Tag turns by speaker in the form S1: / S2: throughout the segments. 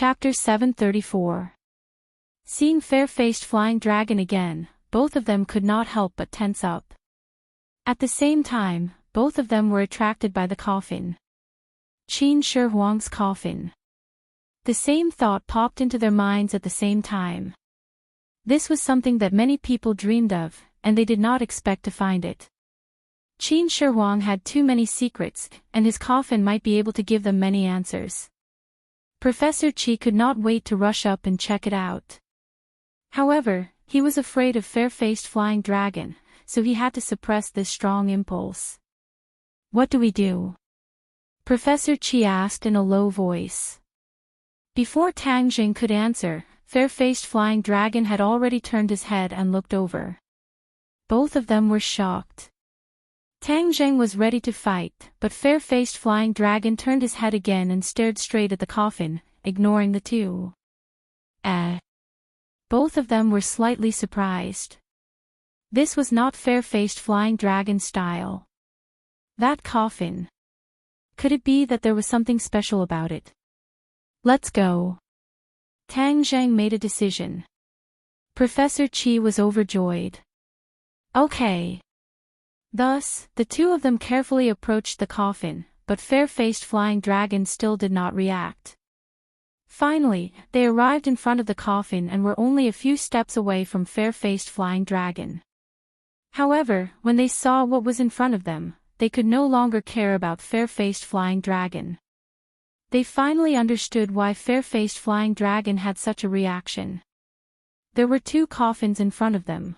S1: Chapter 734. Seeing fair-faced flying dragon again, both of them could not help but tense up. At the same time, both of them were attracted by the coffin. Qin Shi Huang's coffin. The same thought popped into their minds at the same time. This was something that many people dreamed of, and they did not expect to find it. Qin Shi Huang had too many secrets, and his coffin might be able to give them many answers. Professor Qi could not wait to rush up and check it out. However, he was afraid of fair-faced flying dragon, so he had to suppress this strong impulse. "What do we do?" Professor Qi asked in a low voice. Before Tang Jing could answer, fair-faced flying dragon had already turned his head and looked over. Both of them were shocked. Tang Jing was ready to fight, but fair-faced flying dragon turned his head again and stared straight at the coffin, ignoring the two. Both of them were slightly surprised. This was not fair-faced flying dragon style. That coffin. Could it be that there was something special about it? "Let's go." Tang Jing made a decision. Professor Qi was overjoyed. "Okay." Thus, the two of them carefully approached the coffin, but fair-faced flying dragon still did not react. Finally, they arrived in front of the coffin and were only a few steps away from fair-faced flying dragon. However, when they saw what was in front of them, they could no longer care about fair-faced flying dragon. They finally understood why fair-faced flying dragon had such a reaction. There were two coffins in front of them.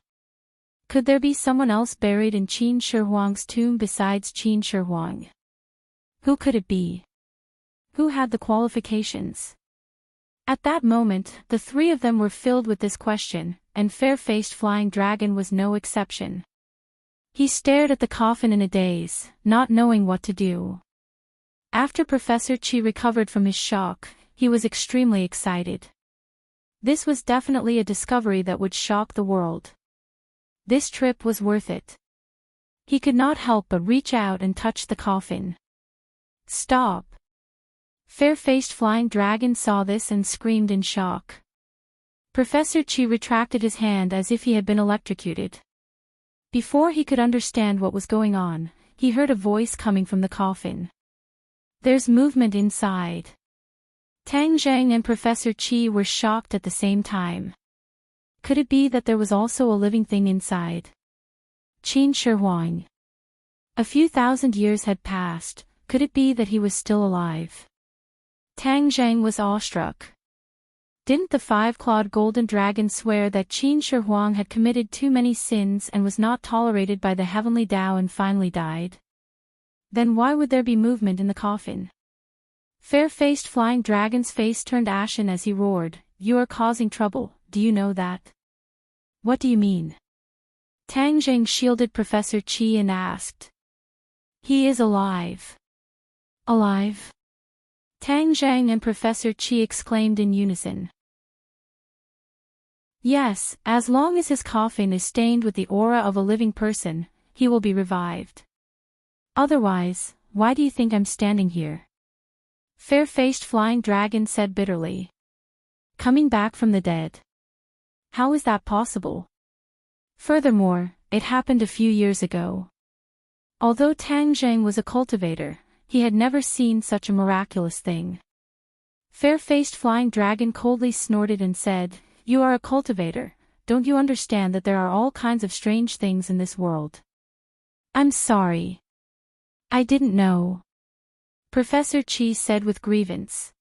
S1: Could there be someone else buried in Qin Shi Huang's tomb besides Qin Shi Huang? Who could it be? Who had the qualifications? At that moment, the three of them were filled with this question, and fair-faced flying dragon was no exception. He stared at the coffin in a daze, not knowing what to do. After Professor Qi recovered from his shock, he was extremely excited. This was definitely a discovery that would shock the world. This trip was worth it. He could not help but reach out and touch the coffin. "Stop!" Fair-faced flying dragon saw this and screamed in shock. Professor Qi retracted his hand as if he had been electrocuted. Before he could understand what was going on, he heard a voice coming from the coffin. "There's movement inside." Tang Jing and Professor Qi were shocked at the same time. Could it be that there was also a living thing inside? Qin Shi Huang. A few thousand years had passed, could it be that he was still alive? Tang Jing was awestruck. Didn't the five-clawed golden dragon swear that Qin Shi Huang had committed too many sins and was not tolerated by the heavenly Tao and finally died? Then why would there be movement in the coffin? Fair-faced flying dragon's face turned ashen as he roared, "You are causing trouble, do you know that?" "What do you mean?" Tang Jing shielded Professor Qi and asked. "He is alive." "Alive?" Tang Jing and Professor Qi exclaimed in unison. "Yes, as long as his coffin is stained with the aura of a living person, he will be revived. Otherwise, why do you think I'm standing here?" Fair-faced flying dragon said bitterly. "Coming back from the dead. How is that possible? Furthermore, it happened a few years ago." Although Tang Jing was a cultivator, he had never seen such a miraculous thing. Fair-faced flying dragon coldly snorted and said, "You are a cultivator, don't you understand that there are all kinds of strange things in this world?" "I'm sorry. I didn't know," Professor Qi said with grievance.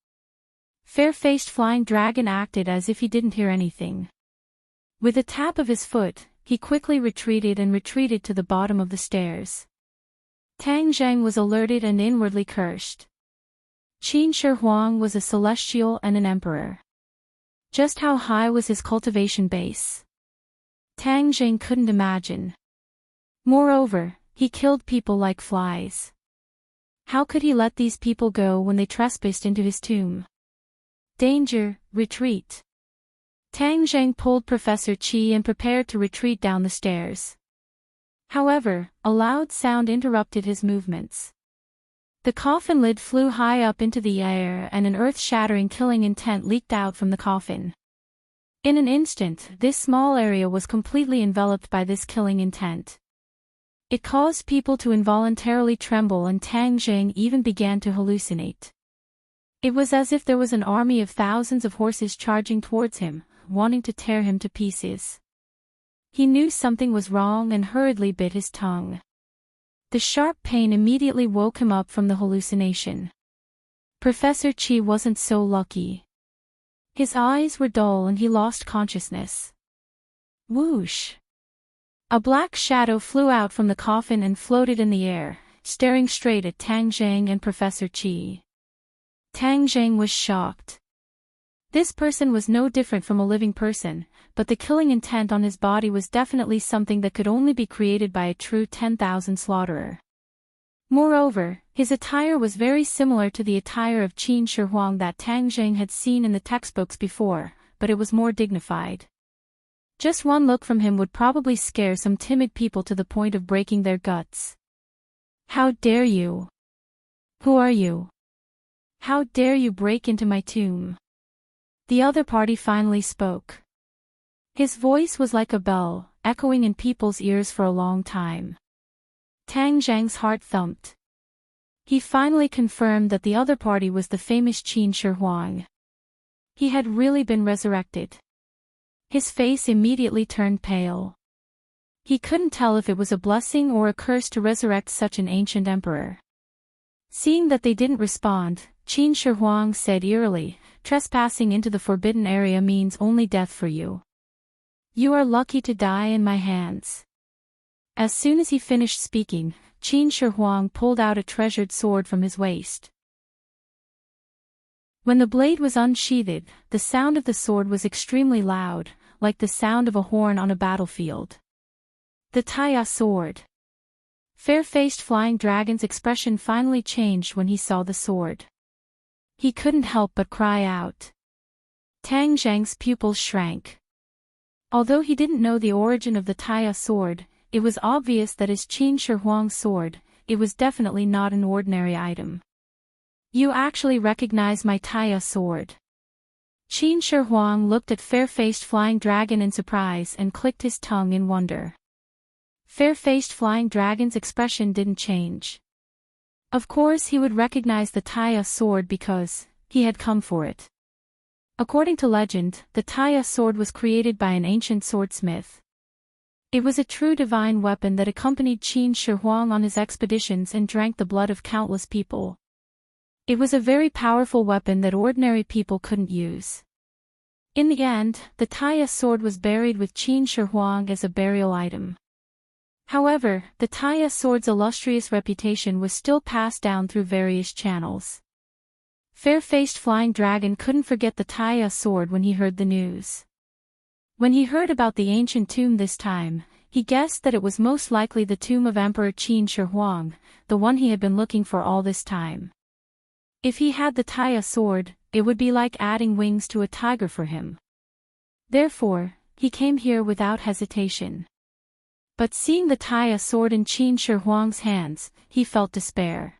S1: Fair-faced flying dragon acted as if he didn't hear anything. With a tap of his foot, he quickly retreated to the bottom of the stairs. Tang Jing was alerted and inwardly cursed. Qin Shi Huang was a celestial and an emperor. Just how high was his cultivation base? Tang Jing couldn't imagine. Moreover, he killed people like flies. How could he let these people go when they trespassed into his tomb? "Danger, retreat." Tang Jing pulled Professor Qi and prepared to retreat down the stairs. However, a loud sound interrupted his movements. The coffin lid flew high up into the air and an earth-shattering killing intent leaked out from the coffin. In an instant, this small area was completely enveloped by this killing intent. It caused people to involuntarily tremble and Tang Jing even began to hallucinate. It was as if there was an army of thousands of horses charging towards him, wanting to tear him to pieces. He knew something was wrong and hurriedly bit his tongue. The sharp pain immediately woke him up from the hallucination. Professor Chi wasn't so lucky. His eyes were dull and he lost consciousness. Whoosh! A black shadow flew out from the coffin and floated in the air, staring straight at Tang Zhang and Professor Chi. Tang Zhang was shocked. This person was no different from a living person, but the killing intent on his body was definitely something that could only be created by a true 10,000 slaughterer. Moreover, his attire was very similar to the attire of Qin Shi Huang that Tang Zhang had seen in the textbooks before, but it was more dignified. Just one look from him would probably scare some timid people to the point of breaking their guts. How dare you? Who are you? How dare you break into my tomb? The other party finally spoke. His voice was like a bell, echoing in people's ears for a long time. Tang Zhang's heart thumped. He finally confirmed that the other party was the famous Qin Shi Huang. He had really been resurrected. His face immediately turned pale. He couldn't tell if it was a blessing or a curse to resurrect such an ancient emperor. Seeing that they didn't respond, Qin Shi Huang said eerily, "Trespassing into the forbidden area means only death for you. You are lucky to die in my hands." As soon as he finished speaking, Qin Shi Huang pulled out a treasured sword from his waist. When the blade was unsheathed, the sound of the sword was extremely loud, like the sound of a horn on a battlefield. The Taiya sword. Fair-faced flying dragon's expression finally changed when he saw the sword. He couldn't help but cry out. Tang Zhang's pupils shrank. Although he didn't know the origin of the Taiya sword, it was obvious that as Qin Shi Huang's sword, it was definitely not an ordinary item. You actually recognize my Taiya sword. Qin Shi Huang looked at fair-faced flying dragon in surprise and clicked his tongue in wonder. Fair-faced flying dragon's expression didn't change. Of course he would recognize the Taiya sword because he had come for it. According to legend, the Taiya sword was created by an ancient swordsmith. It was a true divine weapon that accompanied Qin Shi Huang on his expeditions and drank the blood of countless people. It was a very powerful weapon that ordinary people couldn't use. In the end, the Taiya sword was buried with Qin Shi Huang as a burial item. However, the Taiya sword's illustrious reputation was still passed down through various channels. Fair-faced flying dragon couldn't forget the Taiya sword when he heard the news. When he heard about the ancient tomb this time, he guessed that it was most likely the tomb of Emperor Qin Shi Huang, the one he had been looking for all this time. If he had the Taiya sword, it would be like adding wings to a tiger for him. Therefore, he came here without hesitation. But seeing the Taiya sword in Qin Shi Huang's hands, he felt despair.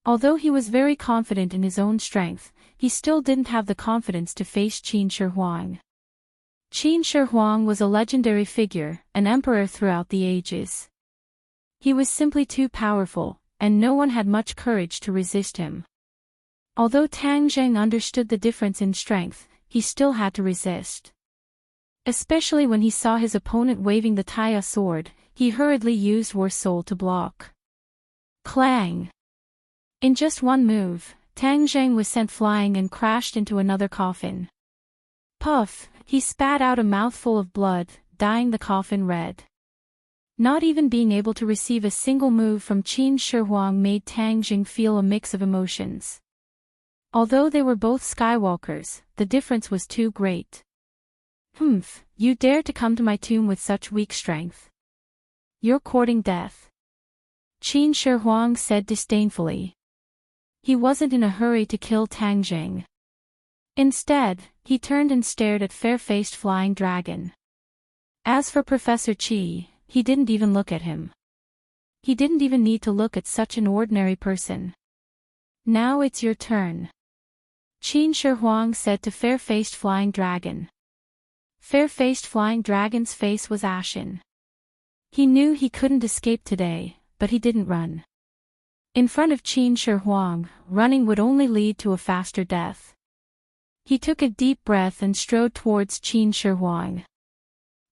S1: Although he was very confident in his own strength, he still didn't have the confidence to face Qin Shi Huang. Qin Shi Huang was a legendary figure, an emperor throughout the ages. He was simply too powerful, and no one had much courage to resist him. Although Tang Zhang understood the difference in strength, he still had to resist. Especially when he saw his opponent waving the Taiya sword, he hurriedly used War Soul to block. Clang! In just one move, Tang Zhang was sent flying and crashed into another coffin. Puff! He spat out a mouthful of blood, dyeing the coffin red. Not even being able to receive a single move from Qin Shi Huang made Tang Zhang feel a mix of emotions. Although they were both Skywalkers, the difference was too great. Humph, you dare to come to my tomb with such weak strength. You're courting death. Qin Shi Huang said disdainfully. He wasn't in a hurry to kill Tang Zhang. Instead, he turned and stared at fair-faced flying dragon. As for Professor Chi, he didn't even look at him. He didn't even need to look at such an ordinary person. Now it's your turn, Qin Shi Huang said to Fair-Faced Flying Dragon. Fair-Faced Flying Dragon's face was ashen. He knew he couldn't escape today, but he didn't run. In front of Qin Shi Huang, running would only lead to a faster death. He took a deep breath and strode towards Qin Shi Huang.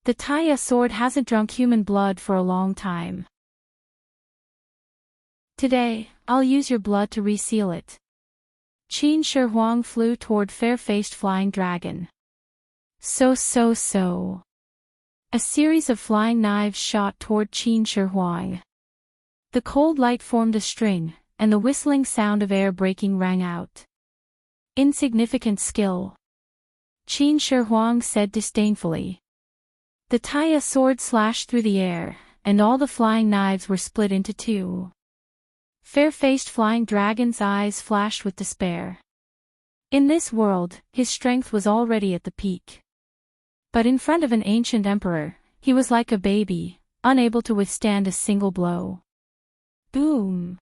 S1: The Taiya sword hasn't drunk human blood for a long time. Today, I'll use your blood to reseal it. Qin Shi Huang flew toward Fair-Faced Flying Dragon. So. A series of flying knives shot toward Qin Shi Huang. The cold light formed a string, and the whistling sound of air breaking rang out. Insignificant skill, Qin Shi Huang said disdainfully. The Taiya sword slashed through the air, and all the flying knives were split into two. Fair-Faced Flying Dragon's eyes flashed with despair. In this world, his strength was already at the peak. But in front of an ancient emperor, he was like a baby, unable to withstand a single blow. Boom!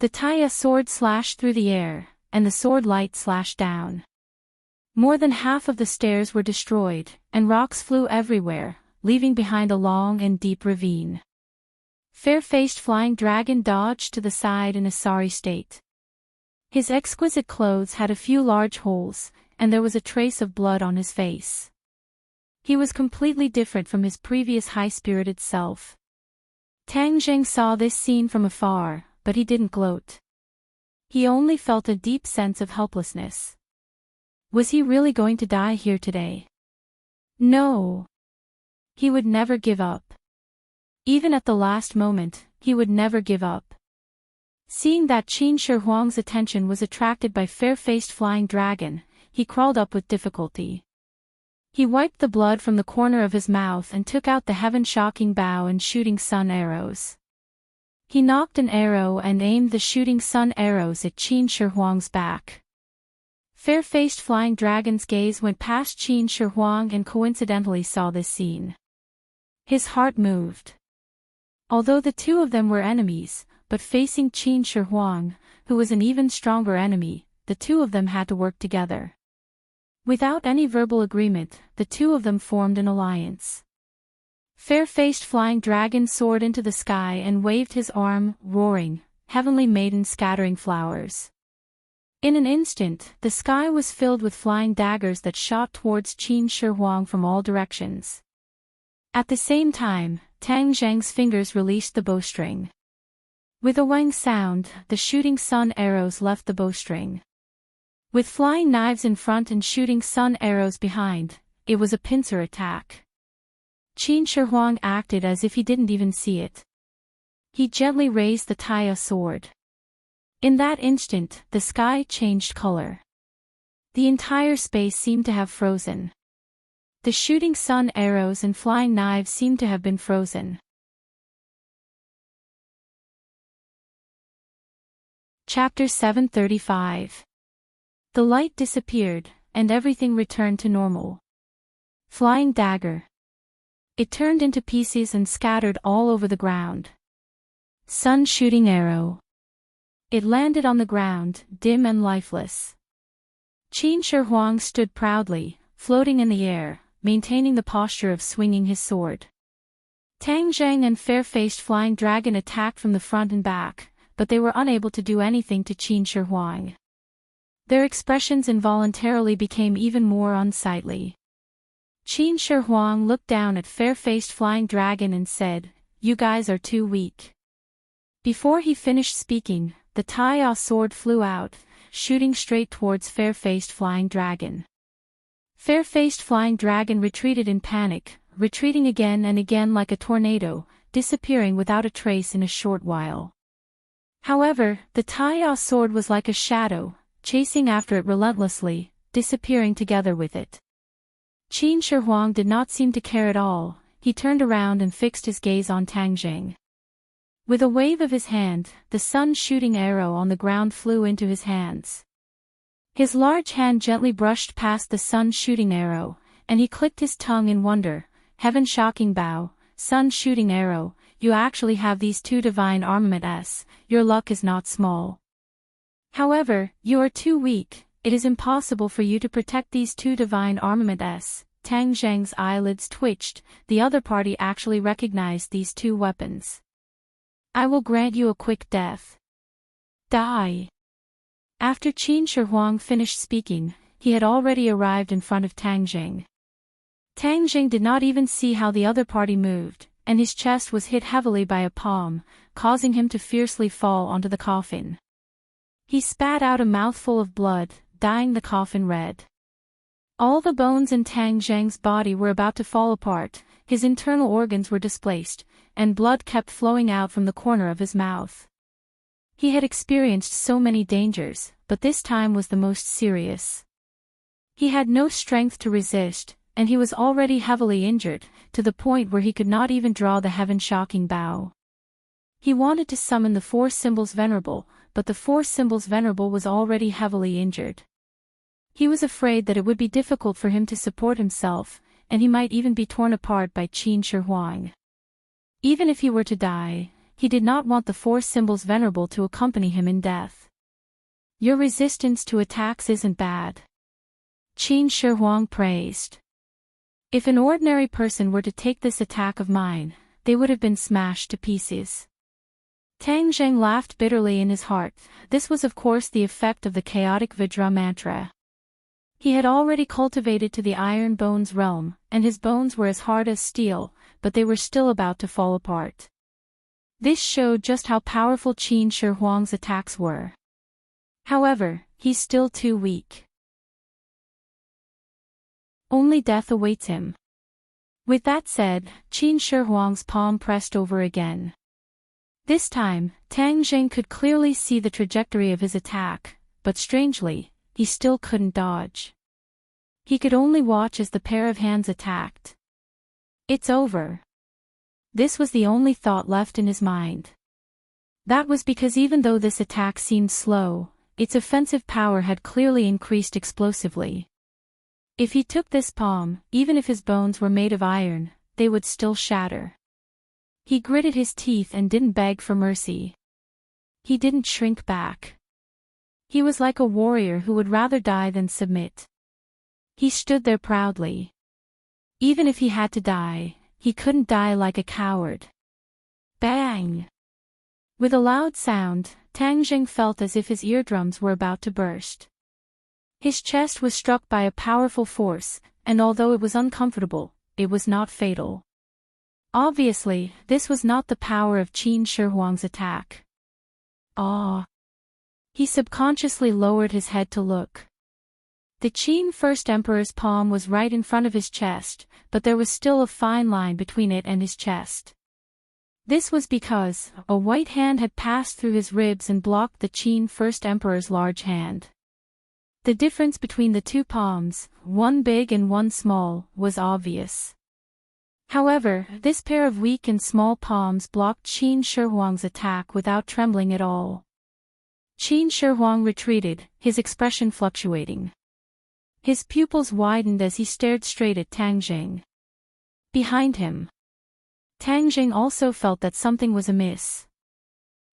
S1: The Taiya sword slashed through the air, and the sword light slashed down. More than half of the stairs were destroyed, and rocks flew everywhere, leaving behind a long and deep ravine. Fair-Faced Flying Dragon dodged to the side in a sorry state. His exquisite clothes had a few large holes, and there was a trace of blood on his face. He was completely different from his previous high-spirited self. Tang Zheng saw this scene from afar, but he didn't gloat. He only felt a deep sense of helplessness. Was he really going to die here today? No. He would never give up. Even at the last moment, he would never give up. Seeing that Qin Shi Huang's attention was attracted by Fair-Faced Flying Dragon, he crawled up with difficulty. He wiped the blood from the corner of his mouth and took out the heaven-shocking bow and shooting sun arrows. He knocked an arrow and aimed the shooting sun arrows at Qin Shi Huang's back. Fair-Faced Flying Dragon's gaze went past Qin Shi Huang and coincidentally saw this scene. His heart moved. Although the two of them were enemies, but facing Qin Shi Huang, who was an even stronger enemy, the two of them had to work together. Without any verbal agreement, the two of them formed an alliance. Fair-Faced Flying Dragon soared into the sky and waved his arm, roaring, "Heavenly Maiden scattering flowers." In an instant, the sky was filled with flying daggers that shot towards Qin Shi Huang from all directions. At the same time, Tang Zheng's fingers released the bowstring. With a wang sound, the shooting sun arrows left the bowstring. With flying knives in front and shooting sun arrows behind, it was a pincer attack. Qin Shi Huang acted as if he didn't even see it. He gently raised the Taiya sword. In that instant, the sky changed color. The entire space seemed to have frozen. The shooting sun arrows and flying knives seemed to have been frozen. Chapter 735. The light disappeared, and everything returned to normal. Flying dagger. It turned into pieces and scattered all over the ground. Sun shooting arrow. It landed on the ground, dim and lifeless. Qin Shi Huang stood proudly, floating in the air, maintaining the posture of swinging his sword. Tang Zheng and Fair-Faced Flying Dragon attacked from the front and back, but they were unable to do anything to Qin Shi Huang. Their expressions involuntarily became even more unsightly. Qin Shi Huang looked down at Fair-Faced Flying Dragon and said, "You guys are too weak." Before he finished speaking, the Taiya sword flew out, shooting straight towards Fair-Faced Flying Dragon. Fair-Faced Flying Dragon retreated in panic, retreating again and again like a tornado, disappearing without a trace in a short while. However, the Taiya sword was like a shadow, chasing after it relentlessly, disappearing together with it. Qin Shi Huang did not seem to care at all. He turned around and fixed his gaze on Tang Zheng. With a wave of his hand, the sun-shooting arrow on the ground flew into his hands. His large hand gently brushed past the sun-shooting arrow, and he clicked his tongue in wonder. "Heaven-shocking bow, sun-shooting arrow, you actually have these two divine armaments. Your luck is not small." However, you are too weak, it is impossible for you to protect these two divine armaments. Tang Zheng's eyelids twitched, the other party actually recognized these two weapons. I will grant you a quick death. Die. After Qin Shi Huang finished speaking, he had already arrived in front of Tang Zheng. Tang Zheng did not even see how the other party moved, and his chest was hit heavily by a palm, causing him to fiercely fall onto the coffin. He spat out a mouthful of blood, dyeing the coffin red. All the bones in Tang Zheng's body were about to fall apart, his internal organs were displaced, and blood kept flowing out from the corner of his mouth. He had experienced so many dangers, but this time was the most serious. He had no strength to resist, and he was already heavily injured, to the point where he could not even draw the heaven-shocking bow. He wanted to summon the Four Symbols Venerable, but the Four Symbols Venerable was already heavily injured. He was afraid that it would be difficult for him to support himself, and he might even be torn apart by Qin Shi Huang. Even if he were to die, he did not want the Four Symbols Venerable to accompany him in death. Your resistance to attacks isn't bad. Qin Shi Huang praised. If an ordinary person were to take this attack of mine, they would have been smashed to pieces. Tang Zheng laughed bitterly in his heart. This was of course the effect of the chaotic Vajra mantra. He had already cultivated to the iron bones realm, and his bones were as hard as steel, but they were still about to fall apart. This showed just how powerful Qin Shi Huang's attacks were. However, he's still too weak. Only death awaits him. With that said, Qin Shi Huang's palm pressed over again. This time, Tang Zheng could clearly see the trajectory of his attack, but strangely, he still couldn't dodge. He could only watch as the pair of hands attacked. It's over. This was the only thought left in his mind. That was because even though this attack seemed slow, its offensive power had clearly increased explosively. If he took this palm, even if his bones were made of iron, they would still shatter. He gritted his teeth and didn't beg for mercy. He didn't shrink back. He was like a warrior who would rather die than submit. He stood there proudly. Even if he had to die, he couldn't die like a coward. Bang! With a loud sound, Tang Zheng felt as if his eardrums were about to burst. His chest was struck by a powerful force, and although it was uncomfortable, it was not fatal. Obviously, this was not the power of Qin Shi Huang's attack. Ah! He subconsciously lowered his head to look. The Qin First Emperor's palm was right in front of his chest, but there was still a fine line between it and his chest. This was because a white hand had passed through his ribs and blocked the Qin First Emperor's large hand. The difference between the two palms, one big and one small, was obvious. However, this pair of weak and small palms blocked Qin Shi Huang's attack without trembling at all. Qin Shi Huang retreated, his expression fluctuating. His pupils widened as he stared straight at Tang Zheng. Behind him, Tang Zheng also felt that something was amiss.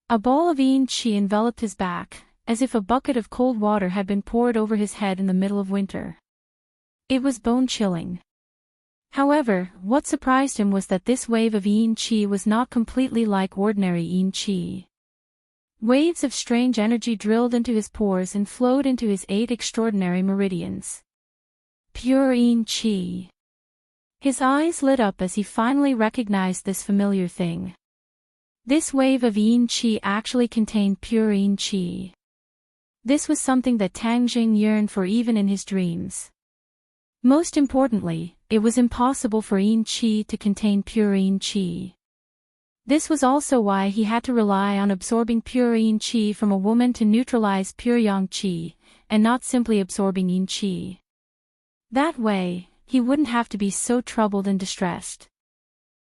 S1: A ball of yin qi enveloped his back, as if a bucket of cold water had been poured over his head in the middle of winter. It was bone-chilling. However, what surprised him was that this wave of yin qi was not completely like ordinary yin qi. Waves of strange energy drilled into his pores and flowed into his 8 extraordinary meridians. Pure yin qi. His eyes lit up as he finally recognized this familiar thing. This wave of yin qi actually contained pure yin qi. This was something that Tang Zheng yearned for even in his dreams. Most importantly, it was impossible for yin qi to contain pure yin qi. This was also why he had to rely on absorbing pure yin qi from a woman to neutralize pure yang qi, and not simply absorbing yin qi. That way, he wouldn't have to be so troubled and distressed.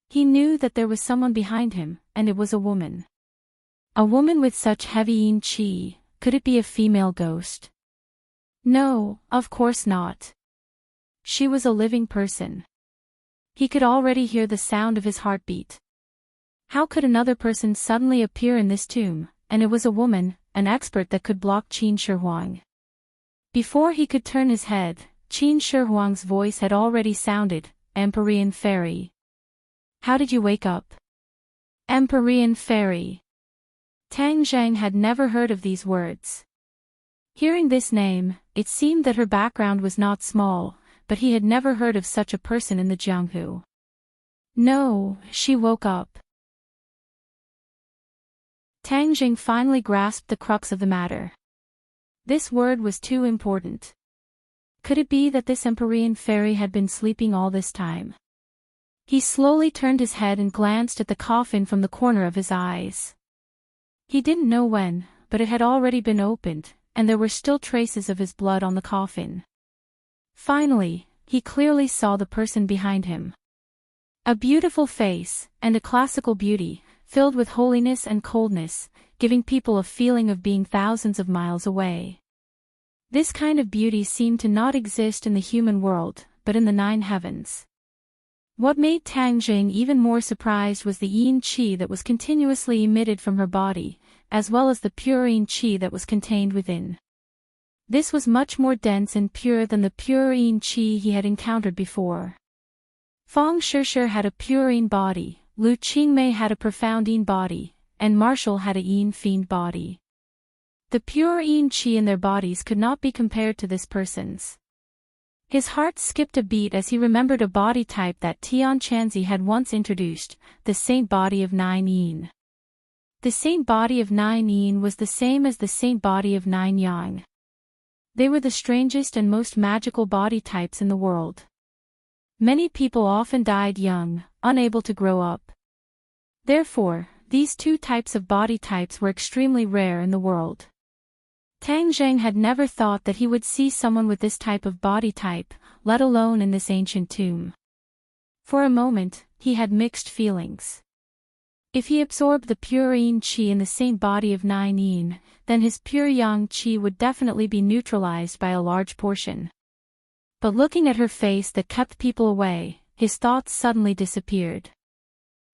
S1: He knew that there was someone behind him, and it was a woman. A woman with such heavy yin qi, could it be a female ghost? No, of course not. She was a living person. He could already hear the sound of his heartbeat. How could another person suddenly appear in this tomb, and it was a woman, an expert that could block Qin Shi Huang. Before he could turn his head, Qin Shi Huang's voice had already sounded, "Empyrean Fairy. How did you wake up?" Empyrean Fairy. Tang Zheng had never heard of these words. Hearing this name, it seemed that her background was not small, but he had never heard of such a person in the Jianghu. No, she woke up. Tang Jing finally grasped the crux of the matter. This word was too important. Could it be that this Empyrean Fairy had been sleeping all this time? He slowly turned his head and glanced at the coffin from the corner of his eyes. He didn't know when, but it had already been opened, and there were still traces of his blood on the coffin. Finally, he clearly saw the person behind him. A beautiful face, and a classical beauty, filled with holiness and coldness, giving people a feeling of being thousands of miles away. This kind of beauty seemed to not exist in the human world, but in the 9 heavens. What made Tang Jing even more surprised was the yin qi that was continuously emitted from her body, as well as the pure yin qi that was contained within. This was much more dense and pure than the pure yin qi he had encountered before. Fang Shishir had a pure yin body, Lu Qingmei had a profound yin body, and Marshall had a yin fiend body. The pure yin qi in their bodies could not be compared to this person's. His heart skipped a beat as he remembered a body type that Tian Chanzi had once introduced, the saint body of 9 yin. The saint body of 9 yin was the same as the saint body of 9 yang. They were the strangest and most magical body types in the world. Many people often died young, unable to grow up. Therefore, these 2 types of body types were extremely rare in the world. Tang Zheng had never thought that he would see someone with this type of body type, let alone in this ancient tomb. For a moment, he had mixed feelings. If he absorbed the pure yin qi in the saint body of 9 yin, then his pure yang qi would definitely be neutralized by a large portion. But looking at her face that kept people away, his thoughts suddenly disappeared.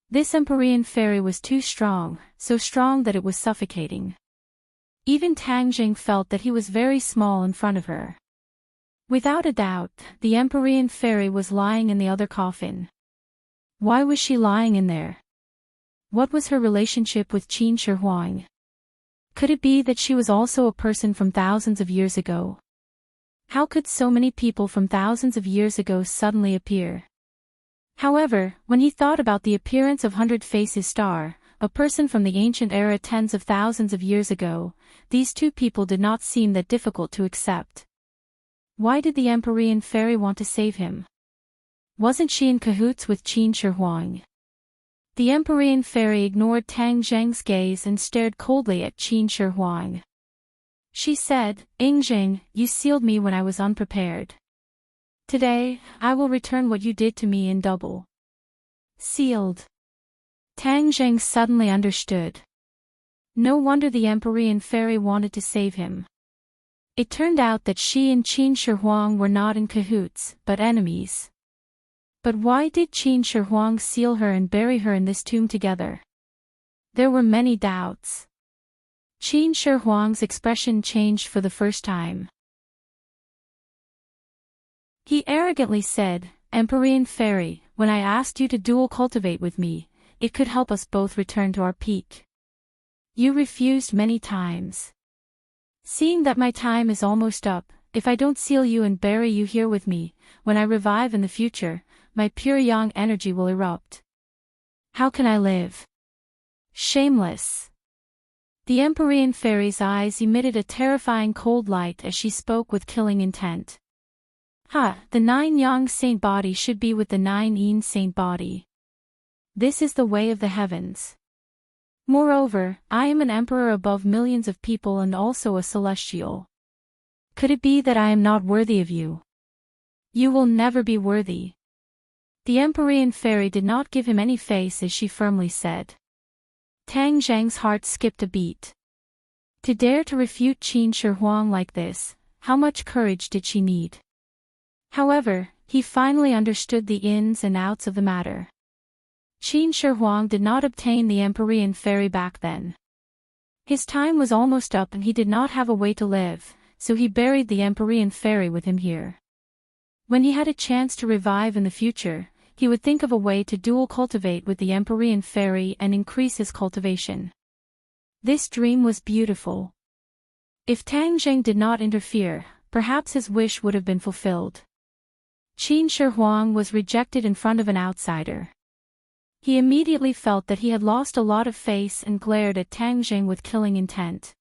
S1: This Empyrean Fairy was too strong, so strong that it was suffocating. Even Tang Jing felt that he was very small in front of her. Without a doubt, the Empyrean Fairy was lying in the other coffin. Why was she lying in there? What was her relationship with Qin Shi Huang? Could it be that she was also a person from thousands of years ago? How could so many people from thousands of years ago suddenly appear? However, when he thought about the appearance of Hundred Faces Star, a person from the ancient era tens of thousands of years ago, these 2 people did not seem that difficult to accept. Why did the Empyrean Fairy want to save him? Wasn't she in cahoots with Qin Shi Huang? The Empyrean Fairy ignored Tang Zheng's gaze and stared coldly at Qin Shi Huang. She said, "Ingjing, you sealed me when I was unprepared. Today, I will return what you did to me in double." Sealed. Tang Zheng suddenly understood. No wonder the Empyrean Fairy wanted to save him. It turned out that she and Qin Shi Huang were not in cahoots, but enemies. But why did Qin Shi Huang seal her and bury her in this tomb together? There were many doubts. Qin Shi Huang's expression changed for the first time. He arrogantly said, "Empyrean Fairy, when I asked you to dual cultivate with me, it could help us both return to our peak. You refused many times. Seeing that my time is almost up, if I don't seal you and bury you here with me, when I revive in the future, my pure yang energy will erupt. How can I live? Shameless." The Empyrean Fairy's eyes emitted a terrifying cold light as she spoke with killing intent. The 9 yang saint body should be with the 9 yin saint body. This is the way of the heavens. Moreover, I am an emperor above millions of people and also a celestial. Could it be that I am not worthy of you? You will never be worthy. The Empyrean Fairy did not give him any face as she firmly said. Tang Zheng's heart skipped a beat. To dare to refute Qin Shi Huang like this, how much courage did she need? However, he finally understood the ins and outs of the matter. Qin Shi Huang did not obtain the Empyrean Fairy back then. His time was almost up and he did not have a way to live, so he buried the Empyrean fairy with him here. When he had a chance to revive in the future, he would think of a way to dual cultivate with the Empyrean fairy and increase his cultivation. This dream was beautiful. If Tang Zheng did not interfere, perhaps his wish would have been fulfilled. Qin Shi Huang was rejected in front of an outsider. He immediately felt that he had lost a lot of face and glared at Tang Zheng with killing intent.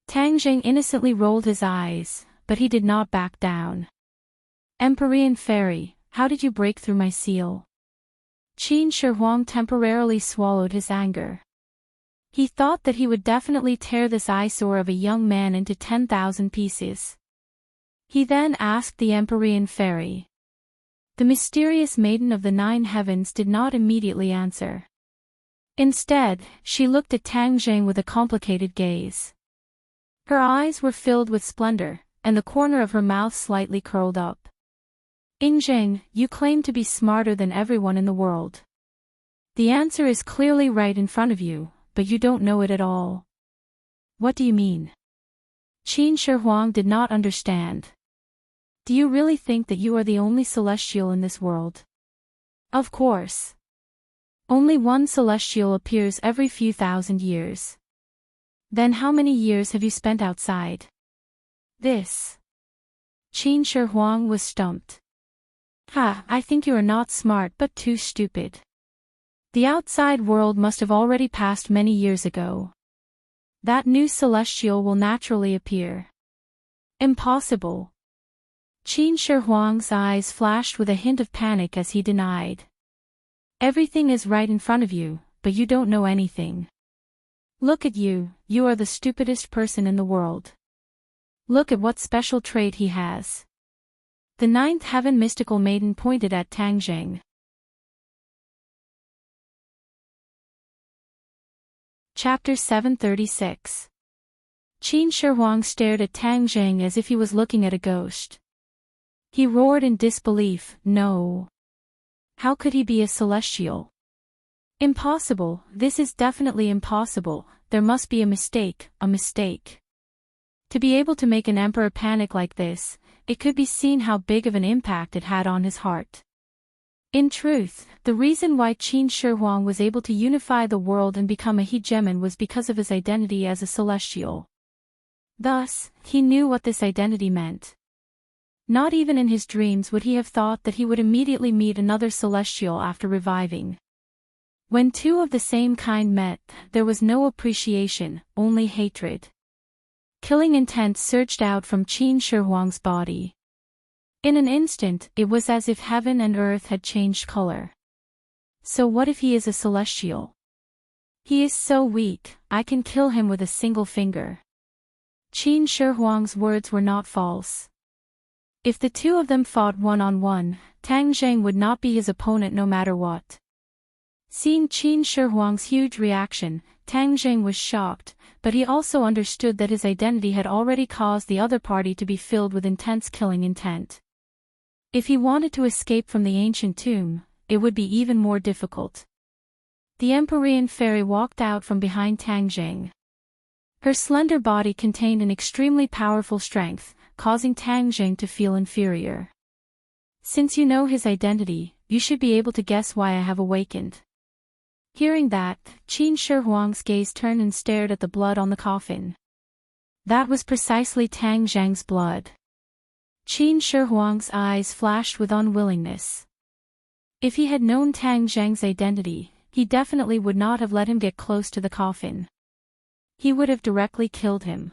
S1: Tang Zheng innocently rolled his eyes, but he did not back down. Empyrean fairy, how did you break through my seal? Qin Shi Huang temporarily swallowed his anger. He thought that he would definitely tear this eyesore of a young man into 10,000 pieces. He then asked the Empyrean fairy. The mysterious maiden of the 9 heavens did not immediately answer. Instead, she looked at Tang Zheng with a complicated gaze. Her eyes were filled with splendor, and the corner of her mouth slightly curled up. Zheng, you claim to be smarter than everyone in the world. The answer is clearly right in front of you, but you don't know it at all. What do you mean? Qin Shi Huang did not understand. Do you really think that you are the only celestial in this world? Of course. Only one celestial appears every few thousand years. Then how many years have you spent outside? This. Qin Shi Huang was stumped. I think you are not smart but too stupid. The outside world must have already passed many years ago. That new celestial will naturally appear. Impossible. Qin Shi Huang's eyes flashed with a hint of panic as he denied. Everything is right in front of you, but you don't know anything. Look at you, you are the stupidest person in the world. Look at what special trait he has. The 9th heaven mystical maiden pointed at Tang Zheng. Chapter 736. Qin Shi Huang stared at Tang Zheng as if he was looking at a ghost. He roared in disbelief, no. How could he be a celestial? Impossible, this is definitely impossible, there must be a mistake, a mistake. To be able to make an emperor panic like this, it could be seen how big of an impact it had on his heart. In truth, the reason why Qin Shi Huang was able to unify the world and become a hegemon was because of his identity as a celestial. Thus, he knew what this identity meant. Not even in his dreams would he have thought that he would immediately meet another celestial after reviving. When two of the same kind met, there was no appreciation, only hatred. Killing intent surged out from Qin Shi Huang's body. In an instant, it was as if heaven and earth had changed color. So what if he is a celestial? He is so weak, I can kill him with a single finger. Qin Shi Huang's words were not false. If the two of them fought one-on-one, Tang Zheng would not be his opponent no matter what. Seeing Qin Shi Huang's huge reaction, Tang Zheng was shocked, but he also understood that his identity had already caused the other party to be filled with intense killing intent. If he wanted to escape from the ancient tomb, it would be even more difficult. The Empyrean fairy walked out from behind Tang Zheng. Her slender body contained an extremely powerful strength, causing Tang Zheng to feel inferior. Since you know his identity, you should be able to guess why I have awakened. Hearing that, Qin Shi Huang's gaze turned and stared at the blood on the coffin. That was precisely Tang Zheng's blood. Qin Shi Huang's eyes flashed with unwillingness. If he had known Tang Zheng's identity, he definitely would not have let him get close to the coffin. He would have directly killed him.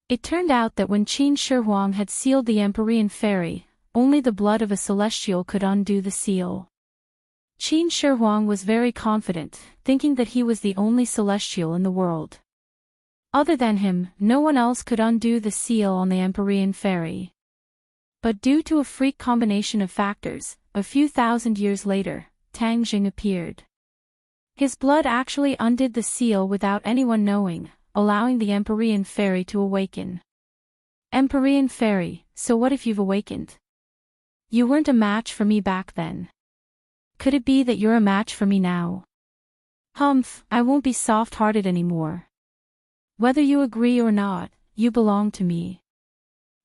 S1: It turned out that when Qin Shi Huang had sealed the Empyrean fairy, only the blood of a celestial could undo the seal. Qin Shi Huang was very confident, thinking that he was the only celestial in the world. Other than him, no one else could undo the seal on the Empyrean fairy. But due to a freak combination of factors, a few thousand years later, Tang Zheng appeared. His blood actually undid the seal without anyone knowing, allowing the Empyrean fairy to awaken. Empyrean fairy, so what if you've awakened? You weren't a match for me back then. Could it be that you're a match for me now? Humph, I won't be soft-hearted anymore. Whether you agree or not, you belong to me.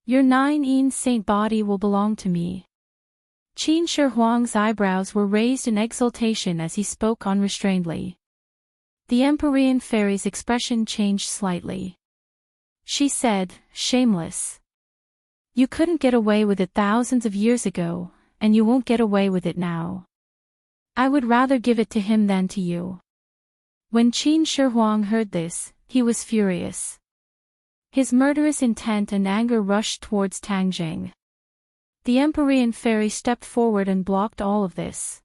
S1: Your 9 saint body will belong to me. Qin Shi Huang's eyebrows were raised in exultation as he spoke unrestrainedly. The Empyrean fairy's expression changed slightly. She said, shameless. You couldn't get away with it thousands of years ago, and you won't get away with it now. I would rather give it to him than to you. When Qin Shi Huang heard this, he was furious. His murderous intent and anger rushed towards Tang Jing. The Empyrean fairy stepped forward and blocked all of this.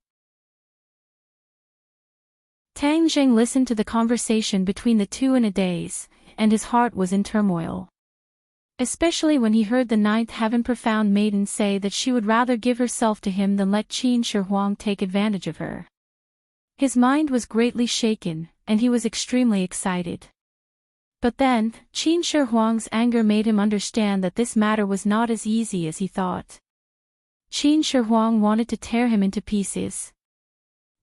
S1: Tang Jing listened to the conversation between the two in a daze, and his heart was in turmoil. Especially when he heard the ninth heaven profound maiden say that she would rather give herself to him than let Qin Shi Huang take advantage of her. His mind was greatly shaken, and he was extremely excited. But then, Qin Shi Huang's anger made him understand that this matter was not as easy as he thought. Qin Shi Huang wanted to tear him into pieces.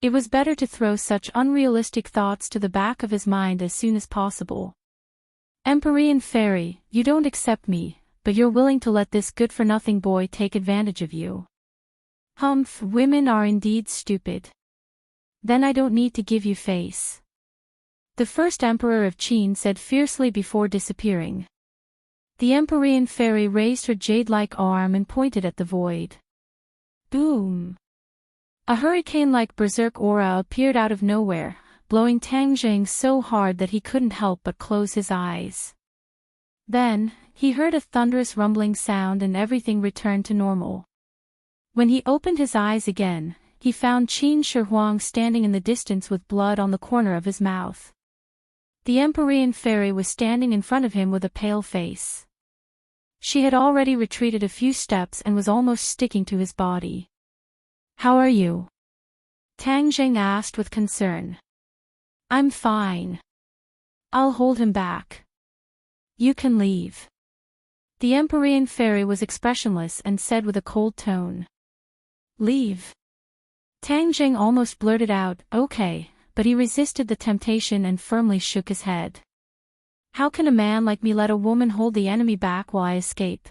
S1: It was better to throw such unrealistic thoughts to the back of his mind as soon as possible. Empyrean fairy, you don't accept me, but you're willing to let this good-for-nothing boy take advantage of you. Humph, women are indeed stupid. Then I don't need to give you face. The first emperor of Qin said fiercely before disappearing. The Empyrean fairy raised her jade-like arm and pointed at the void. Boom! A hurricane-like berserk aura appeared out of nowhere, blowing Tang Jing so hard that he couldn't help but close his eyes. Then, he heard a thunderous rumbling sound and everything returned to normal. When he opened his eyes again, he found Qin Shi Huang standing in the distance with blood on the corner of his mouth. The Empyrean fairy was standing in front of him with a pale face. She had already retreated a few steps and was almost sticking to his body. How are you? Tang Jing asked with concern. I'm fine. I'll hold him back. You can leave. The Empyrean fairy was expressionless and said with a cold tone. Leave. Tang Jing almost blurted out, okay, but he resisted the temptation and firmly shook his head. How can a man like me let a woman hold the enemy back while I escape?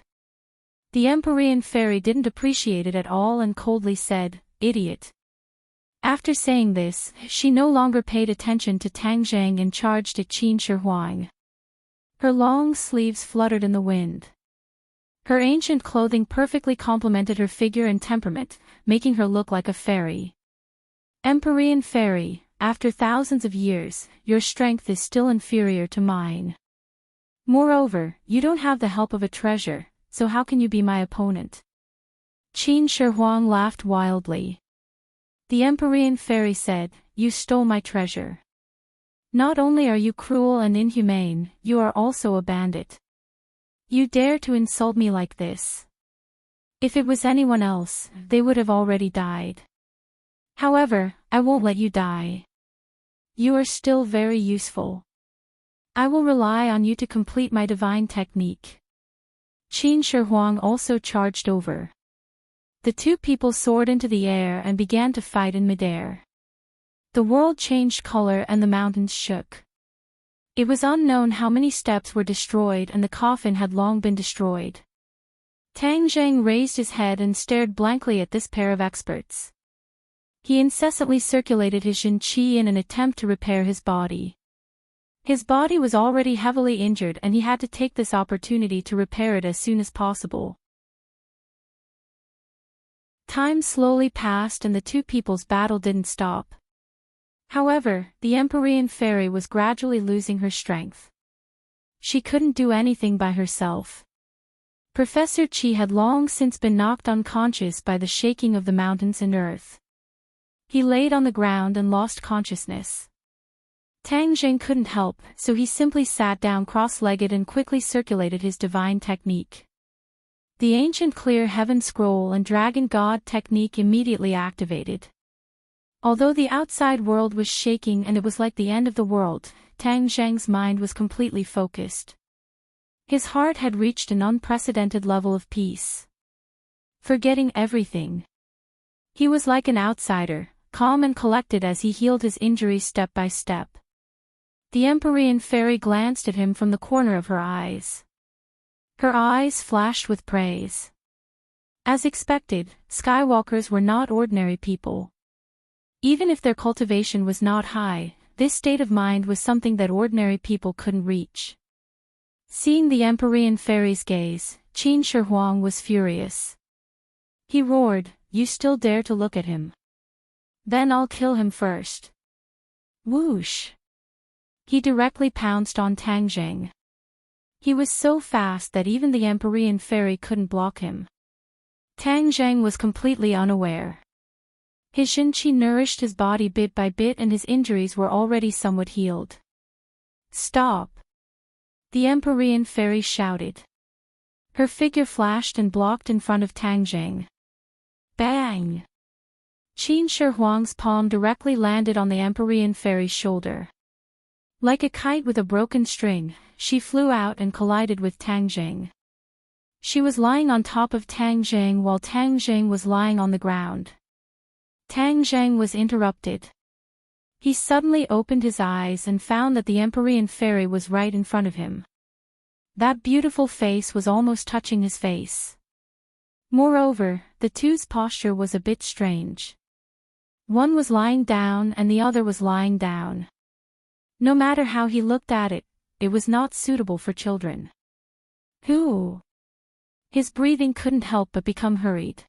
S1: The Empyrean fairy didn't appreciate it at all and coldly said, idiot. After saying this, she no longer paid attention to Tang Jing and charged at Qin Shi Huang. Her long sleeves fluttered in the wind. Her ancient clothing perfectly complemented her figure and temperament, making her look like a fairy. Empyrean fairy, after thousands of years, your strength is still inferior to mine. Moreover, you don't have the help of a treasure, so how can you be my opponent? Qin Shi Huang laughed wildly. The Empyrean fairy said, you stole my treasure. Not only are you cruel and inhumane, you are also a bandit. You dare to insult me like this. If it was anyone else, they would have already died. However, I won't let you die. You are still very useful. I will rely on you to complete my divine technique. Qin Shi Huang also charged over. The two people soared into the air and began to fight in midair. The world changed color and the mountains shook. It was unknown how many steps were destroyed and the coffin had long been destroyed. Tang Jing raised his head and stared blankly at this pair of experts. He incessantly circulated his Jin Qi in an attempt to repair his body. His body was already heavily injured and he had to take this opportunity to repair it as soon as possible. Time slowly passed and the two people's battle didn't stop. However, the Empyrean fairy was gradually losing her strength. She couldn't do anything by herself. Professor Qi had long since been knocked unconscious by the shaking of the mountains and earth. He laid on the ground and lost consciousness. Tang Jing couldn't help, so he simply sat down cross-legged and quickly circulated his divine technique. The ancient clear heaven scroll and dragon god technique immediately activated. Although the outside world was shaking and it was like the end of the world, Tang Jing's mind was completely focused. His heart had reached an unprecedented level of peace. Forgetting everything. He was like an outsider, calm and collected as he healed his injuries step by step. The Empyrean fairy glanced at him from the corner of her eyes. Her eyes flashed with praise. As expected, Skywalkers were not ordinary people. Even if their cultivation was not high, this state of mind was something that ordinary people couldn't reach. Seeing the Empyrean fairy's gaze, Qin Shi Huang was furious. He roared, "You still dare to look at him? Then I'll kill him first." Whoosh! He directly pounced on Tang Zheng. He was so fast that even the Empyrean fairy couldn't block him. Tang Zheng was completely unaware. His Shin Qi nourished his body bit by bit and his injuries were already somewhat healed. "Stop!" the Empyrean fairy shouted. Her figure flashed and blocked in front of Tang Zheng. Bang! Qin Shi Huang's palm directly landed on the Empyrean fairy's shoulder. Like a kite with a broken string, she flew out and collided with Tang Zheng. She was lying on top of Tang Zheng while Tang Zheng was lying on the ground. Tang Zheng was interrupted. He suddenly opened his eyes and found that the Empyrean fairy was right in front of him. That beautiful face was almost touching his face. Moreover, the two's posture was a bit strange. One was lying down and the other was lying down. No matter how he looked at it, it was not suitable for children. Who? His breathing couldn't help but become hurried.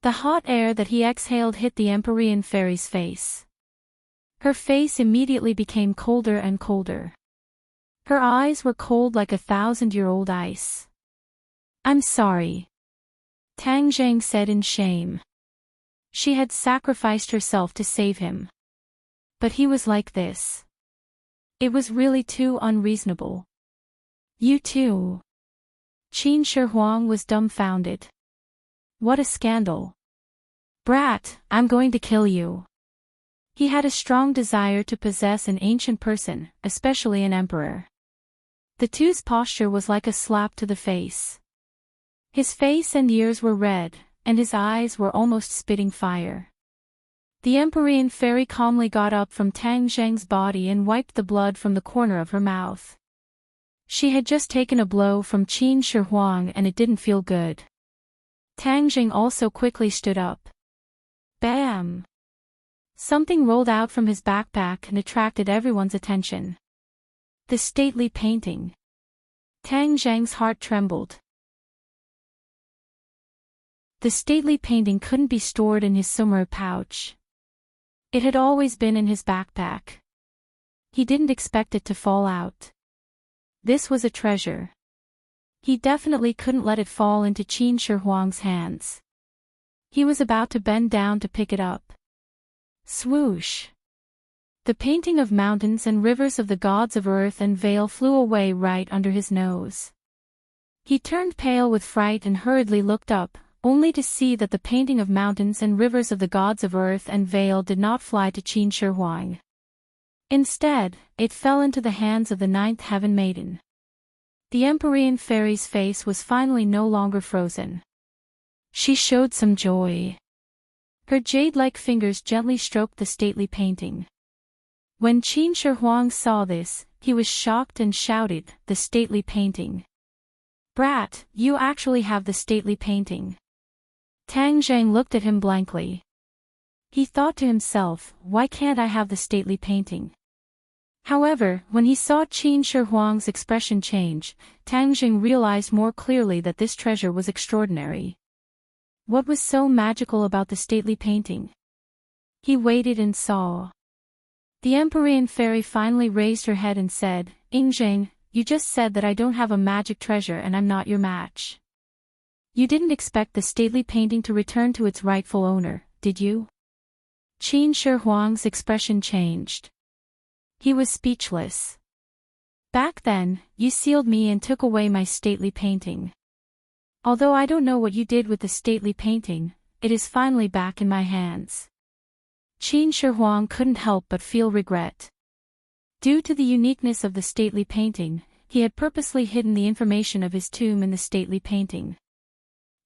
S1: The hot air that he exhaled hit the Empyrean fairy's face. Her face immediately became colder and colder. Her eyes were cold like 1,000-year-old ice. "I'm sorry," Tang Zheng said in shame. She had sacrificed herself to save him. But he was like this. It was really too unreasonable. "You too?" Qin Shi Huang was dumbfounded. What a scandal. "Brat, I'm going to kill you." He had a strong desire to possess an ancient person, especially an emperor. The two's posture was like a slap to the face. His face and ears were red, and his eyes were almost spitting fire. The Empyrean fairy calmly got up from Tang Zheng's body and wiped the blood from the corner of her mouth. She had just taken a blow from Qin Shi Huang and it didn't feel good. Tang Zheng also quickly stood up. Bam! Something rolled out from his backpack and attracted everyone's attention. The stately painting. Tang Zheng's heart trembled. The stately painting couldn't be stored in his summer pouch. It had always been in his backpack. He didn't expect it to fall out. This was a treasure. He definitely couldn't let it fall into Qin Shi Huang's hands. He was about to bend down to pick it up. Swoosh! The painting of mountains and rivers of the gods of earth and Vale flew away right under his nose. He turned pale with fright and hurriedly looked up, only to see that the painting of mountains and rivers of the gods of earth and Vale did not fly to Qin Shi Huang. Instead, it fell into the hands of the ninth heaven maiden. The Empyrean fairy's face was finally no longer frozen. She showed some joy. Her jade-like fingers gently stroked the stately painting. When Qin Shi Huang saw this, he was shocked and shouted, "The stately painting! Brat, you actually have the stately painting." Tang Zheng looked at him blankly. He thought to himself, why can't I have the stately painting? However, when he saw Qin Shi Huang's expression change, Tang Zheng realized more clearly that this treasure was extraordinary. What was so magical about the stately painting? He waited and saw. The Empyrean fairy finally raised her head and said, "Zheng, you just said that I don't have a magic treasure and I'm not your match. You didn't expect the stately painting to return to its rightful owner, did you?" Qin Shi Huang's expression changed. He was speechless. "Back then, you sealed me and took away my stately painting. Although I don't know what you did with the stately painting, it is finally back in my hands." Qin Shi Huang couldn't help but feel regret. Due to the uniqueness of the stately painting, he had purposely hidden the information of his tomb in the stately painting.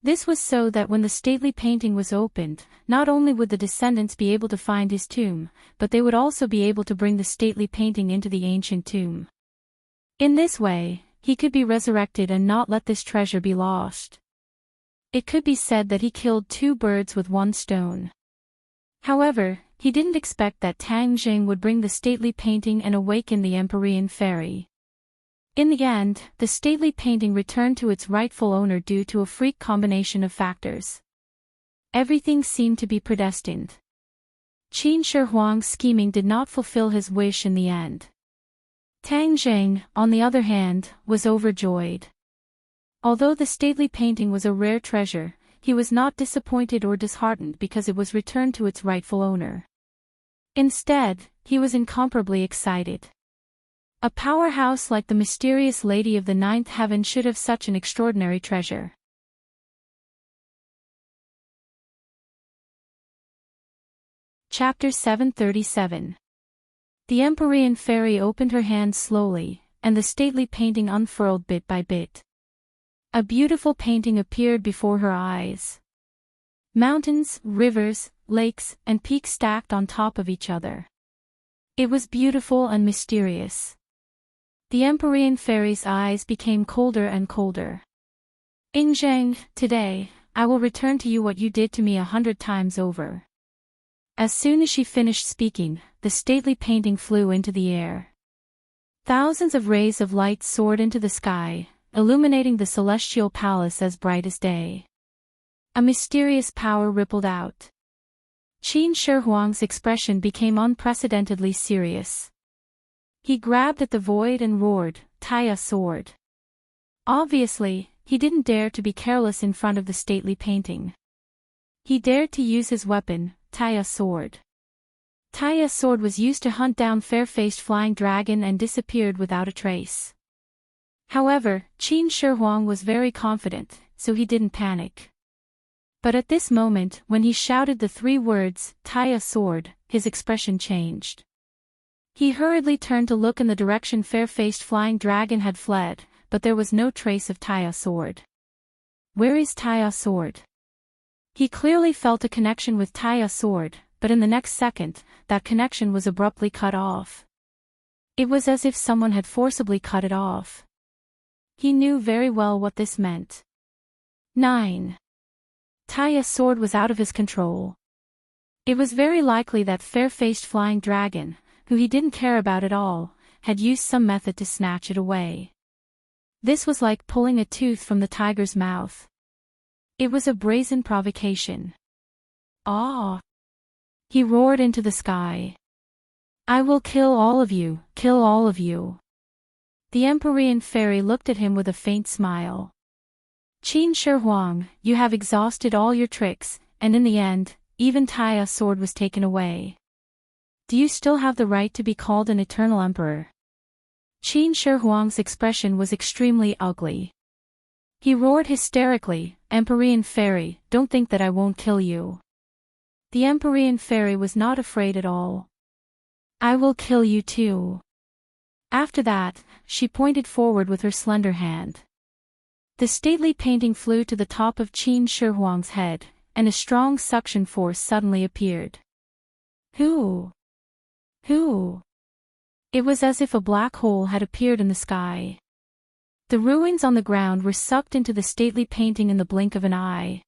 S1: This was so that when the stately painting was opened, not only would the descendants be able to find his tomb, but they would also be able to bring the stately painting into the ancient tomb. In this way, he could be resurrected and not let this treasure be lost. It could be said that he killed two birds with one stone. However, he didn't expect that Tang Jing would bring the stately painting and awaken the Empyrean fairy. In the end, the stately painting returned to its rightful owner due to a freak combination of factors. Everything seemed to be predestined. Qin Shi Huang's scheming did not fulfill his wish in the end. Tang Jing, on the other hand, was overjoyed. Although the stately painting was a rare treasure, he was not disappointed or disheartened because it was returned to its rightful owner. Instead, he was incomparably excited. A powerhouse like the mysterious Lady of the Ninth Heaven should have such an extraordinary treasure. Chapter 737. The Empyrean fairy opened her hands slowly, and the stately painting unfurled bit by bit. A beautiful painting appeared before her eyes. Mountains, rivers, lakes, and peaks stacked on top of each other. It was beautiful and mysterious. The Empyrean fairy's eyes became colder and colder. Zheng, today, I will return to you what you did to me 100 times over. As soon as she finished speaking, the stately painting flew into the air. Thousands of rays of light soared into the sky, illuminating the celestial palace as bright as day. A mysterious power rippled out. Qin Shi Huang's expression became unprecedentedly serious. He grabbed at the void and roared, "Taya sword." Obviously, he didn't dare to be careless in front of the stately painting. He dared to use his weapon, Taya sword. Taya sword was used to hunt down fair-faced flying dragon and disappeared without a trace. However, Qin Shi Huang was very confident, so he didn't panic. But at this moment, when he shouted the three words, Taya sword, his expression changed. He hurriedly turned to look in the direction fair-faced flying dragon had fled, but there was no trace of Taya sword. Where is Taya sword? He clearly felt a connection with Taya sword, but in the next second, that connection was abruptly cut off. It was as if someone had forcibly cut it off. He knew very well what this meant. 9. Taya sword was out of his control. It was very likely that fair-faced flying dragon, who he didn't care about at all, had used some method to snatch it away. This was like pulling a tooth from the tiger's mouth. It was a brazen provocation. "Ah!" He roared into the sky. "I will kill all of you, kill all of you." The Empyrean fairy looked at him with a faint smile. "Qin Shi Huang, you have exhausted all your tricks, and in the end, even Taya's sword was taken away. Do you still have the right to be called an eternal emperor?" Qin Shi Huang's expression was extremely ugly. He roared hysterically, "Empyrean fairy, don't think that I won't kill you." The Empyrean fairy was not afraid at all. "I will kill you too." After that, she pointed forward with her slender hand. The stately painting flew to the top of Qin Shi Huang's head, and a strong suction force suddenly appeared. Who? It was as if a black hole had appeared in the sky. The ruins on the ground were sucked into the stately painting in the blink of an eye.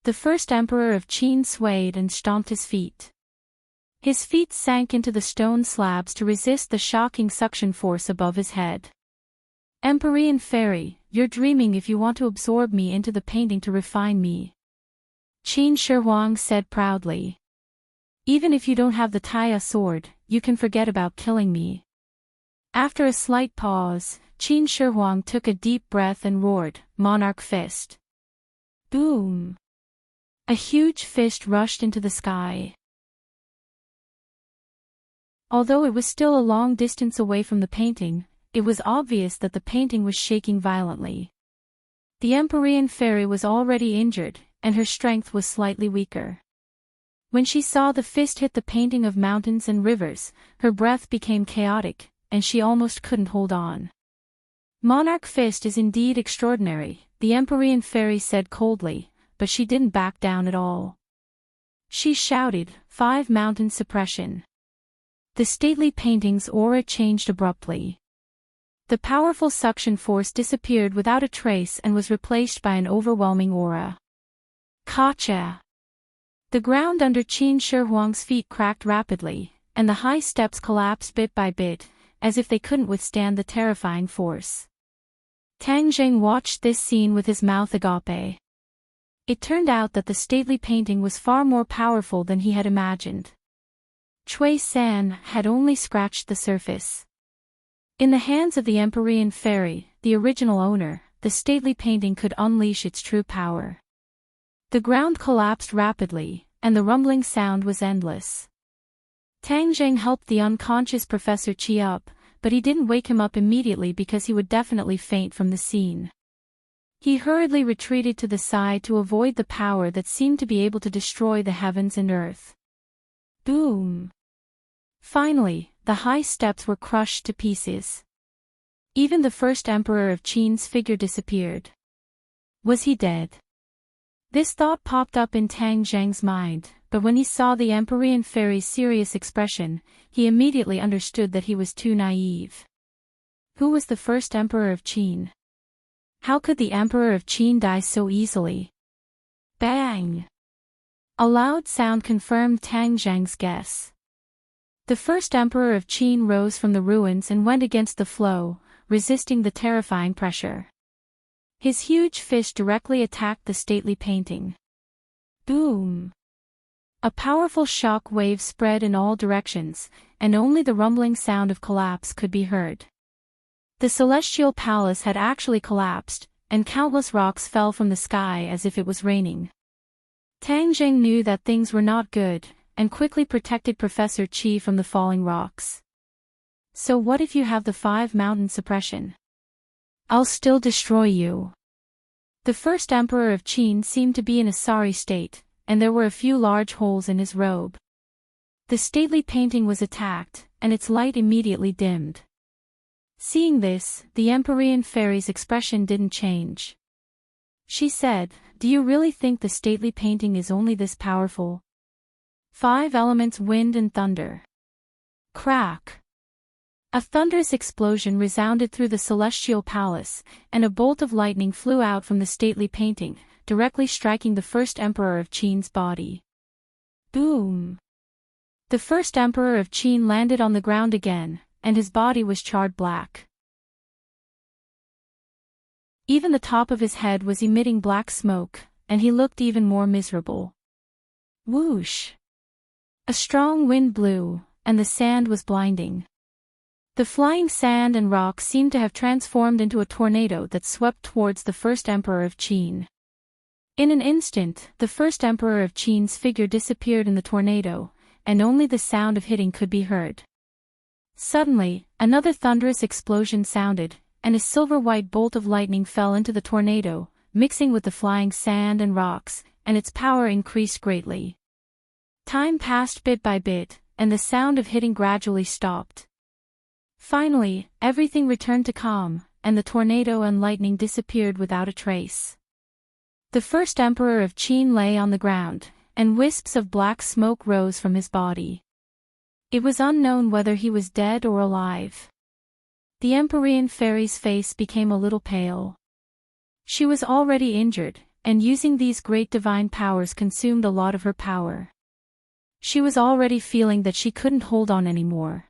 S1: The first emperor of Qin swayed and stomped his feet. His feet sank into the stone slabs to resist the shocking suction force above his head. "Empyrean fairy, you're dreaming if you want to absorb me into the painting to refine me," Qin Shi Huang said proudly. "Even if you don't have the Taya sword, you can forget about killing me." After a slight pause, Qin Shi Huang took a deep breath and roared, "Monarch fist." Boom! A huge fist rushed into the sky. Although it was still a long distance away from the painting, it was obvious that the painting was shaking violently. The Empyrean fairy was already injured, and her strength was slightly weaker. When she saw the fist hit the painting of mountains and rivers, her breath became chaotic, and she almost couldn't hold on. "Monarch fist is indeed extraordinary, the Empyrean fairy said coldly, but she didn't back down at all. She shouted, 5 mountain suppression. The stately painting's aura changed abruptly. The powerful suction force disappeared without a trace and was replaced by an overwhelming aura. Gotcha! The ground under Qin Shi Huang's feet cracked rapidly, and the high steps collapsed bit by bit, as if they couldn't withstand the terrifying force. Tang Zheng watched this scene with his mouth agape. It turned out that the stately painting was far more powerful than he had imagined. Cui San had only scratched the surface. In the hands of the Empyrean fairy, the original owner, the stately painting could unleash its true power. The ground collapsed rapidly, and the rumbling sound was endless. Tang Zheng helped the unconscious Professor Qi up, but he didn't wake him up immediately because he would definitely faint from the scene. He hurriedly retreated to the side to avoid the power that seemed to be able to destroy the heavens and earth. Boom! Finally, the high steps were crushed to pieces. Even the first emperor of Qin's figure disappeared. Was he dead? This thought popped up in Tang Zheng's mind, but when he saw the Empyrean fairy's serious expression, he immediately understood that he was too naive. Who was the first emperor of Qin? How could the emperor of Qin die so easily? Bang! A loud sound confirmed Tang Zheng's guess. The first emperor of Qin rose from the ruins and went against the flow, resisting the terrifying pressure. His huge fist directly attacked the stately painting. Boom! A powerful shock wave spread in all directions, and only the rumbling sound of collapse could be heard. The celestial palace had actually collapsed, and countless rocks fell from the sky as if it was raining. Tang Zheng knew that things were not good, and quickly protected Professor Qi from the falling rocks. So what if you have the 5 mountain suppression? I'll still destroy you. The first emperor of Qin seemed to be in a sorry state, and there were a few large holes in his robe. The stately painting was attacked, and its light immediately dimmed. Seeing this, the Empyrean fairy's expression didn't change. She said, "Do you really think the stately painting is only this powerful?" 5 elements: wind and thunder. Crack! A thunderous explosion resounded through the celestial palace, and a bolt of lightning flew out from the stately painting, directly striking the first emperor of Qin's body. Boom! The first emperor of Qin landed on the ground again, and his body was charred black. Even the top of his head was emitting black smoke, and he looked even more miserable. Whoosh! A strong wind blew, and the sand was blinding. The flying sand and rocks seemed to have transformed into a tornado that swept towards the first emperor of Qin. In an instant, the first emperor of Qin's figure disappeared in the tornado, and only the sound of hitting could be heard. Suddenly, another thunderous explosion sounded, and a silver-white bolt of lightning fell into the tornado, mixing with the flying sand and rocks, and its power increased greatly. Time passed bit by bit, and the sound of hitting gradually stopped. Finally, everything returned to calm, and the tornado and lightning disappeared without a trace. The first emperor of Qin lay on the ground, and wisps of black smoke rose from his body. It was unknown whether he was dead or alive. The Empyrean fairy's face became a little pale. She was already injured, and using these great divine powers consumed a lot of her power. She was already feeling that she couldn't hold on anymore.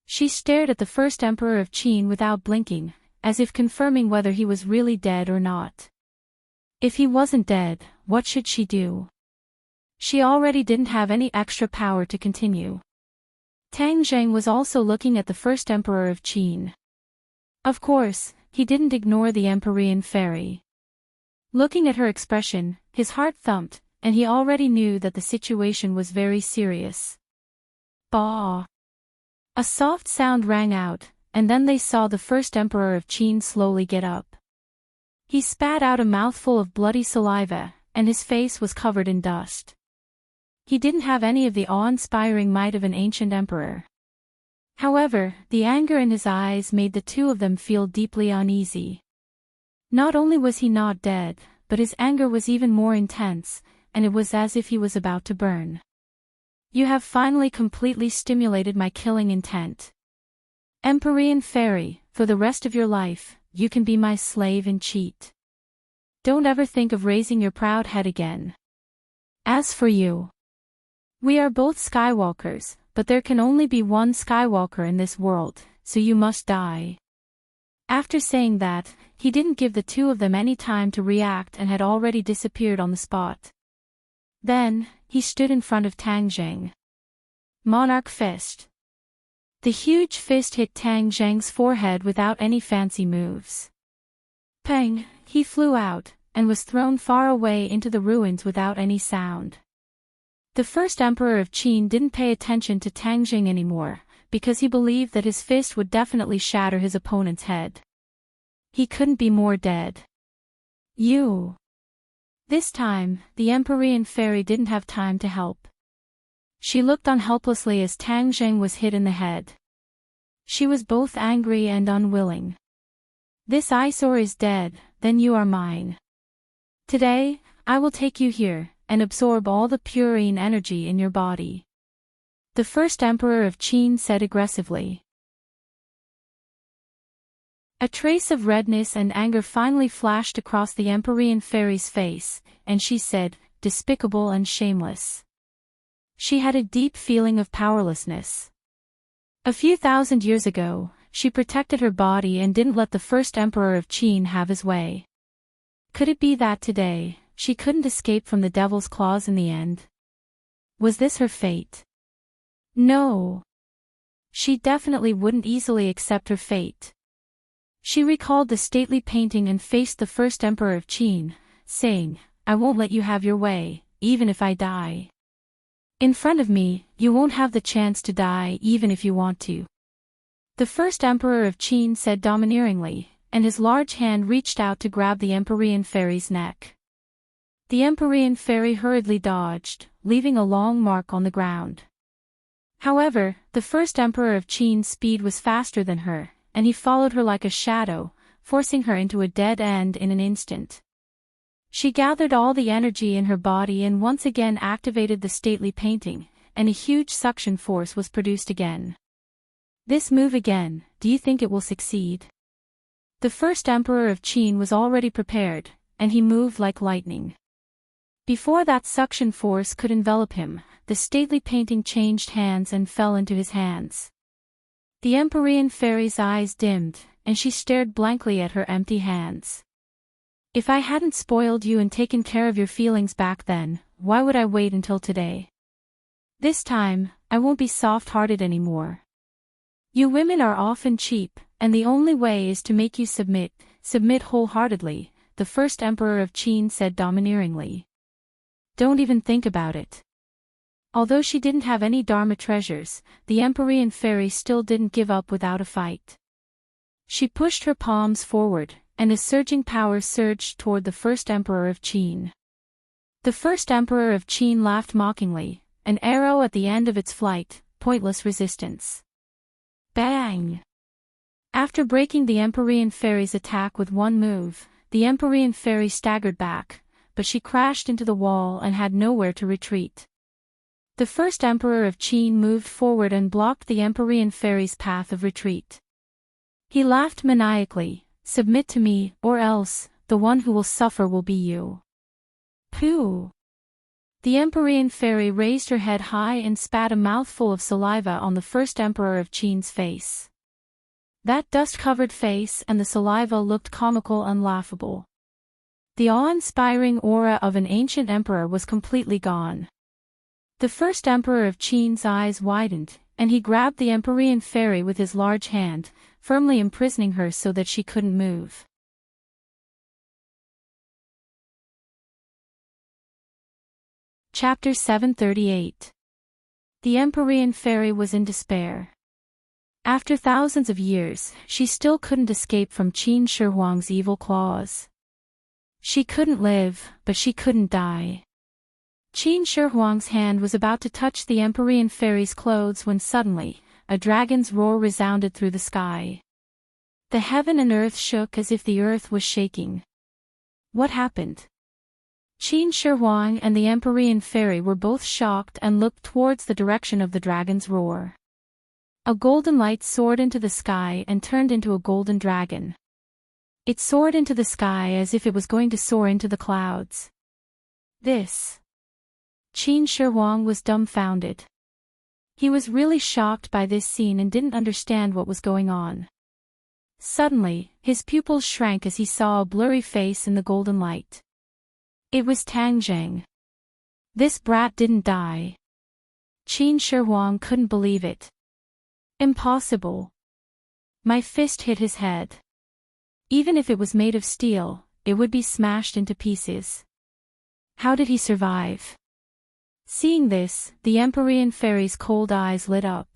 S1: She stared at the first emperor of Qin without blinking, as if confirming whether he was really dead or not. If he wasn't dead, what should she do? She already didn't have any extra power to continue. Tang Zheng was also looking at the first emperor of Qin. Of course, he didn't ignore the Empyrean fairy. Looking at her expression, his heart thumped, and he already knew that the situation was very serious. Bah! A soft sound rang out, and then they saw the first emperor of Qin slowly get up. He spat out a mouthful of bloody saliva, and his face was covered in dust. He didn't have any of the awe-inspiring might of an ancient emperor. However, the anger in his eyes made the two of them feel deeply uneasy. Not only was he not dead, but his anger was even more intense, and it was as if he was about to burn. You have finally completely stimulated my killing intent. Empyrean Fairy, for the rest of your life, you can be my slave and cheat. Don't ever think of raising your proud head again. As for you, we are both Skywalkers, but there can only be one Skywalker in this world, so you must die. After saying that, he didn't give the two of them any time to react and had already disappeared on the spot. Then, he stood in front of Tang Zheng. Monarch Fist. The huge fist hit Tang Zheng's forehead without any fancy moves. Pang, he flew out, and was thrown far away into the ruins without any sound. The first Emperor of Qin didn't pay attention to Tang Zheng anymore, because he believed that his fist would definitely shatter his opponent's head. He couldn't be more dead. You. This time, the Empyrean Fairy didn't have time to help. She looked on helplessly as Tang Zheng was hit in the head. She was both angry and unwilling. This eyesore is dead, then you are mine. Today, I will take you here, and absorb all the purine energy in your body. The first Emperor of Qin said aggressively. A trace of redness and anger finally flashed across the Empyrean Fairy's face, and she said, despicable and shameless. She had a deep feeling of powerlessness. A few thousand years ago, she protected her body and didn't let the first Emperor of Qin have his way. Could it be that today, she couldn't escape from the devil's claws in the end? Was this her fate? No. She definitely wouldn't easily accept her fate. She recalled the stately painting and faced the first Emperor of Qin, saying, I won't let you have your way, even if I die. In front of me, you won't have the chance to die even if you want to. The first Emperor of Qin said domineeringly, and his large hand reached out to grab the Empyrean Fairy's neck. The Empyrean Fairy hurriedly dodged, leaving a long mark on the ground. However, the first Emperor of Qin's speed was faster than her, and he followed her like a shadow, forcing her into a dead end in an instant. She gathered all the energy in her body and once again activated the stately painting, and a huge suction force was produced again. This move again, do you think it will succeed? The first Emperor of Qin was already prepared, and he moved like lightning. Before that suction force could envelop him, the stately painting changed hands and fell into his hands. The Empyrean Fairy's eyes dimmed, and she stared blankly at her empty hands. If I hadn't spoiled you and taken care of your feelings back then, why would I wait until today? This time, I won't be soft-hearted anymore. You women are often cheap, and the only way is to make you submit wholeheartedly, the first Emperor of Qin said domineeringly. Don't even think about it. Although she didn't have any Dharma treasures, the Empyrean Fairy still didn't give up without a fight. She pushed her palms forward, and a surging power surged toward the first Emperor of Qin. The first Emperor of Qin laughed mockingly, an arrow at the end of its flight, pointless resistance. Bang! After breaking the Empyrean Fairy's attack with one move, the Empyrean Fairy staggered back, but she crashed into the wall and had nowhere to retreat. The first Emperor of Qin moved forward and blocked the Empyrean Fairy's path of retreat. He laughed maniacally, submit to me, or else, the one who will suffer will be you. Pooh! The Empyrean Fairy raised her head high and spat a mouthful of saliva on the first Emperor of Qin's face. That dust-covered face and the saliva looked comical and laughable. The awe-inspiring aura of an ancient emperor was completely gone. The first Emperor of Qin's eyes widened, and he grabbed the Empyrean Fairy with his large hand, firmly imprisoning her so that she couldn't move. Chapter 738. The Empyrean Fairy was in despair. After thousands of years, she still couldn't escape from Qin Shi Huang's evil claws. She couldn't live, but she couldn't die. Qin Shi Huang's hand was about to touch the Empyrean Fairy's clothes when suddenly, a dragon's roar resounded through the sky. The heaven and earth shook as if the earth was shaking. What happened? Qin Shi Huang and the Empyrean fairy were both shocked and looked towards the direction of the dragon's roar. A golden light soared into the sky and turned into a golden dragon. It soared into the sky as if it was going to soar into the clouds. This. Qin Shi Huang was dumbfounded. He was really shocked by this scene and didn't understand what was going on. Suddenly, his pupils shrank as he saw a blurry face in the golden light. It was Tang Zheng. This brat didn't die. Qin Shi Huang couldn't believe it. Impossible. My fist hit his head. Even if it was made of steel, it would be smashed into pieces. How did he survive? Seeing this, the Empyrean fairy's cold eyes lit up.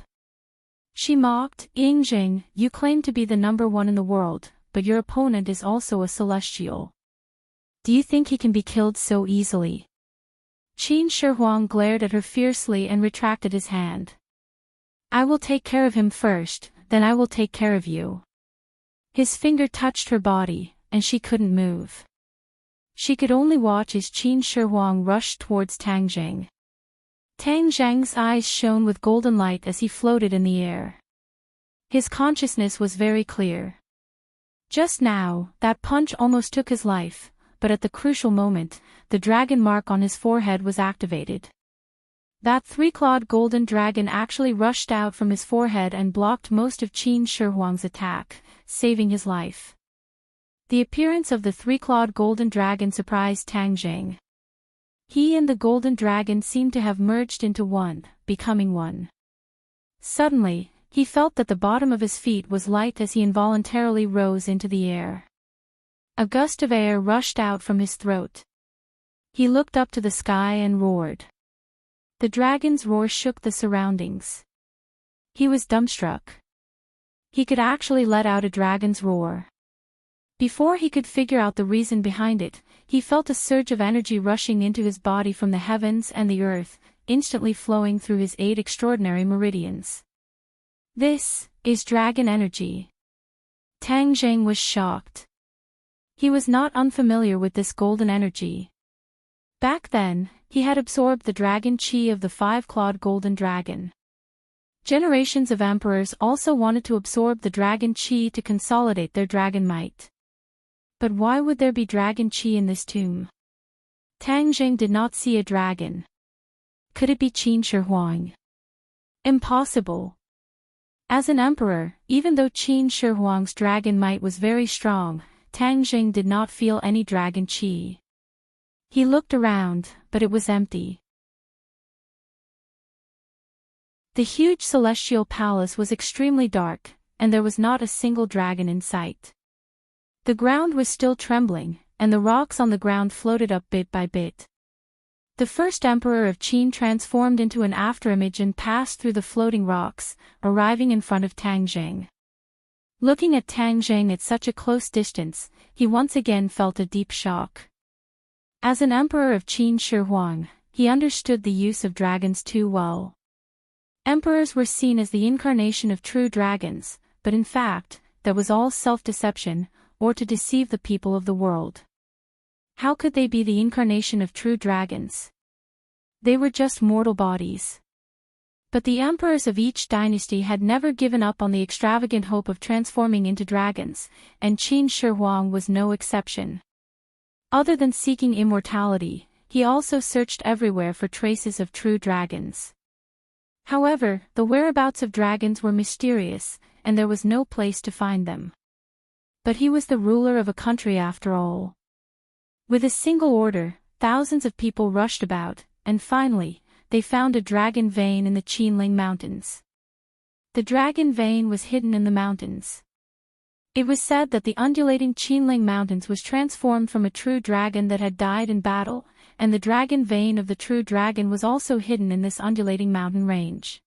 S1: She mocked, Yingjing, you claim to be the #1 in the world, but your opponent is also a celestial. Do you think he can be killed so easily? Qin Shi Huang glared at her fiercely and retracted his hand. I will take care of him first, then I will take care of you. His finger touched her body, and she couldn't move. She could only watch as Qin Shi Huang rushed towards Tang Zheng. Tang Zheng's eyes shone with golden light as he floated in the air. His consciousness was very clear. Just now, that punch almost took his life, but at the crucial moment, the dragon mark on his forehead was activated. That three-clawed golden dragon actually rushed out from his forehead and blocked most of Qin Shi Huang's attack, saving his life. The appearance of the three-clawed golden dragon surprised Tang Zheng. He and the golden dragon seemed to have merged into one, becoming one. Suddenly, he felt that the bottom of his feet was light as he involuntarily rose into the air. A gust of air rushed out from his throat. He looked up to the sky and roared. The dragon's roar shook the surroundings. He was dumbstruck. He could actually let out a dragon's roar. Before he could figure out the reason behind it, he felt a surge of energy rushing into his body from the heavens and the earth, instantly flowing through his 8 extraordinary meridians. This is dragon energy. Tang Zheng was shocked. He was not unfamiliar with this golden energy. Back then, he had absorbed the dragon chi of the 5-clawed golden dragon. Generations of emperors also wanted to absorb the dragon chi to consolidate their dragon might. But why would there be dragon chi in this tomb? Tang Zheng did not see a dragon. Could it be Qin Shi Huang? Impossible. As an emperor, even though Qin Shi Huang's dragon might was very strong, Tang Zheng did not feel any dragon chi. He looked around, but it was empty. The huge celestial palace was extremely dark, and there was not a single dragon in sight. The ground was still trembling, and the rocks on the ground floated up bit by bit. The first emperor of Qin transformed into an afterimage and passed through the floating rocks, arriving in front of Tang Zheng. Looking at Tang Zheng at such a close distance, he once again felt a deep shock. As an emperor of Qin Shi Huang, he understood the use of dragons too well. Emperors were seen as the incarnation of true dragons, but in fact, that was all self-deception, or to deceive the people of the world. How could they be the incarnation of true dragons? They were just mortal bodies. But the emperors of each dynasty had never given up on the extravagant hope of transforming into dragons, and Qin Shi Huang was no exception. Other than seeking immortality, he also searched everywhere for traces of true dragons. However, the whereabouts of dragons were mysterious, and there was no place to find them. But he was the ruler of a country after all. With a single order, thousands of people rushed about, and finally, they found a dragon vein in the Qinling Mountains. The dragon vein was hidden in the mountains. It was said that the undulating Qinling Mountains was transformed from a true dragon that had died in battle, and the dragon vein of the true dragon was also hidden in this undulating mountain range.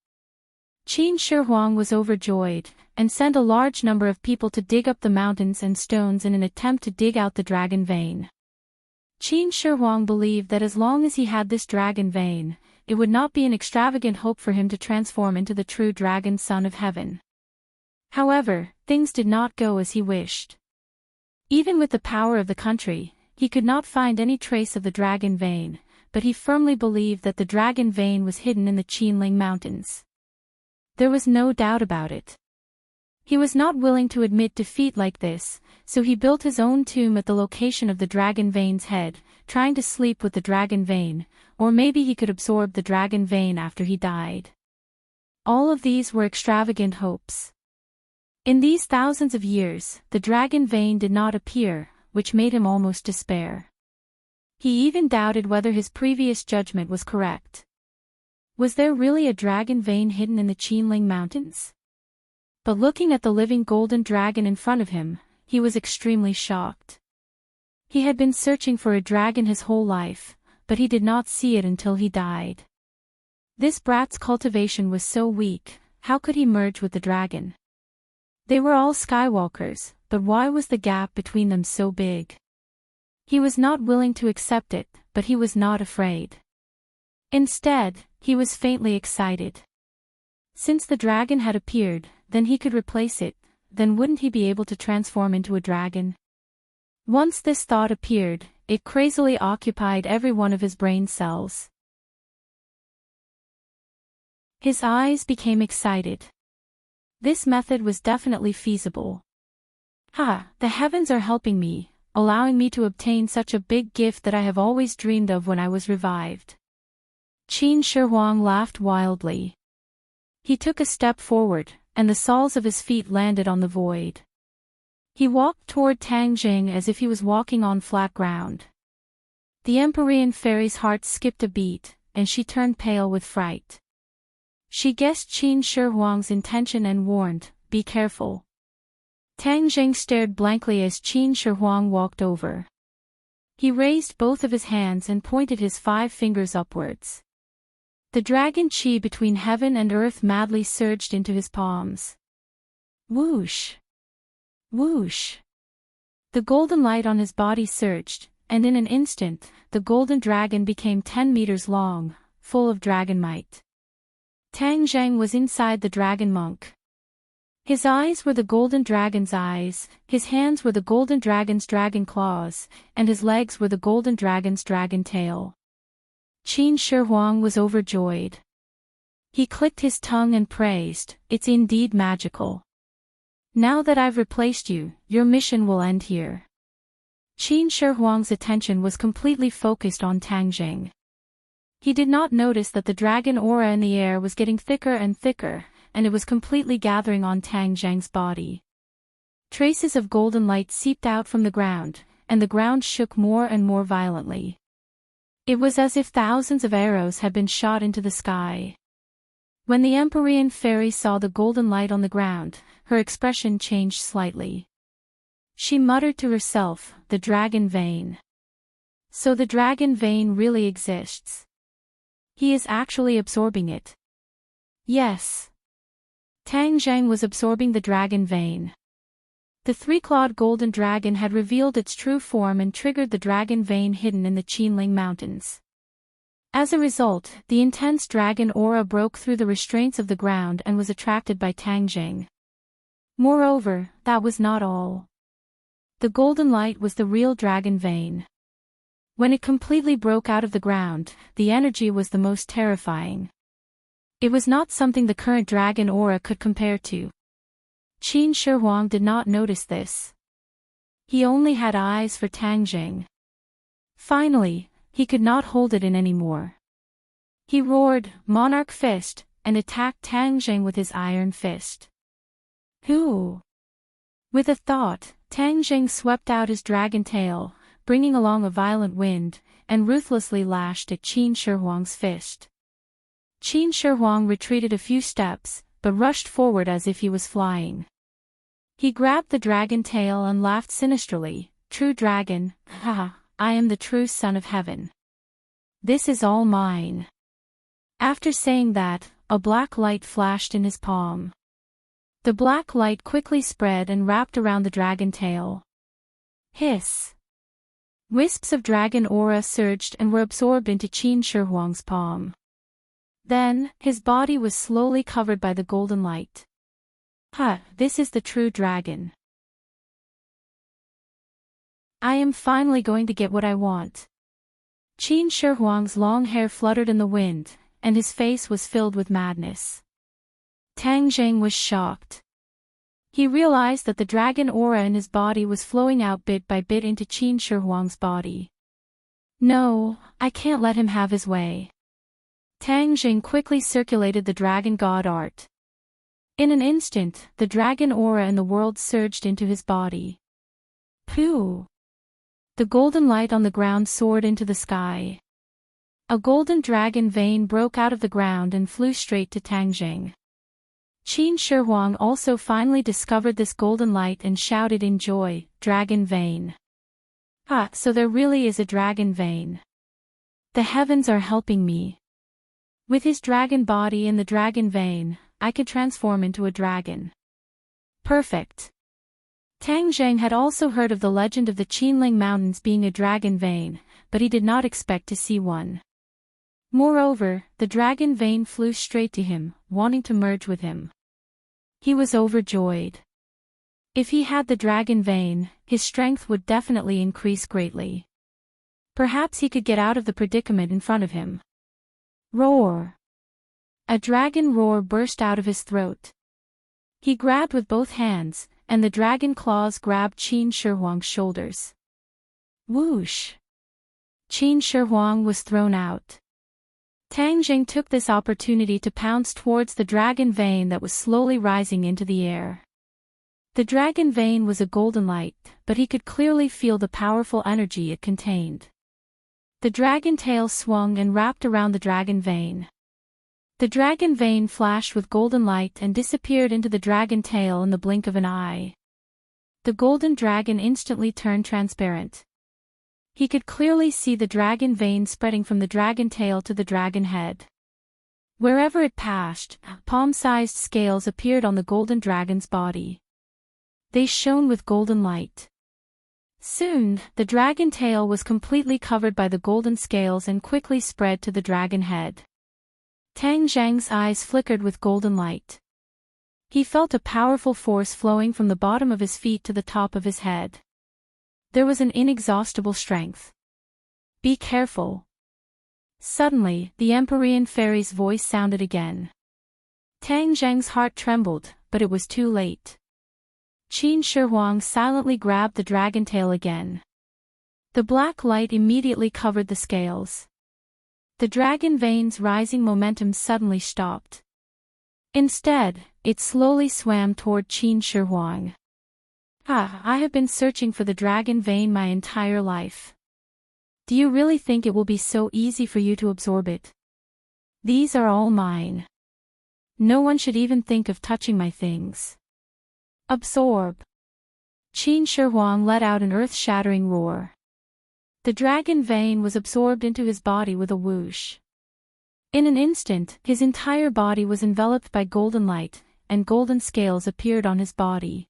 S1: Qin Shi Huang was overjoyed, and sent a large number of people to dig up the mountains and stones in an attempt to dig out the dragon vein. Qin Shi Huang believed that as long as he had this dragon vein, it would not be an extravagant hope for him to transform into the true dragon son of heaven. However, things did not go as he wished. Even with the power of the country, he could not find any trace of the dragon vein, but he firmly believed that the dragon vein was hidden in the Qinling Mountains. There was no doubt about it. He was not willing to admit defeat like this, so he built his own tomb at the location of the dragon vein's head, trying to sleep with the dragon vein, or maybe he could absorb the dragon vein after he died. All of these were extravagant hopes. In these thousands of years, the dragon vein did not appear, which made him almost despair. He even doubted whether his previous judgment was correct. Was there really a dragon vein hidden in the Qinling Mountains? But looking at the living golden dragon in front of him, he was extremely shocked. He had been searching for a dragon his whole life, but he did not see it until he died. This brat's cultivation was so weak, how could he merge with the dragon? They were all Skywalkers, but why was the gap between them so big? He was not willing to accept it, but he was not afraid. Instead, he was faintly excited. Since the dragon had appeared, then he could replace it, then wouldn't he be able to transform into a dragon? Once this thought appeared, it crazily occupied every one of his brain cells. His eyes became excited. This method was definitely feasible. The heavens are helping me, allowing me to obtain such a big gift that I have always dreamed of when I was revived. Qin Shi Huang laughed wildly. He took a step forward, and the soles of his feet landed on the void. He walked toward Tang Jing as if he was walking on flat ground. The Empyrean fairy's heart skipped a beat, and she turned pale with fright. She guessed Qin Shi Huang's intention and warned, "Be careful." Tang Jing stared blankly as Qin Shi Huang walked over. He raised both of his hands and pointed his 5 fingers upwards. The dragon chi between heaven and earth madly surged into his palms. Whoosh! Whoosh! The golden light on his body surged, and in an instant, the golden dragon became 10 meters long, full of dragon might. Tang Zhang was inside the dragon monk. His eyes were the golden dragon's eyes, his hands were the golden dragon's dragon claws, and his legs were the golden dragon's dragon tail. Qin Shi Huang was overjoyed. He clicked his tongue and praised, "It's indeed magical. Now that I've replaced you, your mission will end here." Qin Shi Huang's attention was completely focused on Tang Jing. He did not notice that the dragon aura in the air was getting thicker and thicker, and it was completely gathering on Tang Zhang's body. Traces of golden light seeped out from the ground, and the ground shook more and more violently. It was as if thousands of arrows had been shot into the sky. When the Empyrean fairy saw the golden light on the ground, her expression changed slightly. She muttered to herself, "The dragon vein. So the dragon vein really exists. He is actually absorbing it." Yes. Tang Zhang was absorbing the dragon vein. The 3-clawed golden dragon had revealed its true form and triggered the dragon vein hidden in the Qinling Mountains. As a result, the intense dragon aura broke through the restraints of the ground and was attracted by Tang Jing. Moreover, that was not all. The golden light was the real dragon vein. When it completely broke out of the ground, the energy was the most terrifying. It was not something the current dragon aura could compare to. Qin Shi Huang did not notice this. He only had eyes for Tang Jing. Finally, he could not hold it in anymore. He roared, "Monarch Fist," and attacked Tang Jing with his iron fist. Who? With a thought, Tang Jing swept out his dragon tail, bringing along a violent wind, and ruthlessly lashed at Qin Shi Huang's fist. Qin Shi Huang retreated a few steps, but rushed forward as if he was flying. He grabbed the dragon tail and laughed sinisterly, "True dragon, I am the true son of heaven. This is all mine." After saying that, a black light flashed in his palm. The black light quickly spread and wrapped around the dragon tail. Hiss! Wisps of dragon aura surged and were absorbed into Qin Shi Huang's palm. Then, his body was slowly covered by the golden light. This is the true dragon. I am finally going to get what I want. Qin Shi Huang's long hair fluttered in the wind, and his face was filled with madness. Tang Zheng was shocked. He realized that the dragon aura in his body was flowing out bit by bit into Qin Shi Huang's body. No, I can't let him have his way. Tang Zheng quickly circulated the dragon god art. In an instant, the dragon aura in the world surged into his body. Pooh! The golden light on the ground soared into the sky. A golden dragon vein broke out of the ground and flew straight to Tang Zheng. Qin Shi Huang also finally discovered this golden light and shouted in joy, "Dragon vein! So there really is a dragon vein. The heavens are helping me. With his dragon body and the dragon vein, I could transform into a dragon. Perfect." Tang Zheng had also heard of the legend of the Qinling Mountains being a dragon vein, but he did not expect to see one. Moreover, the dragon vein flew straight to him, wanting to merge with him. He was overjoyed. If he had the dragon vein, his strength would definitely increase greatly. Perhaps he could get out of the predicament in front of him. Roar! A dragon roar burst out of his throat. He grabbed with both hands, and the dragon claws grabbed Qin Shi Huang's shoulders. Whoosh! Qin Shi Huang was thrown out. Tang Zheng took this opportunity to pounce towards the dragon vein that was slowly rising into the air. The dragon vein was a golden light, but he could clearly feel the powerful energy it contained. The dragon tail swung and wrapped around the dragon vein. The dragon vein flashed with golden light and disappeared into the dragon tail in the blink of an eye. The golden dragon instantly turned transparent. He could clearly see the dragon vein spreading from the dragon tail to the dragon head. Wherever it passed, palm-sized scales appeared on the golden dragon's body. They shone with golden light. Soon, the dragon tail was completely covered by the golden scales and quickly spread to the dragon head. Tang Zheng's eyes flickered with golden light. He felt a powerful force flowing from the bottom of his feet to the top of his head. There was an inexhaustible strength. Be careful. Suddenly, the Empyrean fairy's voice sounded again. Tang Zheng's heart trembled, but it was too late. Qin Shi Huang silently grabbed the dragon tail again. The black light immediately covered the scales. The dragon vein's rising momentum suddenly stopped. Instead, it slowly swam toward Qin Shi Huang. I have been searching for the dragon vein my entire life. Do you really think it will be so easy for you to absorb it? These are all mine. No one should even think of touching my things. Absorb. Qin Shi Huang let out an earth-shattering roar. The dragon vein was absorbed into his body with a whoosh. In an instant, his entire body was enveloped by golden light, and golden scales appeared on his body.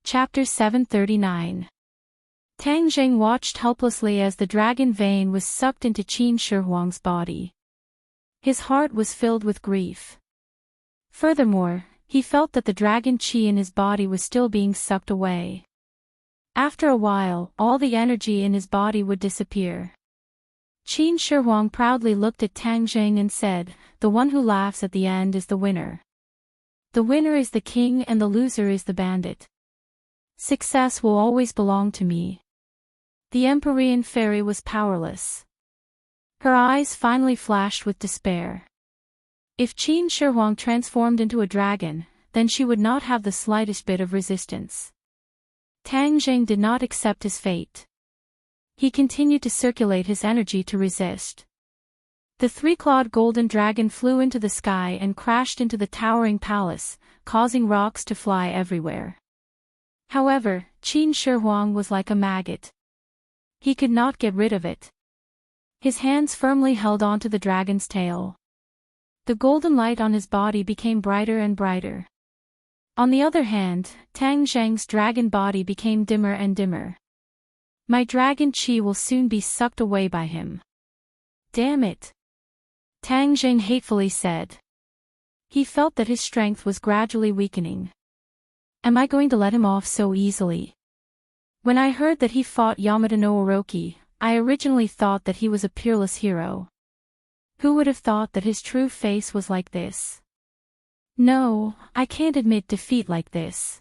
S1: Chapter 739. Tang Zheng watched helplessly as the dragon vein was sucked into Qin Shi Huang's body. His heart was filled with grief. Furthermore, he felt that the dragon qi in his body was still being sucked away. After a while, all the energy in his body would disappear. Qin Shi Huang proudly looked at Tang Zheng and said, "The one who laughs at the end is the winner. The winner is the king and the loser is the bandit. Success will always belong to me." The Empyrean fairy was powerless. Her eyes finally flashed with despair. If Qin Shi Huang transformed into a dragon, then she would not have the slightest bit of resistance. Tang Zheng did not accept his fate. He continued to circulate his energy to resist. The three-clawed golden dragon flew into the sky and crashed into the towering palace, causing rocks to fly everywhere. However, Qin Shi Huang was like a maggot. He could not get rid of it. His hands firmly held onto the dragon's tail. The golden light on his body became brighter and brighter. On the other hand, Tang Zheng's dragon body became dimmer and dimmer. My dragon qi will soon be sucked away by him. Damn it! Tang Jing hatefully said. He felt that his strength was gradually weakening. Am I going to let him off so easily? When I heard that he fought Yamada no Orochi, I originally thought that he was a peerless hero. Who would have thought that his true face was like this? No, I can't admit defeat like this.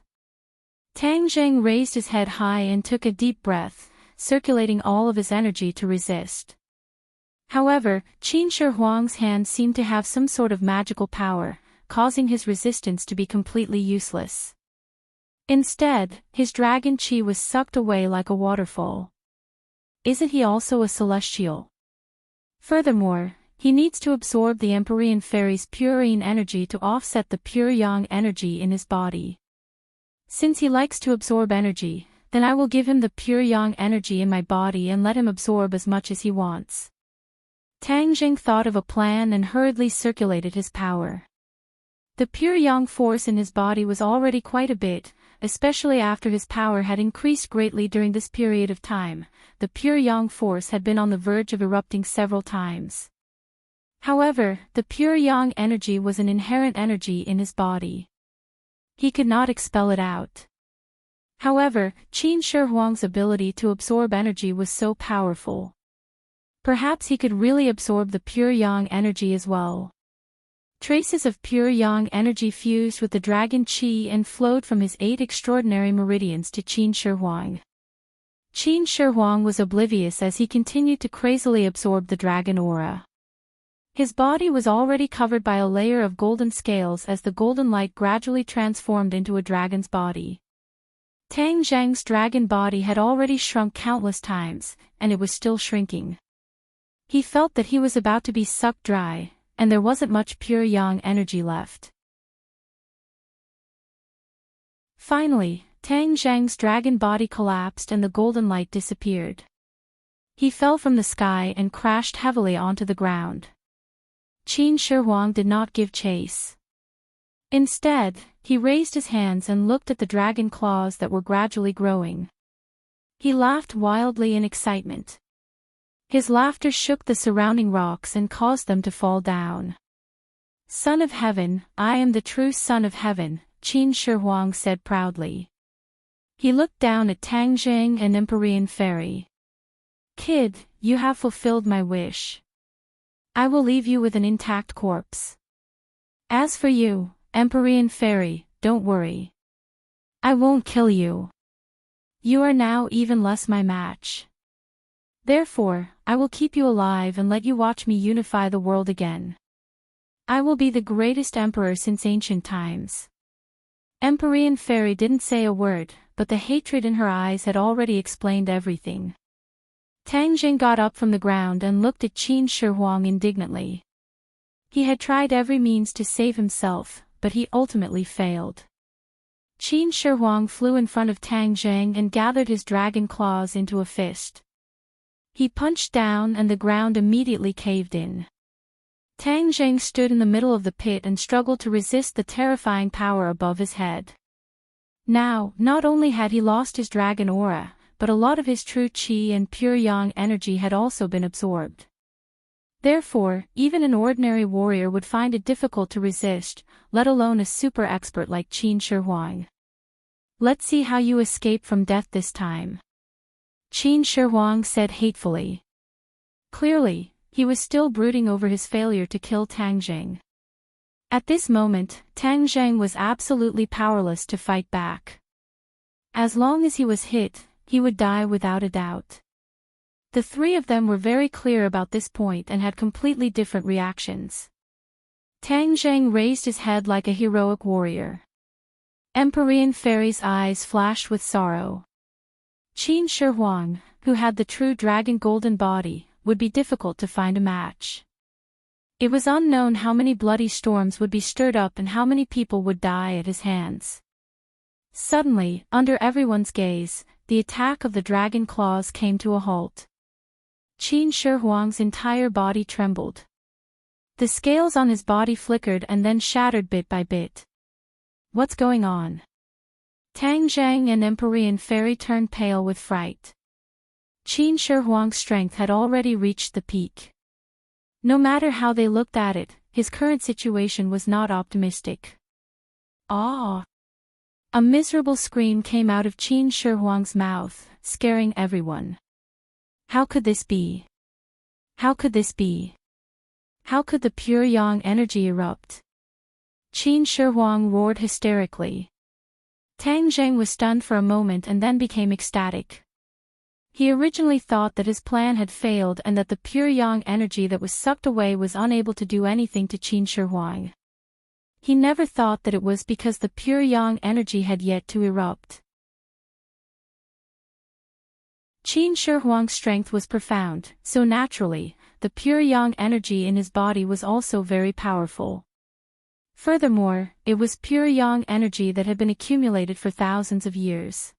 S1: Tang Jing raised his head high and took a deep breath, circulating all of his energy to resist. However, Qin Shi Huang's hand seemed to have some sort of magical power, causing his resistance to be completely useless. Instead, his dragon chi was sucked away like a waterfall. Isn't he also a celestial? Furthermore, he needs to absorb the Empyrean Fairy's purine energy to offset the pure yang energy in his body. Since he likes to absorb energy, then I will give him the pure yang energy in my body and let him absorb as much as he wants. Tang Jing thought of a plan and hurriedly circulated his power. The pure yang force in his body was already quite a bit, especially after his power had increased greatly during this period of time. The pure yang force had been on the verge of erupting several times. However, the pure yang energy was an inherent energy in his body. He could not expel it out. However, Qin Shi Huang's ability to absorb energy was so powerful. Perhaps he could really absorb the pure yang energy as well. Traces of pure yang energy fused with the dragon qi and flowed from his 8 extraordinary meridians to Qin Shi Huang. Qin Shi Huang was oblivious as he continued to crazily absorb the dragon aura. His body was already covered by a layer of golden scales as the golden light gradually transformed into a dragon's body. Tang Zhang's dragon body had already shrunk countless times, and it was still shrinking. He felt that he was about to be sucked dry, and there wasn't much pure yang energy left. Finally, Tang Zhang's dragon body collapsed and the golden light disappeared. He fell from the sky and crashed heavily onto the ground. Qin Shi Huang did not give chase. Instead, he raised his hands and looked at the dragon claws that were gradually growing. He laughed wildly in excitement. His laughter shook the surrounding rocks and caused them to fall down. Son of Heaven, I am the true Son of Heaven, Qin Shi Huang said proudly. He looked down at Tang Jing and Empyrean Fairy. Kid, you have fulfilled my wish. I will leave you with an intact corpse. As for you, Empyrean Fairy, don't worry. I won't kill you. You are now even less my match. Therefore, I will keep you alive and let you watch me unify the world again. I will be the greatest emperor since ancient times. Empyrean Fairy didn't say a word, but the hatred in her eyes had already explained everything. Tang Jing got up from the ground and looked at Qin Shi Huang indignantly. He had tried every means to save himself, but he ultimately failed. Qin Shi Huang flew in front of Tang Jing and gathered his dragon claws into a fist. He punched down and the ground immediately caved in. Tang Jing stood in the middle of the pit and struggled to resist the terrifying power above his head. Now, not only had he lost his dragon aura, but a lot of his true qi and pure yang energy had also been absorbed. Therefore, even an ordinary warrior would find it difficult to resist, let alone a super expert like Qin Shi Huang. Let's see how you escape from death this time. Qin Shi Huang said hatefully. Clearly, he was still brooding over his failure to kill Tang Jing. At this moment, Tang Jing was absolutely powerless to fight back. As long as he was hit, he would die without a doubt. The three of them were very clear about this point and had completely different reactions. Tang Jing raised his head like a heroic warrior. Empyrean Fairy's eyes flashed with sorrow. Qin Shi Huang, who had the true dragon golden body, would be difficult to find a match. It was unknown how many bloody storms would be stirred up and how many people would die at his hands. Suddenly, under everyone's gaze, the attack of the dragon claws came to a halt. Qin Shi Huang's entire body trembled. The scales on his body flickered and then shattered bit by bit. What's going on? Tang Jing and Empyrean Fairy turned pale with fright. Qin Shi Huang's strength had already reached the peak. No matter how they looked at it, his current situation was not optimistic. Ah! A miserable scream came out of Qin Shi Huang's mouth, scaring everyone. How could this be? How could this be? How could the pure yang energy erupt? Qin Shi Huang roared hysterically. Tang Zheng was stunned for a moment and then became ecstatic. He originally thought that his plan had failed and that the pure yang energy that was sucked away was unable to do anything to Qin Shi Huang. He never thought that it was because the pure yang energy had yet to erupt. Qin Shi Huang's strength was profound, so naturally, the pure yang energy in his body was also very powerful. Furthermore, it was pure yang energy that had been accumulated for thousands of years.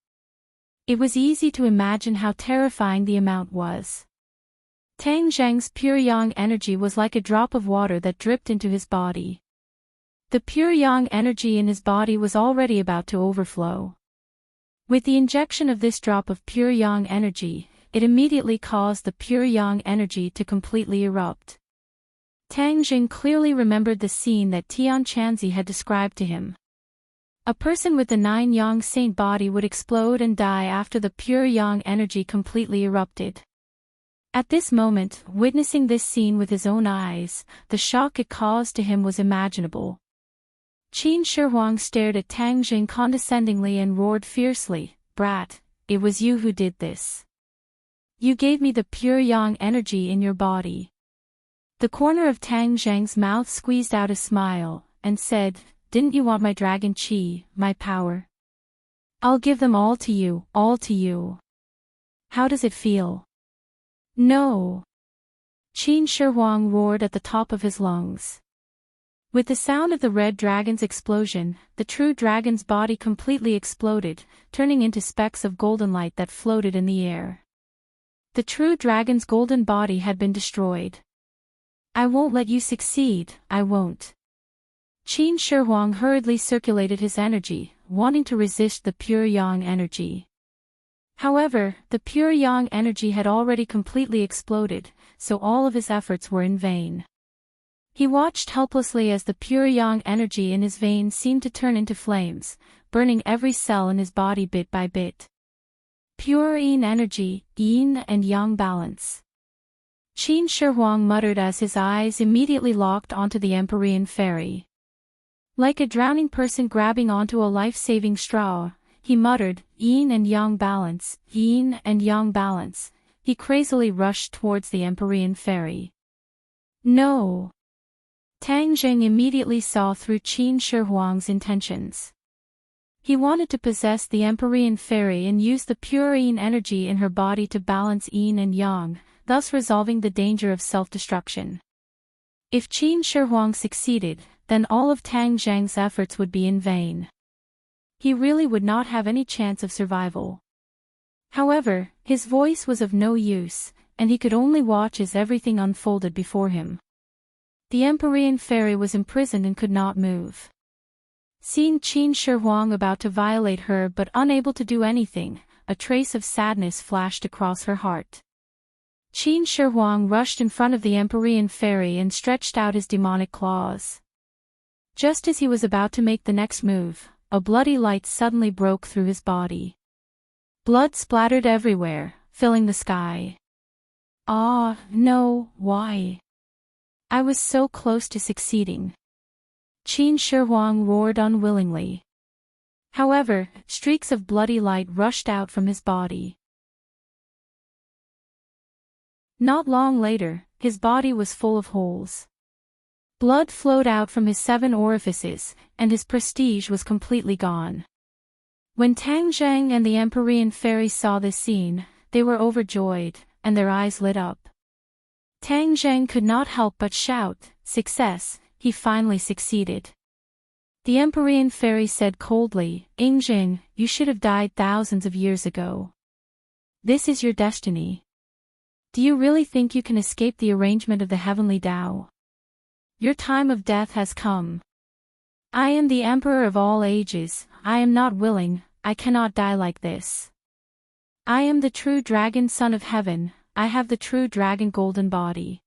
S1: It was easy to imagine how terrifying the amount was. Tang Zheng's pure yang energy was like a drop of water that dripped into his body. The pure yang energy in his body was already about to overflow. With the injection of this drop of pure yang energy, it immediately caused the pure yang energy to completely erupt. Tang Jing clearly remembered the scene that Tian Chanzi had described to him. A person with the 9 yang saint body would explode and die after the pure yang energy completely erupted. At this moment, witnessing this scene with his own eyes, the shock it caused to him was imaginable. Qin Shi Huang stared at Tang Jing condescendingly and roared fiercely, "Brat, it was you who did this. You gave me the pure yang energy in your body." The corner of Tang Zheng's mouth squeezed out a smile, and said, "Didn't you want my dragon qi, my power? I'll give them all to you, all to you. How does it feel?" "No!" Qin Shi Huang roared at the top of his lungs. With the sound of the red dragon's explosion, the true dragon's body completely exploded, turning into specks of golden light that floated in the air. The true dragon's golden body had been destroyed. "I won't let you succeed, I won't." Qin Shi Huang hurriedly circulated his energy, wanting to resist the pure yang energy. However, the pure yang energy had already completely exploded, so all of his efforts were in vain. He watched helplessly as the pure yang energy in his veins seemed to turn into flames, burning every cell in his body bit by bit. Pure yin energy, yin and yang balance. Qin Shi Huang muttered as his eyes immediately locked onto the Empyrean fairy. Like a drowning person grabbing onto a life-saving straw, he muttered, "Yin and yang balance, yin and yang balance." He crazily rushed towards the Empyrean fairy. No! Tang Zheng immediately saw through Qin Shi Huang's intentions. He wanted to possess the Empyrean fairy and use the pure yin energy in her body to balance yin and yang, thus resolving the danger of self-destruction. If Qin Shi Huang succeeded, then all of Tang Zheng's efforts would be in vain. He really would not have any chance of survival. However, his voice was of no use, and he could only watch as everything unfolded before him. The Empyrean fairy was imprisoned and could not move. Seeing Qin Shi Huang about to violate her but unable to do anything, a trace of sadness flashed across her heart. Qin Shi Huang rushed in front of the Empyrean fairy and stretched out his demonic claws. Just as he was about to make the next move, a bloody light suddenly broke through his body. Blood splattered everywhere, filling the sky. Ah, no, why? I was so close to succeeding. Qin Shi Huang roared unwillingly. However, streaks of bloody light rushed out from his body. Not long later, his body was full of holes. Blood flowed out from his 7 orifices, and his prestige was completely gone. When Tang Zheng and the Empyrean fairy saw this scene, they were overjoyed, and their eyes lit up. Tang Zheng could not help but shout, "Success, he finally succeeded." The Empyrean fairy said coldly, "Yingjing, you should have died thousands of years ago. This is your destiny. Do you really think you can escape the arrangement of the heavenly Tao? Your time of death has come. I am the Emperor of all ages, I am not willing, I cannot die like this. I am the true dragon son of heaven, I have the true dragon golden body.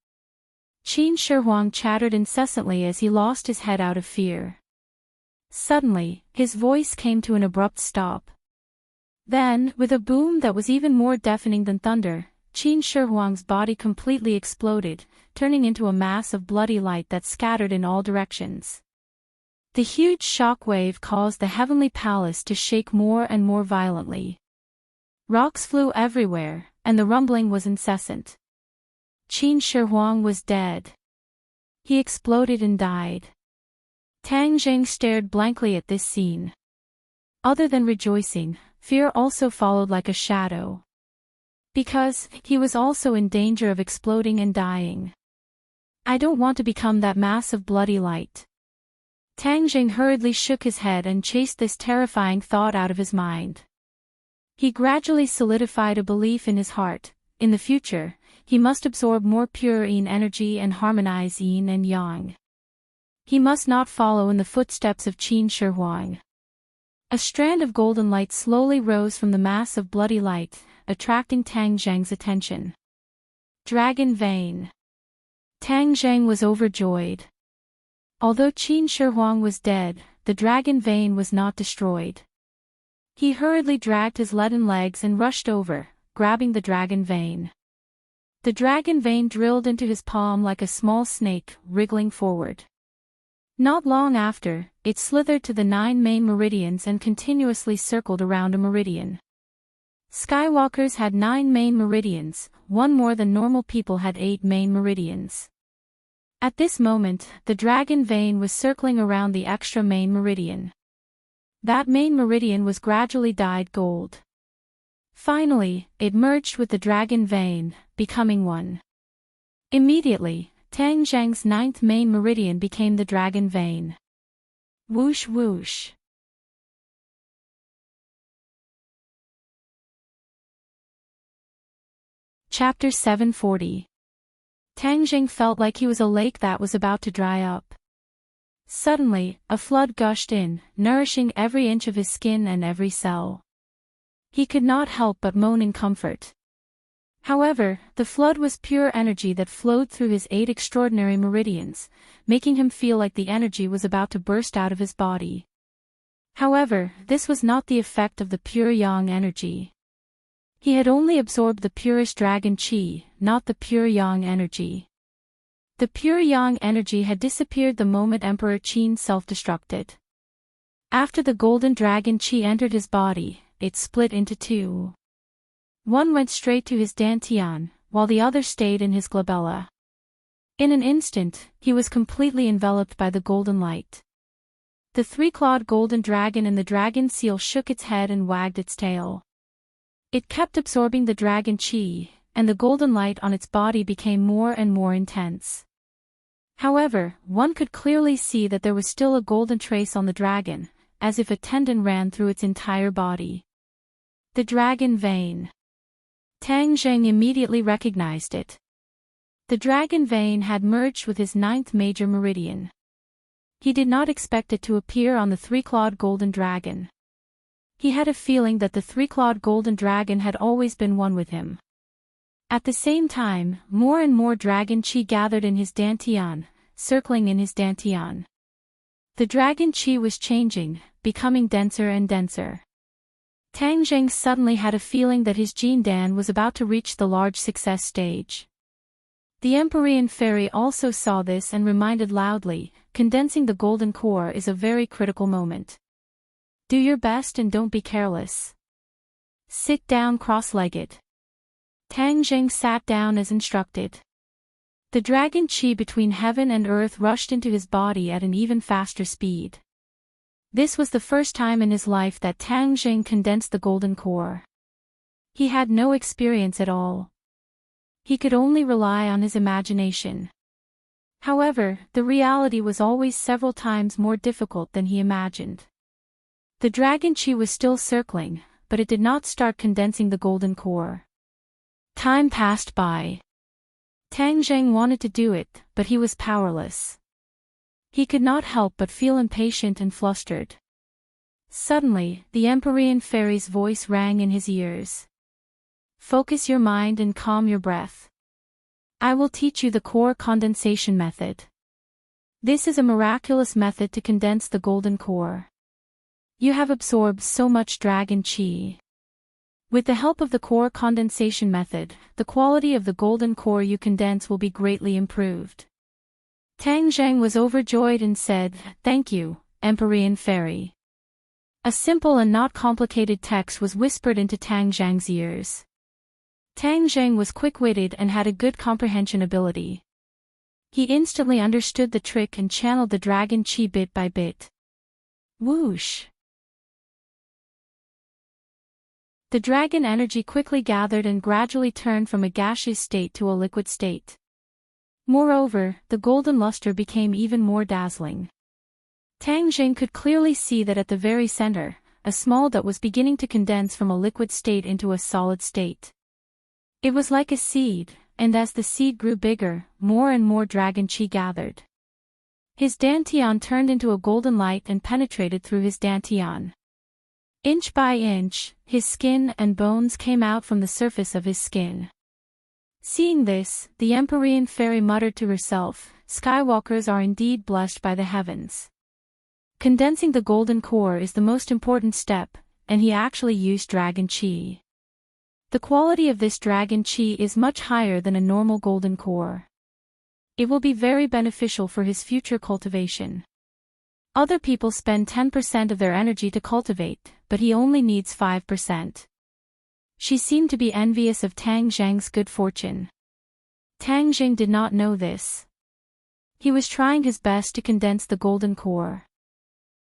S1: Qin Shi Huang chattered incessantly as he lost his head out of fear. Suddenly, his voice came to an abrupt stop. Then, with a boom that was even more deafening than thunder, Qin Shi Huang's body completely exploded, turning into a mass of bloody light that scattered in all directions. The huge shock wave caused the heavenly palace to shake more and more violently. Rocks flew everywhere, and the rumbling was incessant. Qin Shi Huang was dead. He exploded and died. Tang Zheng stared blankly at this scene. Other than rejoicing, fear also followed like a shadow. Because he was also in danger of exploding and dying. I don't want to become that mass of bloody light. Tang Zheng hurriedly shook his head and chased this terrifying thought out of his mind. He gradually solidified a belief in his heart. In the future, he must absorb more pure yin energy and harmonize yin and yang. He must not follow in the footsteps of Qin Shi Huang. A strand of golden light slowly rose from the mass of bloody light, attracting Tang Zheng's attention. Dragon Vein. Tang Zheng was overjoyed. Although Qin Shi Huang was dead, the dragon vein was not destroyed. He hurriedly dragged his leaden legs and rushed over, grabbing the dragon vein. The dragon vein drilled into his palm like a small snake, wriggling forward. Not long after, it slithered to the 9 main meridians and continuously circled around a meridian. Skywalkers had 9 main meridians, one more than normal people had 8 main meridians. At this moment, the dragon vein was circling around the extra main meridian. That main meridian was gradually dyed gold. Finally, it merged with the dragon vein, becoming one. Immediately, Tang Zheng's 9th main meridian became the dragon vein. Whoosh whoosh. Chapter 740. Tang Zheng felt like he was a lake that was about to dry up. Suddenly, a flood gushed in, nourishing every inch of his skin and every cell. He could not help but moan in comfort. However, the flood was pure energy that flowed through his 8 extraordinary meridians, making him feel like the energy was about to burst out of his body. However, this was not the effect of the pure yang energy. He had only absorbed the purest dragon qi, not the pure yang energy. The pure yang energy had disappeared the moment Emperor Qin self-destructed. After the golden dragon qi entered his body, it split into 2. One went straight to his dantian, while the other stayed in his glabella. In an instant, he was completely enveloped by the golden light. The 3-clawed golden dragon and the dragon seal shook its head and wagged its tail. It kept absorbing the dragon qi, and the golden light on its body became more and more intense. However, one could clearly see that there was still a golden trace on the dragon, as if a tendon ran through its entire body. The dragon vein. Tang Zheng immediately recognized it. The dragon vein had merged with his 9th major meridian. He did not expect it to appear on the 3-clawed golden dragon. He had a feeling that the 3-clawed golden dragon had always been one with him. At the same time, more and more dragon qi gathered in his dantian, circling in his dantian. The dragon qi was changing, becoming denser and denser. Tang Zheng suddenly had a feeling that his Jin Dan was about to reach the large success stage. The Empyrean fairy also saw this and reminded loudly, condensing the golden core is a very critical moment. Do your best and don't be careless. Sit down cross-legged. Tang Zheng sat down as instructed. The dragon qi between heaven and earth rushed into his body at an even faster speed. This was the first time in his life that Tang Zheng condensed the golden core. He had no experience at all. He could only rely on his imagination. However, the reality was always several times more difficult than he imagined. The dragon qi was still circling, but it did not start condensing the golden core. Time passed by. Tang Zheng wanted to do it, but he was powerless. He could not help but feel impatient and flustered. Suddenly, the Empyrean fairy's voice rang in his ears. Focus your mind and calm your breath. I will teach you the core condensation method. This is a miraculous method to condense the golden core. You have absorbed so much dragon chi. With the help of the core condensation method, the quality of the golden core you condense will be greatly improved. Tang Zheng was overjoyed and said, "Thank you, Empyrean Fairy." A simple and not complicated text was whispered into Tang Zheng's ears. Tang Zheng was quick-witted and had a good comprehension ability. He instantly understood the trick and channeled the dragon chi bit by bit. Whoosh! The dragon energy quickly gathered and gradually turned from a gaseous state to a liquid state. Moreover, the golden luster became even more dazzling. Tang Zheng could clearly see that at the very center, a small dot was beginning to condense from a liquid state into a solid state. It was like a seed, and as the seed grew bigger, more and more dragon chi gathered. His dantian turned into a golden light and penetrated through his dantian. Inch by inch, his skin and bones came out from the surface of his skin. Seeing this, the Empyrean Fairy muttered to herself, "Skywalkers are indeed blessed by the heavens." Condensing the golden core is the most important step, and he actually used dragon chi. The quality of this dragon chi is much higher than a normal golden core. It will be very beneficial for his future cultivation. Other people spend 10% of their energy to cultivate, but he only needs 5%. She seemed to be envious of Tang Zheng's good fortune. Tang Zheng did not know this. He was trying his best to condense the golden core.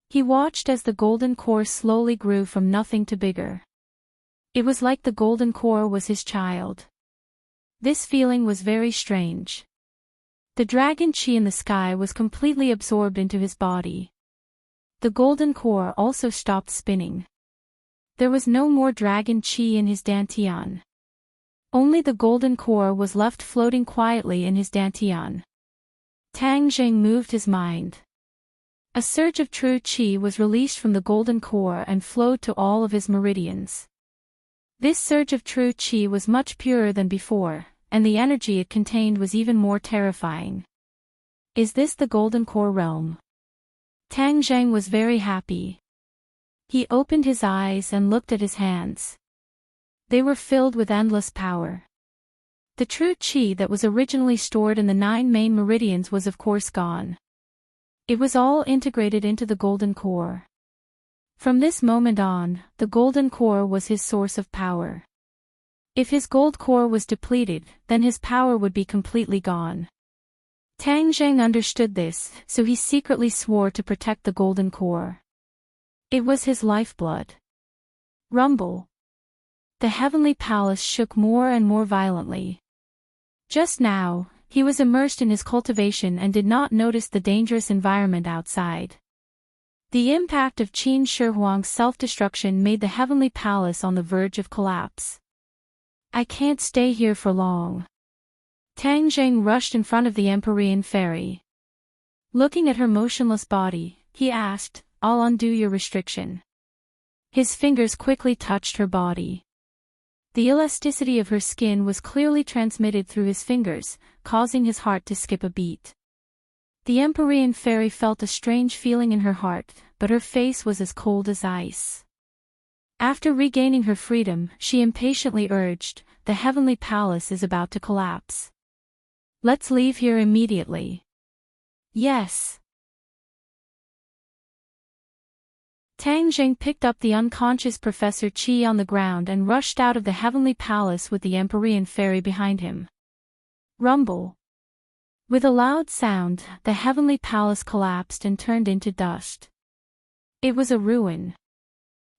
S1: He watched as the golden core slowly grew from nothing to bigger. It was like the golden core was his child. This feeling was very strange. The dragon chi in the sky was completely absorbed into his body. The golden core also stopped spinning. There was no more dragon chi in his dantian. Only the golden core was left floating quietly in his dantian. Tang Zheng moved his mind. A surge of true chi was released from the golden core and flowed to all of his meridians. This surge of true chi was much purer than before, and the energy it contained was even more terrifying. Is this the golden core realm? Tang Zheng was very happy. He opened his eyes and looked at his hands. They were filled with endless power. The true chi that was originally stored in the 9 main meridians was of course gone. It was all integrated into the golden core. From this moment on, the golden core was his source of power. If his gold core was depleted, then his power would be completely gone. Tang Zheng understood this, so he secretly swore to protect the golden core. It was his lifeblood. Rumble. The heavenly palace shook more and more violently. Just now, he was immersed in his cultivation and did not notice the dangerous environment outside. The impact of Qin Shi Huang's self-destruction made the heavenly palace on the verge of collapse. I can't stay here for long. Tang Zheng rushed in front of the Empyrean Fairy. Looking at her motionless body, he asked, "I'll undo your restriction." His fingers quickly touched her body. The elasticity of her skin was clearly transmitted through his fingers, causing his heart to skip a beat. The Empyrean Fairy felt a strange feeling in her heart, but her face was as cold as ice. After regaining her freedom, she impatiently urged, "The heavenly palace is about to collapse. Let's leave here immediately." Yes. Tang Zheng picked up the unconscious Professor Qi on the ground and rushed out of the heavenly palace with the Empyrean Fairy behind him. Rumble. With a loud sound, the heavenly palace collapsed and turned into dust. It was a ruin.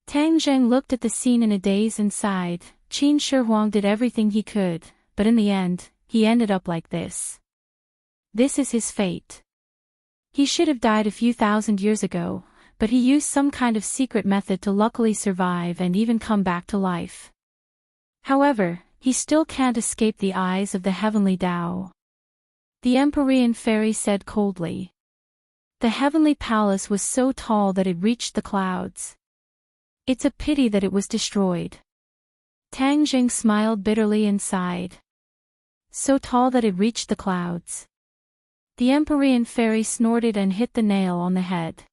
S1: Tang Zheng looked at the scene in a daze and sighed. Qin Shi Huang did everything he could, but in the end, he ended up like this. This is his fate. He should have died a few thousand years ago, but he used some kind of secret method to luckily survive and even come back to life. However, he still can't escape the eyes of the heavenly Tao. The Empyrean Fairy said coldly. The heavenly palace was so tall that it reached the clouds. It's a pity that it was destroyed. Tang Zheng smiled bitterly and sighed. so tall that it reached the clouds. The Empyrean fairy snorted and hit the nail on the head.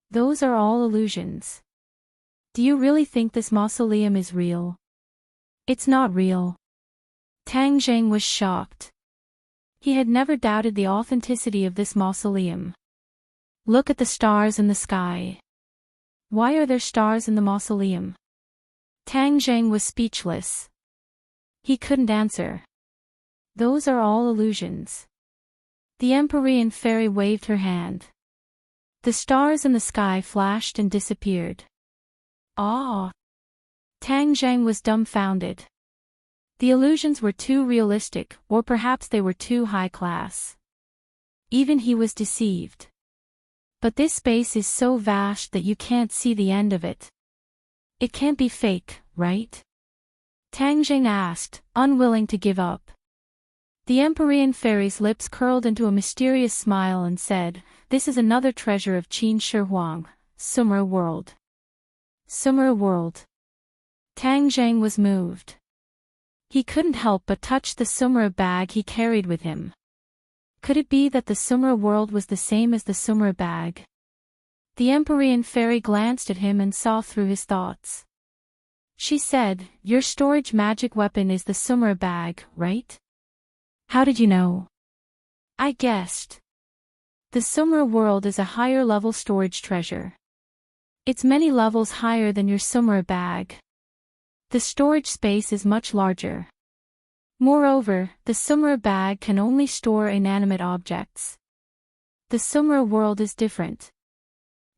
S1: Those are all illusions. Do you really think this mausoleum is real? It's not real. Tang Zheng was shocked. He had never doubted the authenticity of this mausoleum. Look at the stars in the sky. Why are there stars in the mausoleum? Tang Zheng was speechless. He couldn't answer. Those are all illusions. The Empyrean fairy waved her hand. The stars in the sky flashed and disappeared. Ah! Tang Zheng was dumbfounded. The illusions were too realistic, or perhaps they were too high class. Even he was deceived. But this space is so vast that you can't see the end of it. It can't be fake, right? Tang Zheng asked, unwilling to give up. The Empyrean fairy's lips curled into a mysterious smile and said, "This is another treasure of Qin Shi Huang, Summer World." Summer World. Tang Zheng was moved. He couldn't help but touch the Summer bag he carried with him. Could it be that the Summer world was the same as the Summer bag? The Empyrean fairy glanced at him and saw through his thoughts. She said, "Your storage magic weapon is the Summer bag, right?" "How did you know?" "I guessed. The Summer world is a higher level storage treasure. It's many levels higher than your Summer bag. The storage space is much larger. Moreover, the Summer bag can only store inanimate objects. The Summer world is different.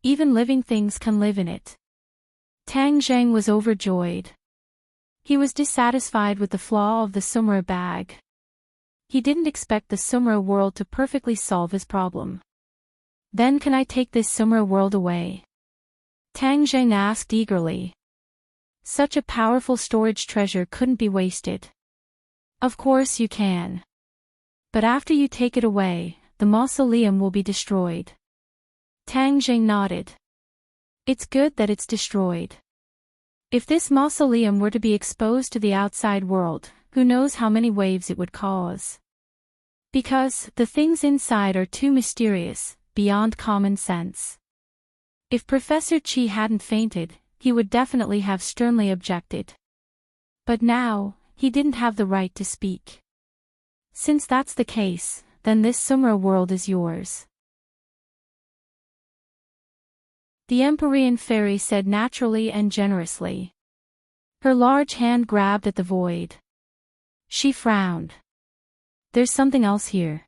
S1: Even living things can live in it." Tang Zheng was overjoyed. He was dissatisfied with the flaw of the Summer bag. He didn't expect the Summer world to perfectly solve his problem. "Then can I take this Summer world away?" Tang Zheng asked eagerly. Such a powerful storage treasure couldn't be wasted. "Of course you can. But after you take it away, the mausoleum will be destroyed." Tang Zheng nodded. "It's good that it's destroyed. If this mausoleum were to be exposed to the outside world, who knows how many waves it would cause. Because the things inside are too mysterious, beyond common sense. If Professor Qi hadn't fainted, he would definitely have sternly objected. But now, he didn't have the right to speak. Since that's the case, then this Summer world is yours." The Empyrean fairy said naturally and generously. Her large hand grabbed at the void. She frowned. "There's something else here."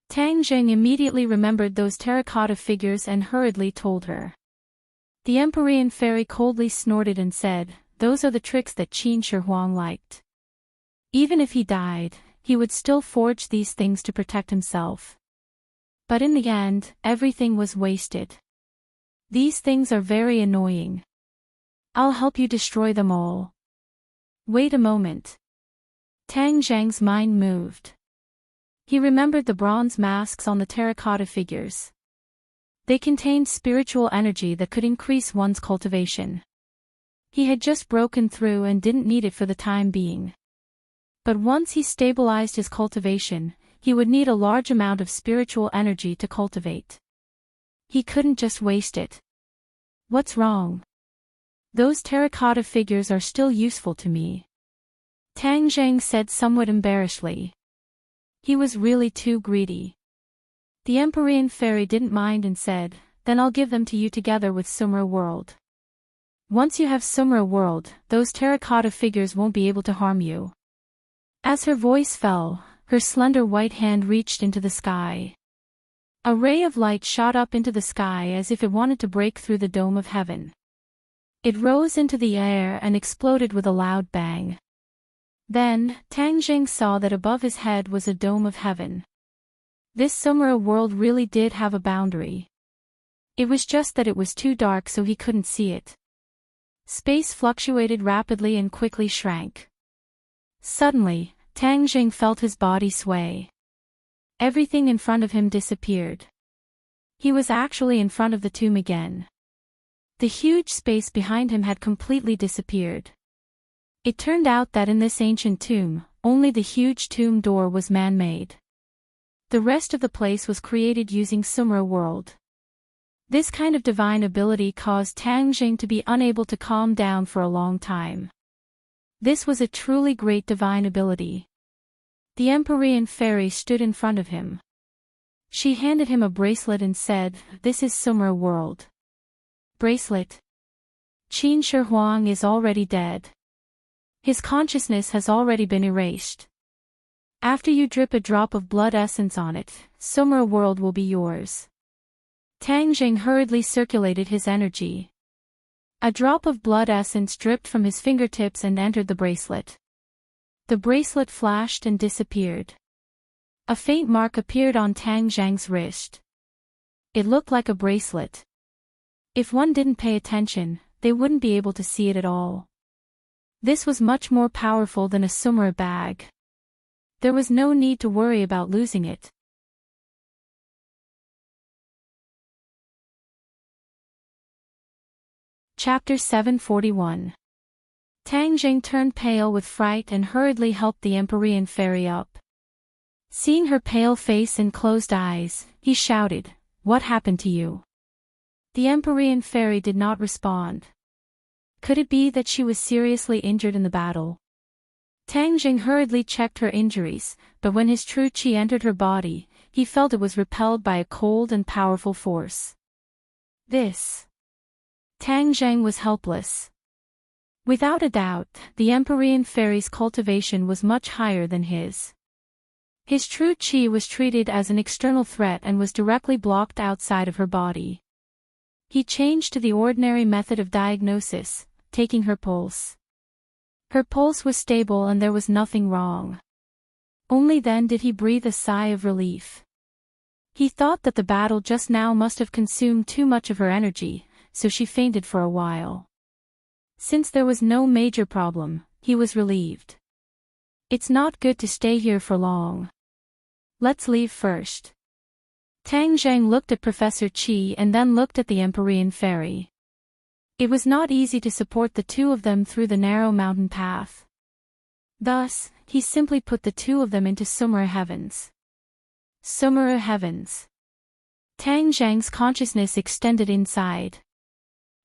S1: Tang Zheng immediately remembered those terracotta figures and hurriedly told her. The Empyrean fairy coldly snorted and said, "Those are the tricks that Qin Shi Huang liked. Even if he died, he would still forge these things to protect himself. But in the end, everything was wasted. These things are very annoying. I'll help you destroy them all." Wait a moment. Tang Zheng's mind moved. He remembered the bronze masks on the terracotta figures. They contained spiritual energy that could increase one's cultivation. He had just broken through and didn't need it for the time being. But once he stabilized his cultivation, he would need a large amount of spiritual energy to cultivate. He couldn't just waste it. "What's wrong?" "Those terracotta figures are still useful to me," Tang Zheng said somewhat embarrassedly. He was really too greedy. The Empyrean fairy didn't mind and said, "Then I'll give them to you together with Summer world. Once you have Summer world, those terracotta figures won't be able to harm you." As her voice fell, her slender white hand reached into the sky. A ray of light shot up into the sky as if it wanted to break through the dome of heaven. It rose into the air and exploded with a loud bang. Then, Tang Zheng saw that above his head was a dome of heaven. This Summer world really did have a boundary. It was just that it was too dark so he couldn't see it. Space fluctuated rapidly and quickly shrank. Suddenly, Tang Zheng felt his body sway. Everything in front of him disappeared. He was actually in front of the tomb again. The huge space behind him had completely disappeared. It turned out that in this ancient tomb, only the huge tomb door was man-made. The rest of the place was created using Sumra world. This kind of divine ability caused Tang Jing to be unable to calm down for a long time. This was a truly great divine ability. The Empyrean fairy stood in front of him. She handed him a bracelet and said, "This is Sumra world." Bracelet. Qin Shi Huang is already dead. His consciousness has already been erased. After you drip a drop of blood essence on it, Sumra world will be yours. Tang Jing hurriedly circulated his energy. A drop of blood essence dripped from his fingertips and entered the bracelet. The bracelet flashed and disappeared. A faint mark appeared on Tang Zhang's wrist. It looked like a bracelet. If one didn't pay attention, they wouldn't be able to see it at all. This was much more powerful than a Sumra bag. There was no need to worry about losing it. Chapter 741. Tang Jing turned pale with fright and hurriedly helped the Empyrean fairy up. Seeing her pale face and closed eyes, he shouted, "What happened to you?" The Empyrean fairy did not respond. Could it be that she was seriously injured in the battle? Tang Jing hurriedly checked her injuries, but when his true qi entered her body, he felt it was repelled by a cold and powerful force. Tang Jing was helpless. Without a doubt, the Empyrean fairy's cultivation was much higher than his. His true qi was treated as an external threat and was directly blocked outside of her body. He changed to the ordinary method of diagnosis, taking her pulse. Her pulse was stable and there was nothing wrong. Only then did he breathe a sigh of relief. He thought that the battle just now must have consumed too much of her energy, so she fainted for a while. Since there was no major problem, he was relieved. It's not good to stay here for long. Let's leave first. Tang Zhang looked at Professor Qi and then looked at the Empyrean fairy. It was not easy to support the two of them through the narrow mountain path. Thus, he simply put the two of them into Sumra heavens. Sumra heavens. Tang Zhang's consciousness extended inside.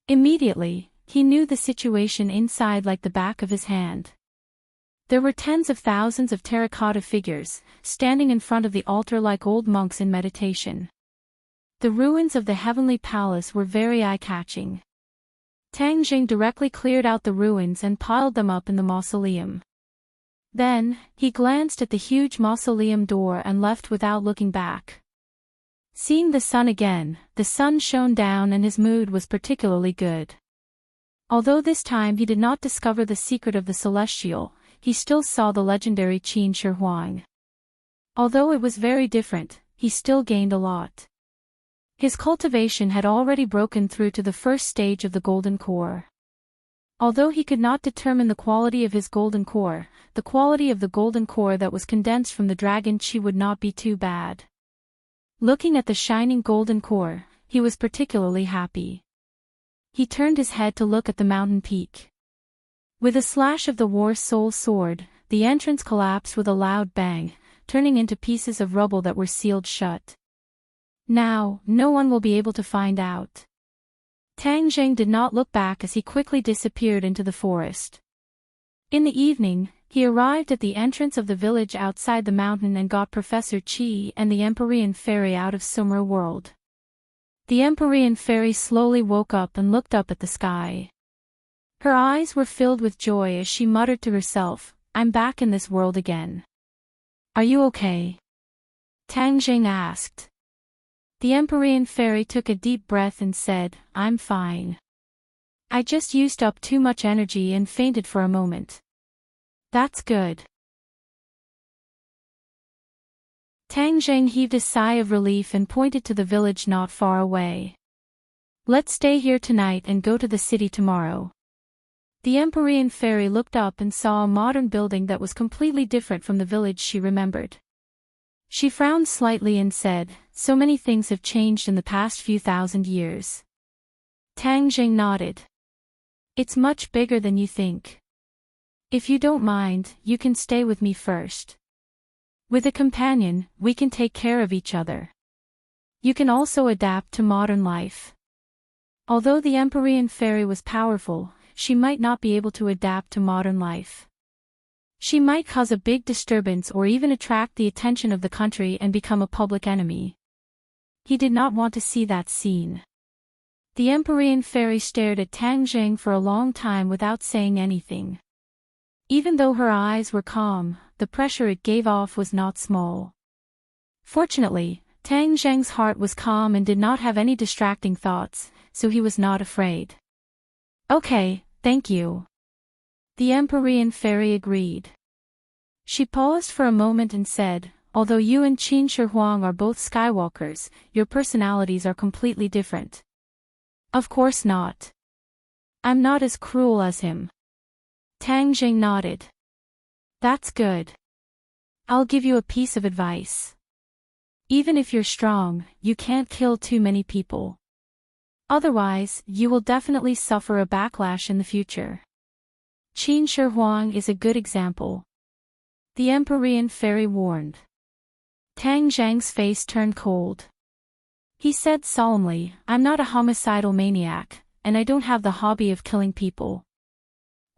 S1: Immediately, he knew the situation inside like the back of his hand. There were tens of thousands of terracotta figures, standing in front of the altar like old monks in meditation. The ruins of the heavenly palace were very eye-catching. Tang Jing directly cleared out the ruins and piled them up in the mausoleum. Then, he glanced at the huge mausoleum door and left without looking back. Seeing the sun again, the sun shone down and his mood was particularly good. Although this time he did not discover the secret of the celestial, he still saw the legendary Qin Shi Huang. Although it was very different, he still gained a lot. His cultivation had already broken through to the first stage of the golden core. Although he could not determine the quality of his golden core, the quality of the golden core that was condensed from the dragon qi would not be too bad. Looking at the shining golden core, he was particularly happy. He turned his head to look at the mountain peak. With a slash of the war soul sword, the entrance collapsed with a loud bang, turning into pieces of rubble that were sealed shut. Now, no one will be able to find out. Tang Jing did not look back as he quickly disappeared into the forest. In the evening, he arrived at the entrance of the village outside the mountain and got Professor Qi and the Empyrean fairy out of Sumra world. The Empyrean fairy slowly woke up and looked up at the sky. Her eyes were filled with joy as she muttered to herself, "I'm back in this world again." "Are you okay?" Tang Jing asked. The Empyrean fairy took a deep breath and said, "I'm fine. I just used up too much energy and fainted for a moment." "That's good." Tang Jing heaved a sigh of relief and pointed to the village not far away. "Let's stay here tonight and go to the city tomorrow." The Empyrean fairy looked up and saw a modern building that was completely different from the village she remembered. She frowned slightly and said, "So many things have changed in the past few thousand years." Tang Jing nodded. "It's much bigger than you think." If you don't mind, you can stay with me first. With a companion, we can take care of each other. You can also adapt to modern life. Although the Empyrean fairy was powerful, she might not be able to adapt to modern life. She might cause a big disturbance or even attract the attention of the country and become a public enemy. He did not want to see that scene. The Empyrean fairy stared at Tang Zheng for a long time without saying anything. Even though her eyes were calm, the pressure it gave off was not small. Fortunately, Tang Zheng's heart was calm and did not have any distracting thoughts, so he was not afraid. Okay, thank you. The Empyrean fairy agreed. She paused for a moment and said, although you and Qin Shi Huang are both Skywalkers, your personalities are completely different. Of course not. I'm not as cruel as him. Tang Zheng nodded. That's good. I'll give you a piece of advice. Even if you're strong, you can't kill too many people. Otherwise, you will definitely suffer a backlash in the future. Qin Shi Huang is a good example. The Empyrean fairy warned. Tang Zheng's face turned cold. He said solemnly, I'm not a homicidal maniac, and I don't have the hobby of killing people.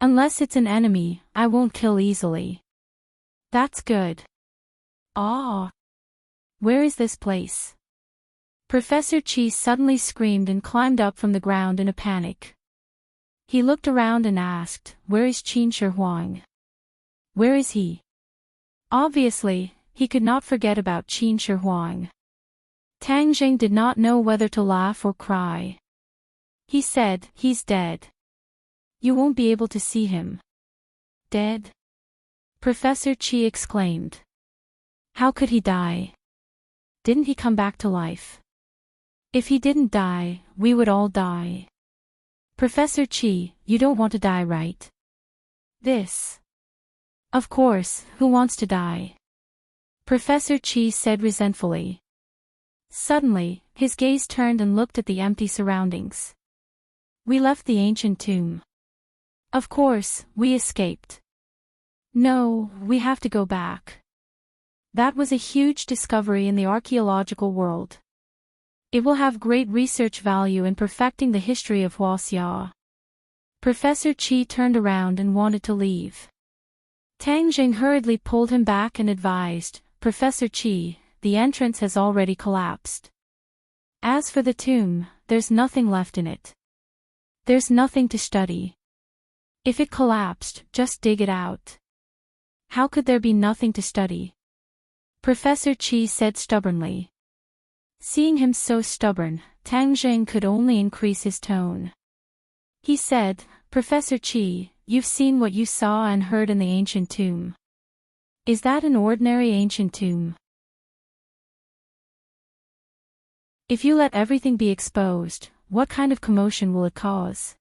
S1: Unless it's an enemy, I won't kill easily. That's good. Ah. Where is this place? Professor Chi suddenly screamed and climbed up from the ground in a panic. He looked around and asked, where is Qin Shi Huang? Where is he? Obviously, he could not forget about Qin Shi Huang. Tang Zheng did not know whether to laugh or cry. He said, he's dead. You won't be able to see him. Dead? Professor Chi exclaimed. How could he die? Didn't he come back to life? If he didn't die, we would all die. Professor Chi, you don't want to die, right? This. Of course, who wants to die? Professor Chi said resentfully. Suddenly, his gaze turned and looked at the empty surroundings. We left the ancient tomb. Of course, we escaped. No, we have to go back. That was a huge discovery in the archaeological world. It will have great research value in perfecting the history of Huaxia. Professor Chi turned around and wanted to leave. Tang Zheng hurriedly pulled him back and advised, Professor Chi, the entrance has already collapsed. As for the tomb, there's nothing left in it. There's nothing to study. If it collapsed, just dig it out. How could there be nothing to study? Professor Chi said stubbornly. Seeing him so stubborn, Tang Zheng could only increase his tone. He said, Professor Chi, you've seen what you saw and heard in the ancient tomb. Is that an ordinary ancient tomb? If you let everything be exposed, what kind of commotion will it cause?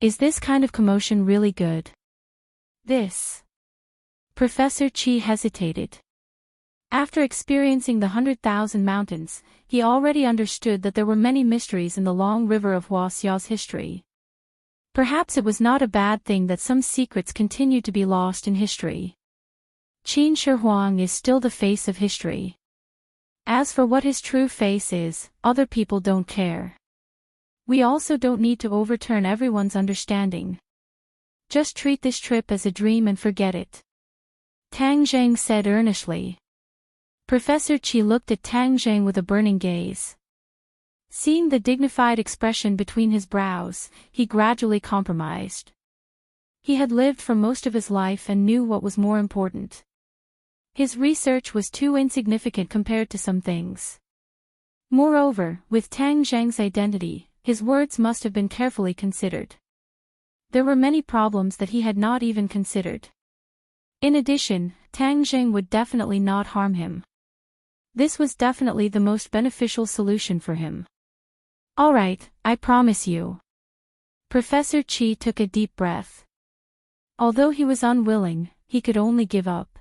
S1: Is this kind of commotion really good? This. Professor Chi hesitated. After experiencing the 100,000 mountains, he already understood that there were many mysteries in the long river of Huaxia's history. Perhaps it was not a bad thing that some secrets continued to be lost in history. Qin Shi Huang is still the face of history. As for what his true face is, other people don't care. We also don't need to overturn everyone's understanding. Just treat this trip as a dream and forget it. Tang Zheng said earnestly. Professor Chi looked at Tang Zheng with a burning gaze. Seeing the dignified expression between his brows, he gradually compromised. He had lived for most of his life and knew what was more important. His research was too insignificant compared to some things. Moreover, with Tang Zheng's identity, his words must have been carefully considered. There were many problems that he had not even considered. In addition, Tang Zheng would definitely not harm him. This was definitely the most beneficial solution for him. All right, I promise you. Professor Chi took a deep breath. Although he was unwilling, he could only give up.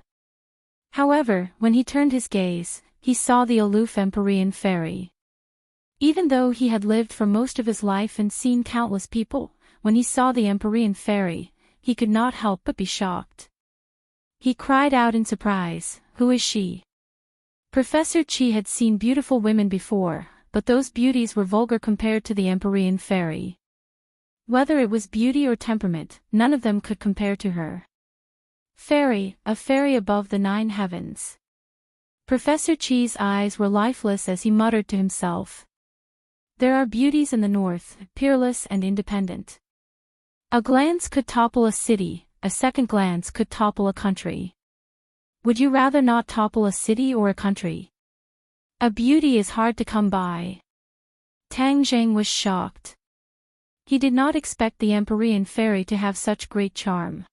S1: However, when he turned his gaze, he saw the aloof Empyrean fairy. Even though he had lived for most of his life and seen countless people, when he saw the Empyrean fairy, he could not help but be shocked. He cried out in surprise, "Who is she?" Professor Chi had seen beautiful women before, but those beauties were vulgar compared to the Empyrean fairy. Whether it was beauty or temperament, none of them could compare to her. Fairy, a fairy above the 9 heavens. Professor Chi's eyes were lifeless as he muttered to himself. There are beauties in the north, peerless and independent. A glance could topple a city, a second glance could topple a country. Would you rather not topple a city or a country? A beauty is hard to come by. Tang Zheng was shocked. He did not expect the Empyrean fairy to have such great charm.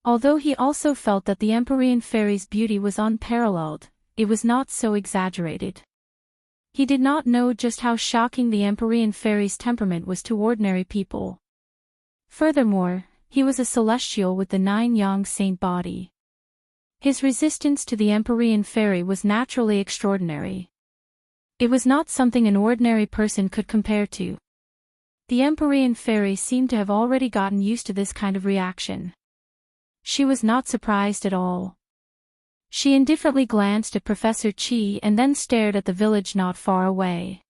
S1: Although he also felt that the Empyrean fairy's beauty was unparalleled, it was not so exaggerated. He did not know just how shocking the Empyrean fairy's temperament was to ordinary people. Furthermore, he was a celestial with the 9 yang saint body. His resistance to the Empyrean fairy was naturally extraordinary. It was not something an ordinary person could compare to. The Empyrean fairy seemed to have already gotten used to this kind of reaction. She was not surprised at all. She indifferently glanced at Professor Chi and then stared at the village not far away.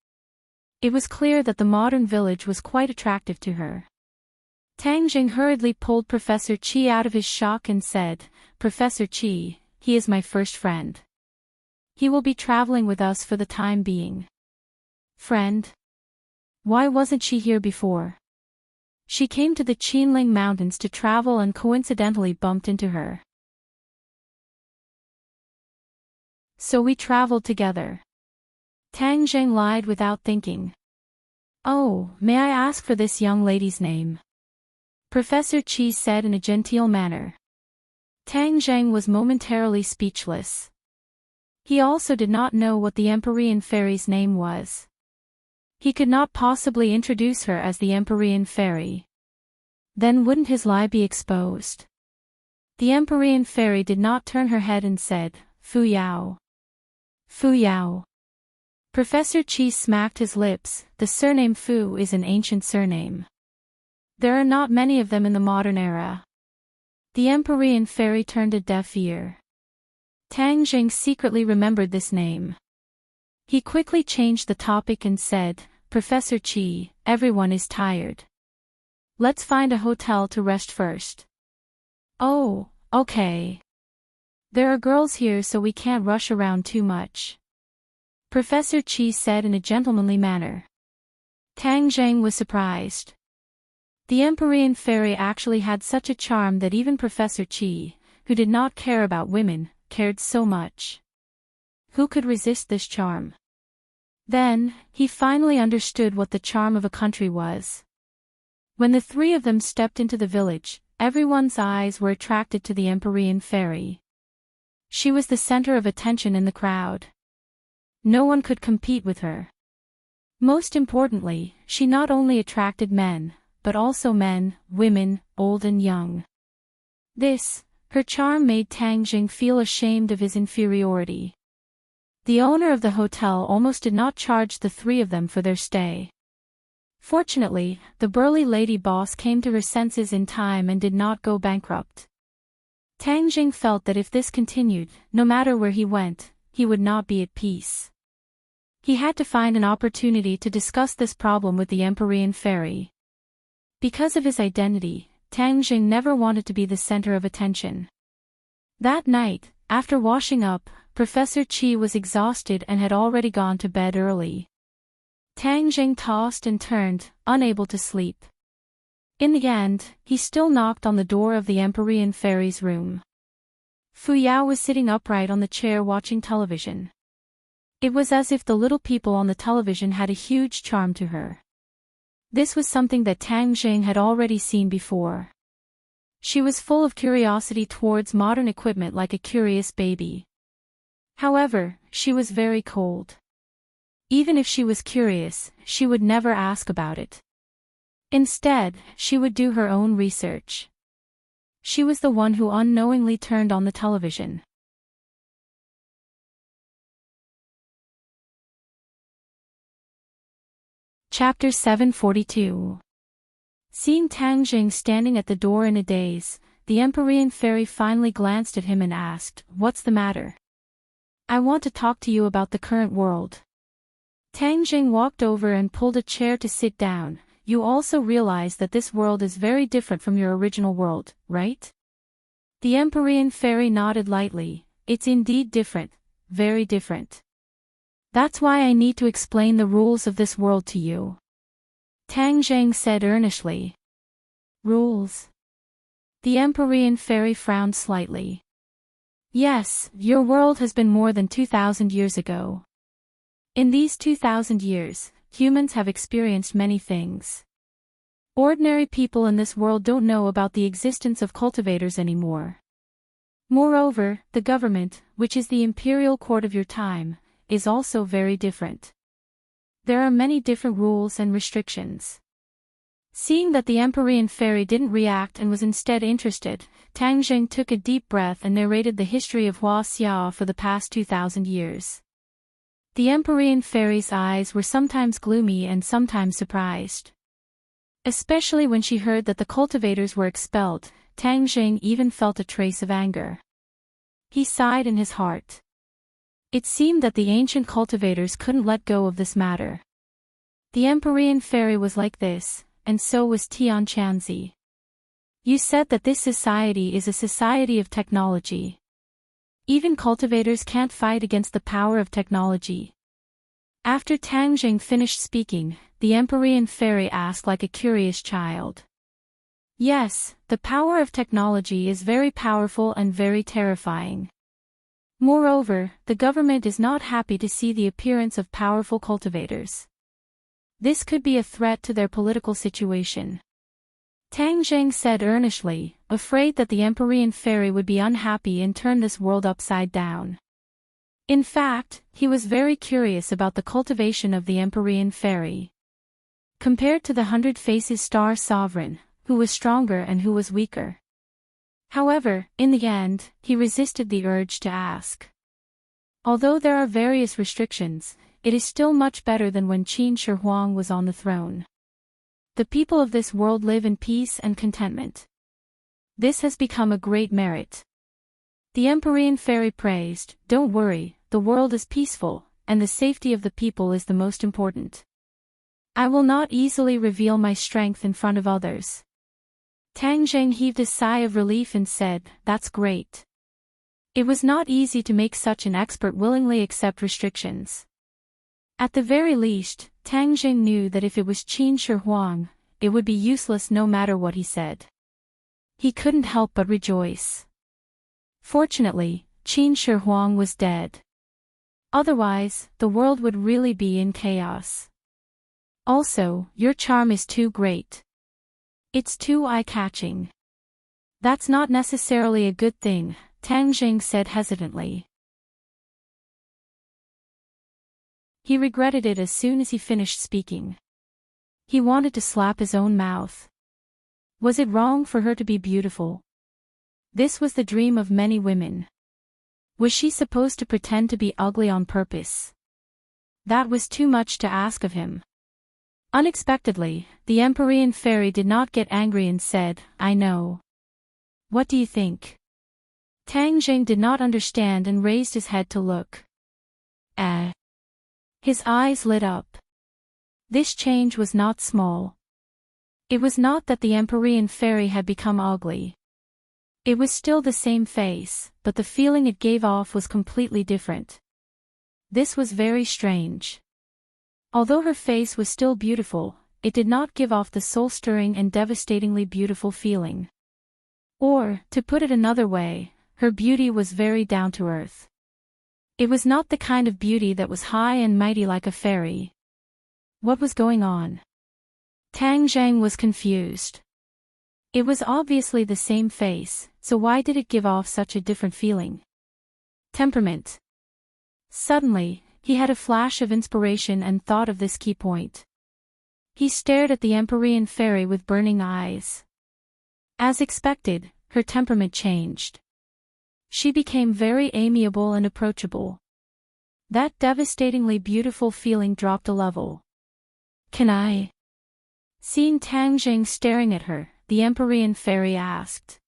S1: It was clear that the modern village was quite attractive to her. Tang Jing hurriedly pulled Professor Chi out of his shock and said, "Professor Chi, he is my first friend. He will be traveling with us for the time being." Friend? Why wasn't she here before? She came to the Qinling Mountains to travel and coincidentally bumped into her. So we traveled together. Tang Zheng lied without thinking. "Oh, may I ask for this young lady's name?" Professor Chi said in a genteel manner. Tang Zheng was momentarily speechless. He also did not know what the Empyrean fairy's name was. He could not possibly introduce her as the Empyrean fairy. Then wouldn't his lie be exposed? The Empyrean fairy did not turn her head and said, "Fu Yao." Fu Yao. Professor Chi smacked his lips. The surname Fu is an ancient surname. There are not many of them in the modern era. The Empyrean fairy turned a deaf ear. Tang Jing secretly remembered this name. He quickly changed the topic and said, "Professor Chi, everyone is tired. Let's find a hotel to rest first." "Oh, okay. There are girls here so we can't rush around too much," Professor Chi said in a gentlemanly manner. Tang Zheng was surprised. The Empyrean fairy actually had such a charm that even Professor Chi, who did not care about women, cared so much. Who could resist this charm? Then, he finally understood what the charm of a country was. When the 3 of them stepped into the village, everyone's eyes were attracted to the Empyrean fairy. She was the center of attention in the crowd. No one could compete with her. Most importantly, she not only attracted men, but also men, women, old and young. Her charm made Tang Jing feel ashamed of his inferiority. The owner of the hotel almost did not charge the 3 of them for their stay. Fortunately, the burly lady boss came to her senses in time and did not go bankrupt. Tang Jing felt that if this continued, no matter where he went, he would not be at peace. He had to find an opportunity to discuss this problem with the Empyrean fairy. Because of his identity, Tang Jing never wanted to be the center of attention. That night, after washing up, Professor Chi was exhausted and had already gone to bed early. Tang Jing tossed and turned, unable to sleep. In the end, he still knocked on the door of the Empyrean fairy's room. Fu Yao was sitting upright on the chair watching television. It was as if the little people on the television had a huge charm to her. This was something that Tang Jing had already seen before. She was full of curiosity towards modern equipment like a curious baby. However, she was very cold. Even if she was curious, she would never ask about it. Instead, she would do her own research. She was the one who unknowingly turned on the television. Chapter 742. Seeing Tang Jing standing at the door in a daze, the Empyrean fairy finally glanced at him and asked, "What's the matter?" "I want to talk to you about the current world." Tang Jing walked over and pulled a chair to sit down. "You also realize that this world is very different from your original world, right?" The Empyrean fairy nodded lightly. "It's indeed different, very different. That's why I need to explain the rules of this world to you," Tang Jing said earnestly. "Rules?" The Empyrean fairy frowned slightly. "Yes, your world has been more than 2,000 years ago. In these 2,000 years, humans have experienced many things. Ordinary people in this world don't know about the existence of cultivators anymore. Moreover, the government, which is the imperial court of your time, is also very different. There are many different rules and restrictions." Seeing that the Empyrean fairy didn't react and was instead interested, Tang Jing took a deep breath and narrated the history of Hua Xia for the past 2,000 years. The Empyrean fairy's eyes were sometimes gloomy and sometimes surprised. Especially when she heard that the cultivators were expelled, Tang Jing even felt a trace of anger. He sighed in his heart. It seemed that the ancient cultivators couldn't let go of this matter. The Empyrean fairy was like this, and so was Tian Chanzi. "You said that this society is a society of technology. Even cultivators can't fight against the power of technology." After Tang Jing finished speaking, the Empyrean fairy asked like a curious child. "Yes, the power of technology is very powerful and very terrifying. Moreover, the government is not happy to see the appearance of powerful cultivators. This could be a threat to their political situation." Tang Jing said earnestly, afraid that the Empyrean fairy would be unhappy and turn this world upside down. In fact, he was very curious about the cultivation of the Empyrean fairy. Compared to the 100 Faces Star Sovereign, who was stronger and who was weaker. However, in the end, he resisted the urge to ask. Although there are various restrictions, it is still much better than when Qin Shi Huang was on the throne. The people of this world live in peace and contentment. This has become a great merit. The Empyrean fairy praised, "Don't worry, the world is peaceful, and the safety of the people is the most important. I will not easily reveal my strength in front of others." Tang Jing heaved a sigh of relief and said, "That's great." It was not easy to make such an expert willingly accept restrictions. At the very least, Tang Jing knew that if it was Qin Shi Huang, it would be useless no matter what he said. He couldn't help but rejoice. Fortunately, Qin Shi Huang was dead. Otherwise, the world would really be in chaos. "Also, your charm is too great. It's too eye-catching." "That's not necessarily a good thing," Tang Jing said hesitantly. He regretted it as soon as he finished speaking. He wanted to slap his own mouth. Was it wrong for her to be beautiful? This was the dream of many women. Was she supposed to pretend to be ugly on purpose? That was too much to ask of him. Unexpectedly, the Empyrean fairy did not get angry and said, "I know. What do you think?" Tang Jing did not understand and raised his head to look. His eyes lit up. This change was not small. It was not that the Empyrean fairy had become ugly. It was still the same face, but the feeling it gave off was completely different. This was very strange. Although her face was still beautiful, it did not give off the soul-stirring and devastatingly beautiful feeling. Or, to put it another way, her beauty was very down-to-earth. It was not the kind of beauty that was high and mighty like a fairy. What was going on? Tang Jing was confused. It was obviously the same face, so why did it give off such a different feeling? Temperament. Suddenly, he had a flash of inspiration and thought of this key point. He stared at the Empyrean fairy with burning eyes. As expected, her temperament changed. She became very amiable and approachable. That devastatingly beautiful feeling dropped a level. "Can I?" Seeing Tang Jing staring at her, the Empyrean fairy asked.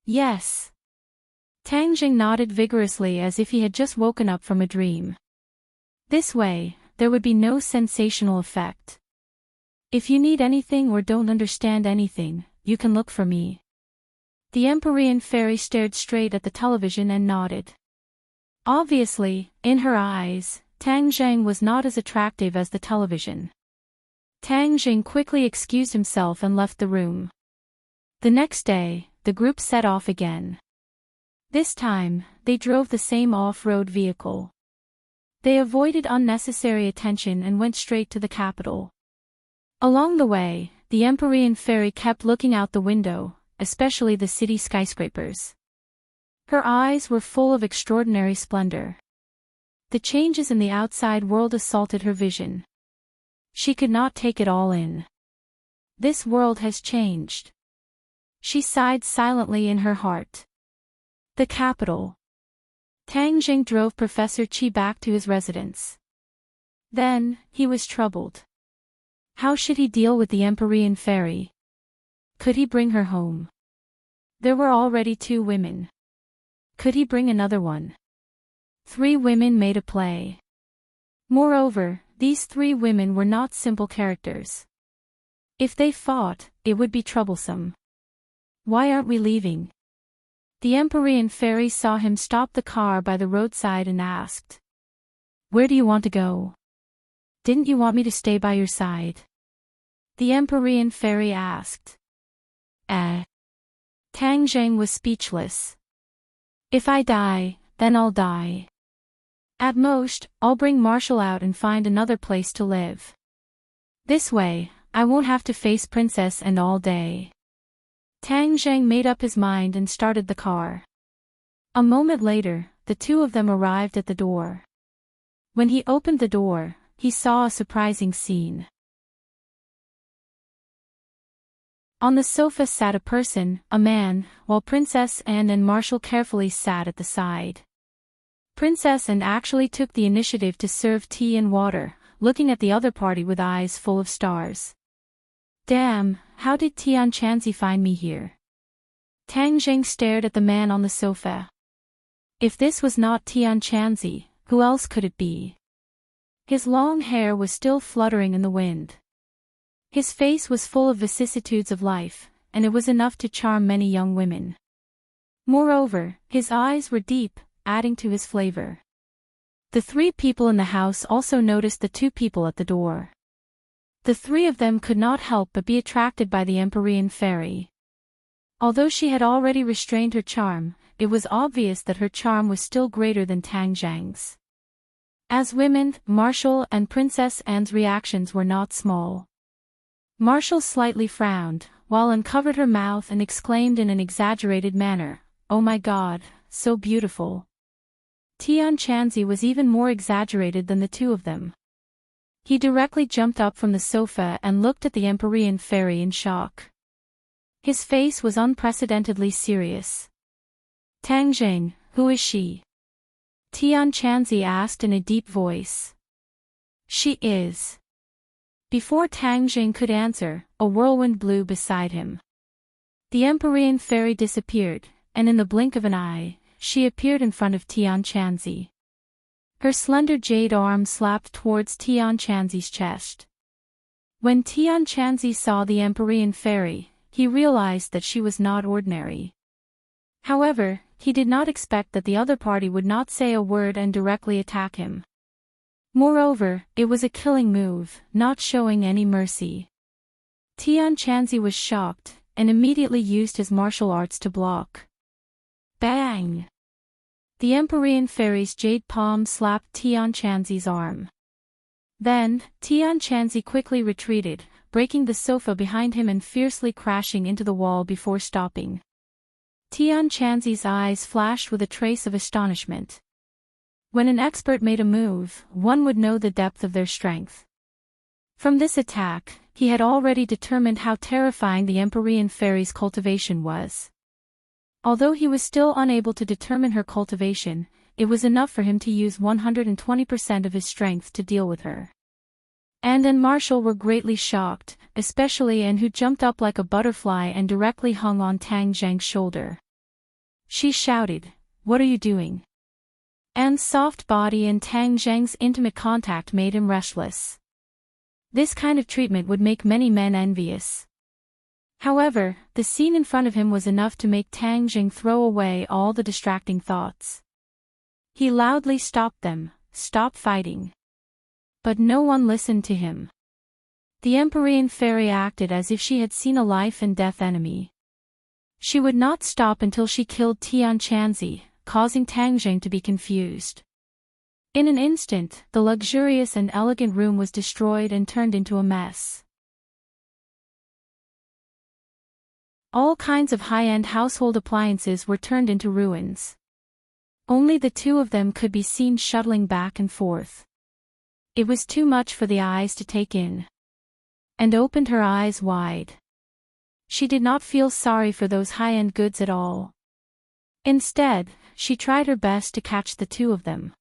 S1: Yes. Tang Jing nodded vigorously as if he had just woken up from a dream. This way, there would be no sensational effect. If you need anything or don't understand anything, you can look for me. The Empyrean fairy stared straight at the television and nodded. Obviously, in her eyes, Tang Jing was not as attractive as the television. Tang Jing quickly excused himself and left the room. The next day, the group set off again. This time, they drove the same off-road vehicle. They avoided unnecessary attention and went straight to the capital. Along the way, the Empyrean fairy kept looking out the window, especially the city skyscrapers. Her eyes were full of extraordinary splendor. The changes in the outside world assaulted her vision. She could not take it all in. This world has changed. She sighed silently in her heart. The capital. Tang Jing drove Professor Qi back to his residence. Then, he was troubled. How should he deal with the Empyrean fairy? Could he bring her home? There were already 2 women. Could he bring another one? 3 women made a play. Moreover, these 3 women were not simple characters. If they fought, it would be troublesome. Why aren't we leaving? The Empyrean fairy saw him stop the car by the roadside and asked. Where do you want to go? Didn't you want me to stay by your side? The Empyrean fairy asked. Tang Jing was speechless. If I die, then I'll die. At most, I'll bring Marshall out and find another place to live. This way, I won't have to face Princess and all day. Tang Jing made up his mind and started the car. A moment later, the 2 of them arrived at the door. When he opened the door, he saw a surprising scene. On the sofa sat a person, a man, while Princess Anne and Marshall carefully sat at the side. Princess Anne actually took the initiative to serve tea and water, looking at the other party with eyes full of stars. Damn, how did Tian Chanzi find me here? Tang Jing stared at the man on the sofa. If this was not Tian Chanzi, who else could it be? His long hair was still fluttering in the wind. His face was full of vicissitudes of life, and it was enough to charm many young women. Moreover, his eyes were deep, adding to his flavor. The 3 people in the house also noticed the 2 people at the door. The 3 of them could not help but be attracted by the Empyrean fairy. Although she had already restrained her charm, it was obvious that her charm was still greater than Tang Jing's. As women, Marshall and Princess Anne's reactions were not small. Marshall slightly frowned, while Anne covered her mouth and exclaimed in an exaggerated manner, "Oh my God, so beautiful." Tian Chanzi was even more exaggerated than the 2 of them. He directly jumped up from the sofa and looked at the Empyrean fairy in shock. His face was unprecedentedly serious. Tang Jing, who is she? Tian Chanzi asked in a deep voice. She is. Before Tang Jing could answer, a whirlwind blew beside him. The Empyrean fairy disappeared, and in the blink of an eye, she appeared in front of Tian Chanzi. Her slender jade arm slapped towards Tian Chanzi's chest. When Tian Chanzi saw the Empyrean fairy, he realized that she was not ordinary. However, he did not expect that the other party would not say a word and directly attack him. Moreover, it was a killing move, not showing any mercy. Tian Chanzi was shocked, and immediately used his martial arts to block. Bang! The Empyrean fairy's jade palm slapped Tian Chanzi's arm. Then, Tian Chanzi quickly retreated, breaking the sofa behind him and fiercely crashing into the wall before stopping. Tian Chanzi's eyes flashed with a trace of astonishment. When an expert made a move, one would know the depth of their strength. From this attack, he had already determined how terrifying the Empyrean fairy's cultivation was. Although he was still unable to determine her cultivation, it was enough for him to use 120% of his strength to deal with her. Anne and Marshall were greatly shocked, especially Anne, who jumped up like a butterfly and directly hung on Tang Zheng's shoulder. She shouted, "What are you doing?" Anne's soft body and Tang Zheng's intimate contact made him restless. This kind of treatment would make many men envious. However, the scene in front of him was enough to make Tang Zheng throw away all the distracting thoughts. He loudly stopped them, "Stop fighting." But no one listened to him. The Empyrean fairy acted as if she had seen a life and death enemy. She would not stop until she killed Tian Chanzi, causing Tang Zheng to be confused. In an instant, the luxurious and elegant room was destroyed and turned into a mess. All kinds of high-end household appliances were turned into ruins. Only the two of them could be seen shuttling back and forth. It was too much for the eyes to take in. And opened her eyes wide. She did not feel sorry for those high-end goods at all. Instead, she tried her best to catch the two of them.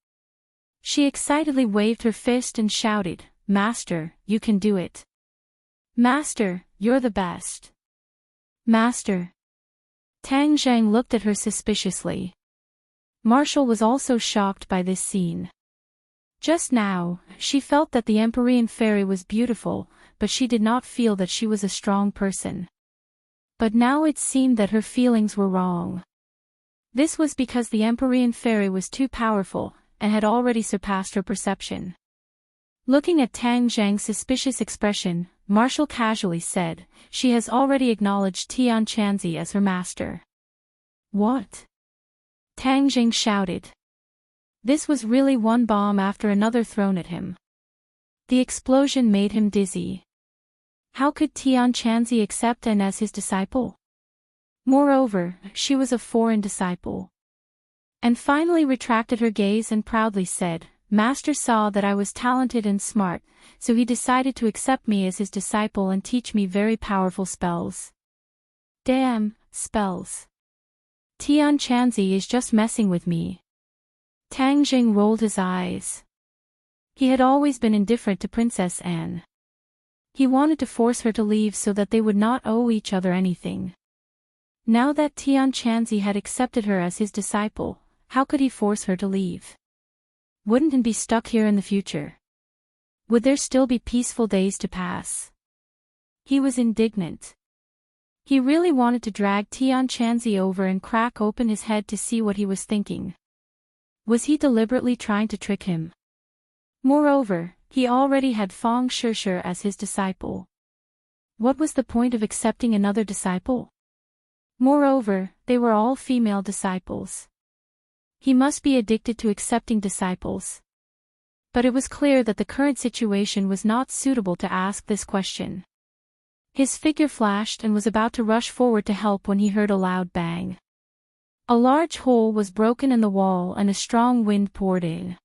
S1: She excitedly waved her fist and shouted, "Master, you can do it. Master, you're the best. Master." Tang Zheng looked at her suspiciously. Marshall was also shocked by this scene. Just now, she felt that the Empyrean fairy was beautiful, but she did not feel that she was a strong person. But now it seemed that her feelings were wrong. This was because the Empyrean fairy was too powerful, and had already surpassed her perception. Looking at Tang Zheng's suspicious expression, Marshall casually said, "She has already acknowledged Tian Chanzi as her master." "What?" Tang Zheng shouted. This was really one bomb after another thrown at him. The explosion made him dizzy. How could Tian Chanzi accept Anne as his disciple? Moreover, she was a foreign disciple. And finally retracted her gaze and proudly said, "Master saw that I was talented and smart, so he decided to accept me as his disciple and teach me very powerful spells." "Damn, spells. Tian Chanzi is just messing with me." Tang Zheng rolled his eyes. He had always been indifferent to Princess Anne. He wanted to force her to leave so that they would not owe each other anything. Now that Tian Chanzi had accepted her as his disciple, how could he force her to leave? Wouldn't Anne be stuck here in the future? Would there still be peaceful days to pass? He was indignant. He really wanted to drag Tian Chanzi over and crack open his head to see what he was thinking. Was he deliberately trying to trick him? Moreover, he already had Feng Shishir as his disciple. What was the point of accepting another disciple? Moreover, they were all female disciples. He must be addicted to accepting disciples. But it was clear that the current situation was not suitable to ask this question. His figure flashed and was about to rush forward to help when he heard a loud bang. A large hole was broken in the wall and a strong wind poured in.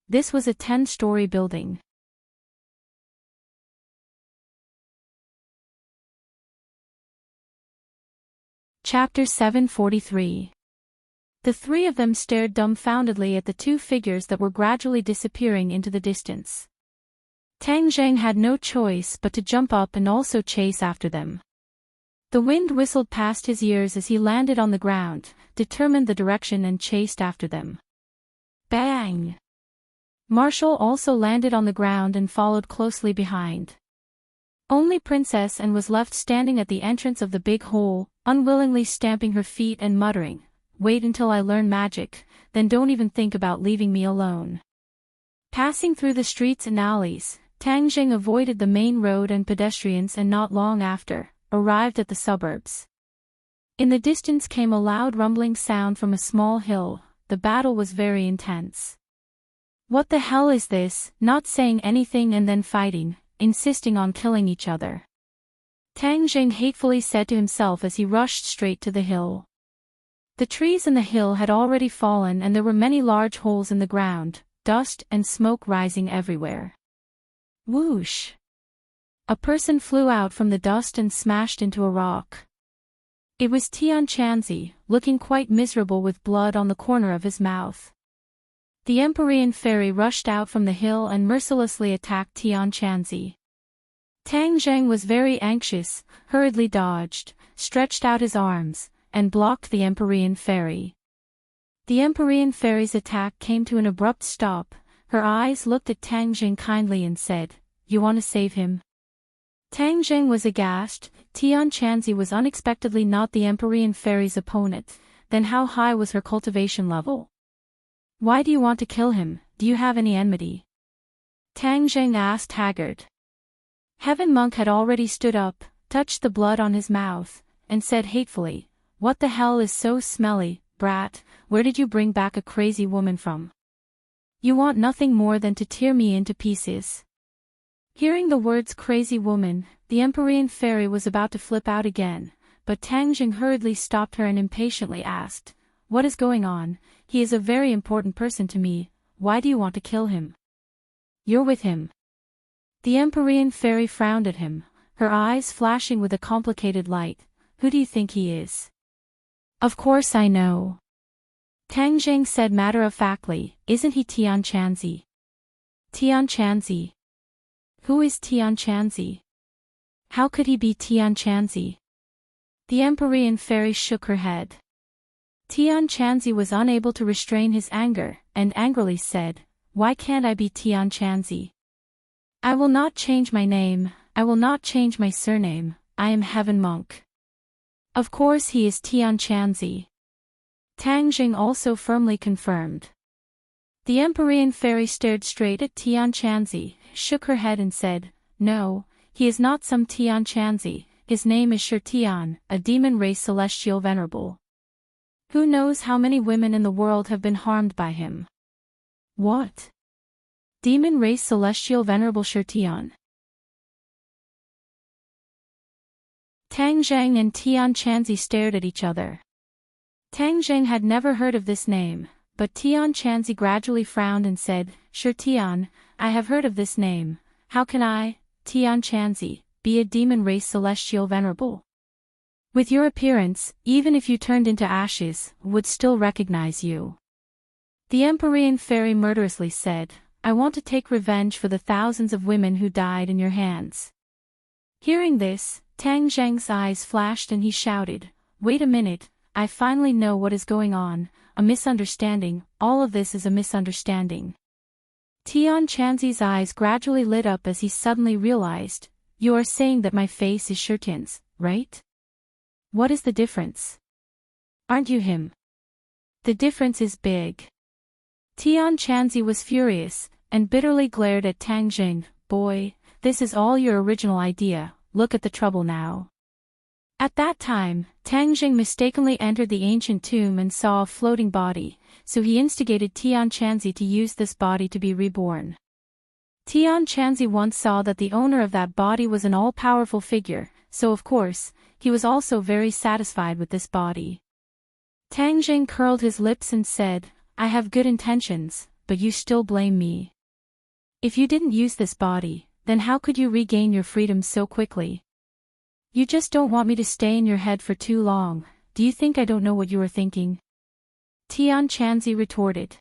S1: This was a 10-story building. Chapter 743. The three of them stared dumbfoundedly at the two figures that were gradually disappearing into the distance. Tang Zheng had no choice but to jump up and also chase after them. The wind whistled past his ears as he landed on the ground, determined the direction and chased after them. Bang! Marshall also landed on the ground and followed closely behind. Only Princess Anne was left standing at the entrance of the big hole, unwillingly stamping her feet and muttering, "Wait until I learn magic, then don't even think about leaving me alone." Passing through the streets and alleys, Tang Zheng avoided the main road and pedestrians and not long after, arrived at the suburbs. In the distance came a loud rumbling sound from a small hill. The battle was very intense. What the hell is this, not saying anything and then fighting, insisting on killing each other? Tang Zheng hatefully said to himself as he rushed straight to the hill. The trees in the hill had already fallen and there were many large holes in the ground, dust and smoke rising everywhere. Whoosh! A person flew out from the dust and smashed into a rock. It was Tian Chanzi, looking quite miserable with blood on the corner of his mouth. The Empyrean fairy rushed out from the hill and mercilessly attacked Tian Chanzi. Tang Zheng was very anxious, hurriedly dodged, stretched out his arms, and blocked the Empyrean fairy. The Empyrean fairy's attack came to an abrupt stop. Her eyes looked at Tang Zheng kindly and said, "You want to save him?" Tang Zheng was aghast. Tian Chanzi was unexpectedly not the Empyrean fairy's opponent. Then how high was her cultivation level? "Why do you want to kill him? Do you have any enmity?" Tang Zheng asked haggard. Heaven Monk had already stood up, touched the blood on his mouth, and said hatefully, "What the hell is so smelly, brat? Where did you bring back a crazy woman from? You want nothing more than to tear me into pieces." Hearing the words crazy woman, the Empyrean fairy was about to flip out again, but Tang Zheng hurriedly stopped her and impatiently asked, "What is going on? He is a very important person to me. Why do you want to kill him?" "You're with him." The Empyrean fairy frowned at him, her eyes flashing with a complicated light. "Who do you think he is?" "Of course I know." Tang Zheng said matter-of-factly, "Isn't he Tian Chanzi?" "Tian Chanzi? Who is Tian Chanzi? How could he be Tian Chanzi?" The Empyrean fairy shook her head. Tian Chanzi was unable to restrain his anger, and angrily said, "Why can't I be Tian Chanzi? I will not change my name, I will not change my surname, I am Heaven Monk." "Of course he is Tian Chanzi." Tang Zheng also firmly confirmed. The Empyrean fairy stared straight at Tian Chanzi, shook her head and said, "No, he is not some Tian Chanzi, his name is Sher Tian, a demon race celestial venerable. Who knows how many women in the world have been harmed by him." "What? Demon race celestial venerable Sher Tian?" Tang Zheng and Tian Chanzi stared at each other. Tang Zheng had never heard of this name, but Tian Chanzi gradually frowned and said, "Sher Tian, I have heard of this name. How can I, Tian Chanzi, be a demon race celestial venerable? With your appearance, even if you turned into ashes, would still recognize you." The Empyrean fairy murderously said, "I want to take revenge for the thousands of women who died in your hands." Hearing this, Tang Zheng's eyes flashed and he shouted, "Wait a minute, I finally know what is going on, a misunderstanding, all of this is a misunderstanding." Tian Chanzi's eyes gradually lit up as he suddenly realized, "You are saying that my face is Shirtin's, right? What is the difference? Aren't you him?" "The difference is big." Tian Chanzi was furious, and bitterly glared at Tang Zheng. "Boy, this is all your original idea, look at the trouble now." At that time, Tang Zheng mistakenly entered the ancient tomb and saw a floating body, so he instigated Tian Chanzi to use this body to be reborn. Tian Chanzi once saw that the owner of that body was an all-powerful figure, so of course, he was also very satisfied with this body. Tang Zheng curled his lips and said, "I have good intentions, but you still blame me. If you didn't use this body, then how could you regain your freedom so quickly? You just don't want me to stay in your head for too long. Do you think I don't know what you are thinking?" Tian Chanzi retorted.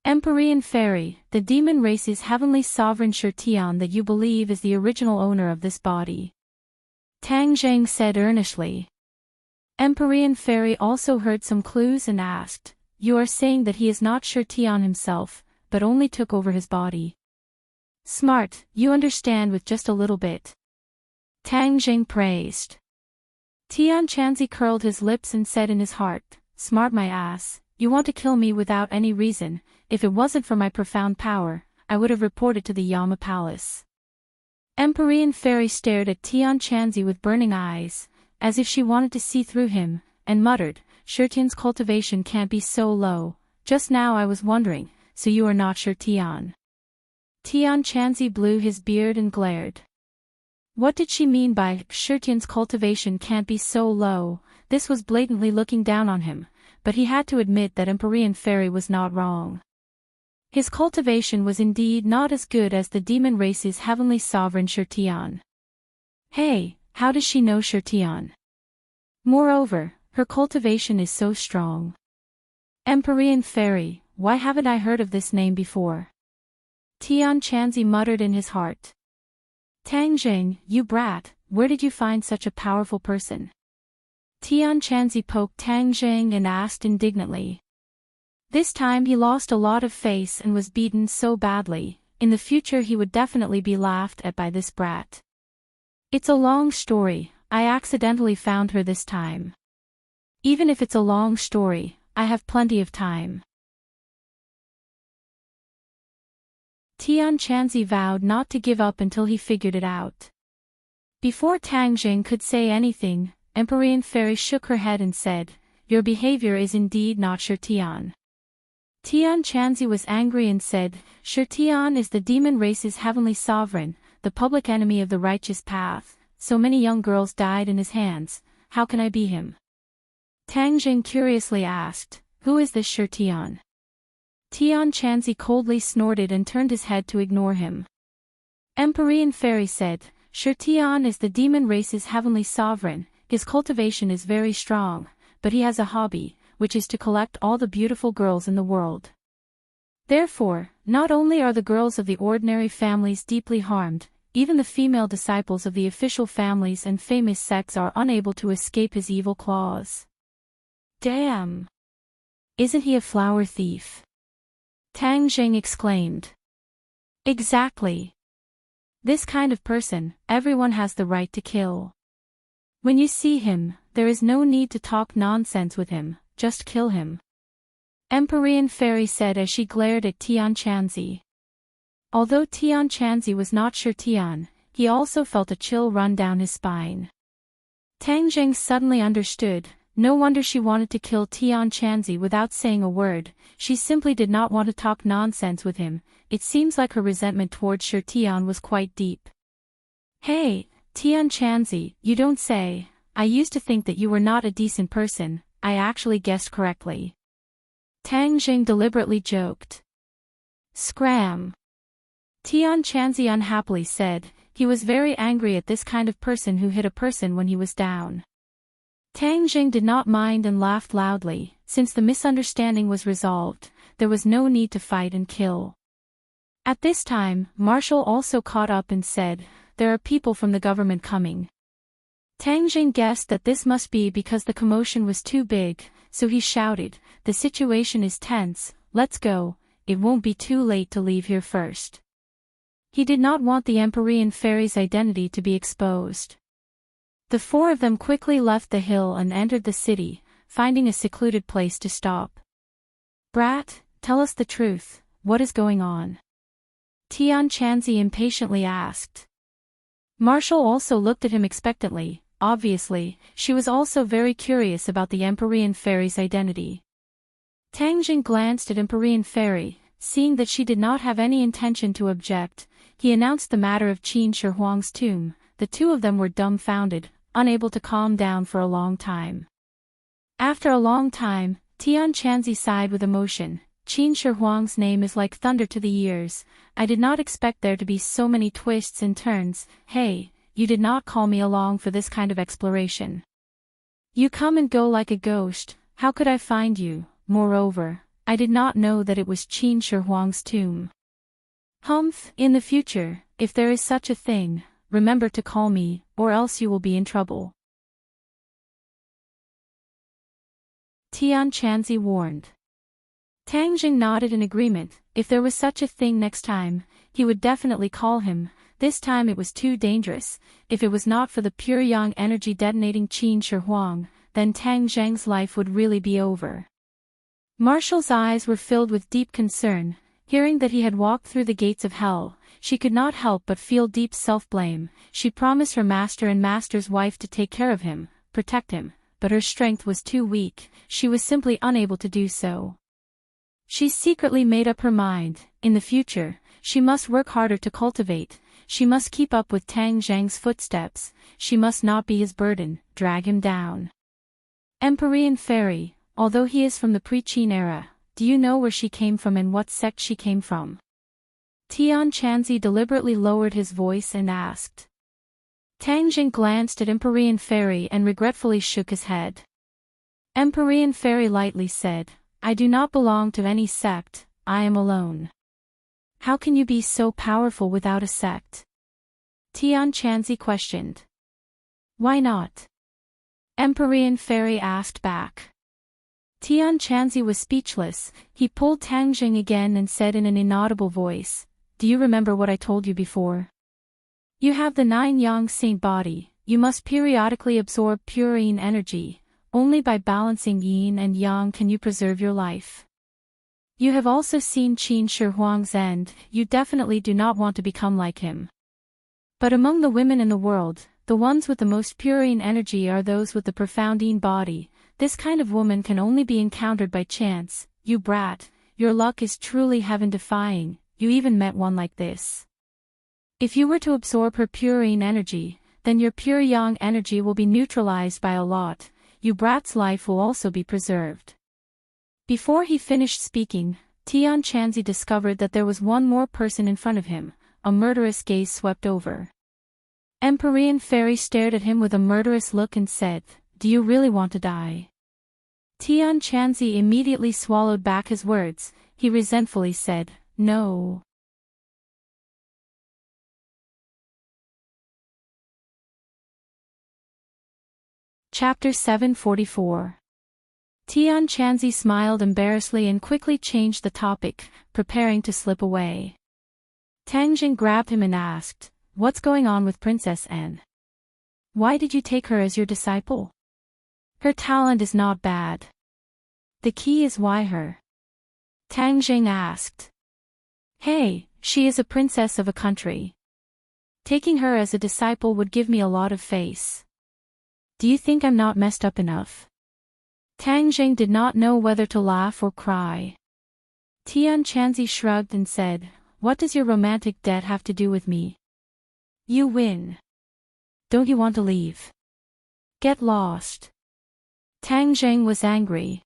S1: "Empyrean fairy, the demon race's heavenly sovereign Sher Tian that you believe is the original owner of this body," Tang Zheng said earnestly. Empyrean fairy also heard some clues and asked, "You are saying that he is not Sher Tian himself, but only took over his body?" "Smart, you understand with just a little bit," Tang Zheng praised. Tian Chanzi curled his lips and said in his heart, "Smart my ass, you want to kill me without any reason. If it wasn't for my profound power, I would have reported to the Yama Palace." Empyrean fairy stared at Tian Chanzi with burning eyes, as if she wanted to see through him, and muttered, "Shirtian's cultivation can't be so low. Just now I was wondering, so you are not Shirtian?" Tian Chanzi blew his beard and glared. What did she mean by, "Shirtian's cultivation can't be so low"? This was blatantly looking down on him, but he had to admit that Empyrean fairy was not wrong. His cultivation was indeed not as good as the demon race's heavenly sovereign Shirtian. Hey, how does she know Shirtian? Moreover, her cultivation is so strong. Empyrean fairy, why haven't I heard of this name before? Tian Chanzi muttered in his heart. Tang Jing, you brat, where did you find such a powerful person? Tian Chanzi poked Tang Jing and asked indignantly. This time he lost a lot of face and was beaten so badly, in the future he would definitely be laughed at by this brat. It's a long story, I accidentally found her this time. Even if it's a long story, I have plenty of time. Tian Chanzi vowed not to give up until he figured it out. Before Tang Jing could say anything, Empyrean Fairy shook her head and said, "Your behavior is indeed not sure, Tian." Tian Chanzi was angry and said, "Sure, Tian is the demon race's heavenly sovereign, the public enemy of the righteous path. So many young girls died in his hands, how can I be him?" Tang Jing curiously asked, "Who is this Sure Tian?" Tian Chanzi coldly snorted and turned his head to ignore him. Empyrean Fairy said, "Sure Tian is the demon race's heavenly sovereign, his cultivation is very strong, but he has a hobby, which is to collect all the beautiful girls in the world. Therefore, not only are the girls of the ordinary families deeply harmed, even the female disciples of the official families and famous sects are unable to escape his evil claws." Damn! Isn't he a flower thief? Tang Jing exclaimed. Exactly. This kind of person, everyone has the right to kill. When you see him, there is no need to talk nonsense with him, just kill him. Empyrean Fairy said as she glared at Tian Chanzi. Although Tian Chanzi was not sure Tian, he also felt a chill run down his spine. Tang Jing suddenly understood. No wonder she wanted to kill Tian Chanzi without saying a word, she simply did not want to talk nonsense with him. It seems like her resentment towards Sure Tian was quite deep. "Hey, Tian Chanzi, you don't say, I used to think that you were not a decent person, I actually guessed correctly." Tang Jing deliberately joked. Scram! Tian Chanzi unhappily said, he was very angry at this kind of person who hit a person when he was down. Tang Jing did not mind and laughed loudly. Since the misunderstanding was resolved, there was no need to fight and kill. At this time, Marshall also caught up and said, "There are people from the government coming." Tang Jing guessed that this must be because the commotion was too big, so he shouted, "The situation is tense, let's go, it won't be too late to leave here first." He did not want the Empyrean Fairy's identity to be exposed. The four of them quickly left the hill and entered the city, finding a secluded place to stop. "Brat, tell us the truth, what is going on?" Tian Chanzi impatiently asked. Marshall also looked at him expectantly. Obviously, she was also very curious about the Empyrean Fairy's identity. Tang Jing glanced at Empyrean Fairy, seeing that she did not have any intention to object. He announced the matter of Qin Shi Huang's tomb. The two of them were dumbfounded, unable to calm down for a long time. After a long time, Tian Chanzi sighed with emotion. "Qin Shi Huang's name is like thunder to the ears. I did not expect there to be so many twists and turns. Hey, you did not call me along for this kind of exploration. You come and go like a ghost, how could I find you? Moreover, I did not know that it was Qin Shi Huang's tomb." "Humph, in the future, if there is such a thing, remember to call me, or else you will be in trouble," Tian Chanzi warned. Tang Jing nodded in agreement. If there was such a thing next time, he would definitely call him. This time it was too dangerous. If it was not for the pure yang energy detonating Qin Shi Huang, then Tang Jing's life would really be over. Marshall's eyes were filled with deep concern. Hearing that he had walked through the gates of hell, she could not help but feel deep self-blame. She promised her master and master's wife to take care of him, protect him, but her strength was too weak, she was simply unable to do so. She secretly made up her mind, in the future, she must work harder to cultivate, she must keep up with Tang Zhang's footsteps, she must not be his burden, drag him down. Empyrean Fairy, although he is from the pre-Qin era, do you know where she came from and what sect she came from? Tian Chanzi deliberately lowered his voice and asked. Tang Jing glanced at Empyrean Fairy and regretfully shook his head. Empyrean Fairy lightly said, "I do not belong to any sect, I am alone." "How can you be so powerful without a sect?" Tianqianzi questioned. Why not? Empyrean Fairy asked back. Tianqianzi was speechless. He pulled Tang Jing again and said in an inaudible voice, Do you remember what I told you before? You have the 9 yang saint body, you must periodically absorb purine energy, only by balancing yin and yang can you preserve your life. You have also seen Qin Shi Huang's end, you definitely do not want to become like him. But among the women in the world, the ones with the most purine energy are those with the profound yin body. This kind of woman can only be encountered by chance. You brat, your luck is truly heaven-defying, you even met one like this. If you were to absorb her purine energy, then your pure yang energy will be neutralized by a lot, you brat's life will also be preserved. Before he finished speaking, Tianqianzi discovered that there was one more person in front of him. A murderous gaze swept over. Empyrean Fairy stared at him with a murderous look and said, Do you really want to die? Tianqianzi immediately swallowed back his words. He resentfully said, No. Chapter 744. Tianqianzi smiled embarrassedly and quickly changed the topic, preparing to slip away. Tang Jing grabbed him and asked, What's going on with Princess N? Why did you take her as your disciple? Her talent is not bad. The key is why her? Tang Jing asked. Hey, she is a princess of a country. Taking her as a disciple would give me a lot of face. Do you think I'm not messed up enough? Tang Jing did not know whether to laugh or cry. Tianqianzi shrugged and said, What does your romantic debt have to do with me? You win. Don't you want to leave? Get lost. Tang Jing was angry.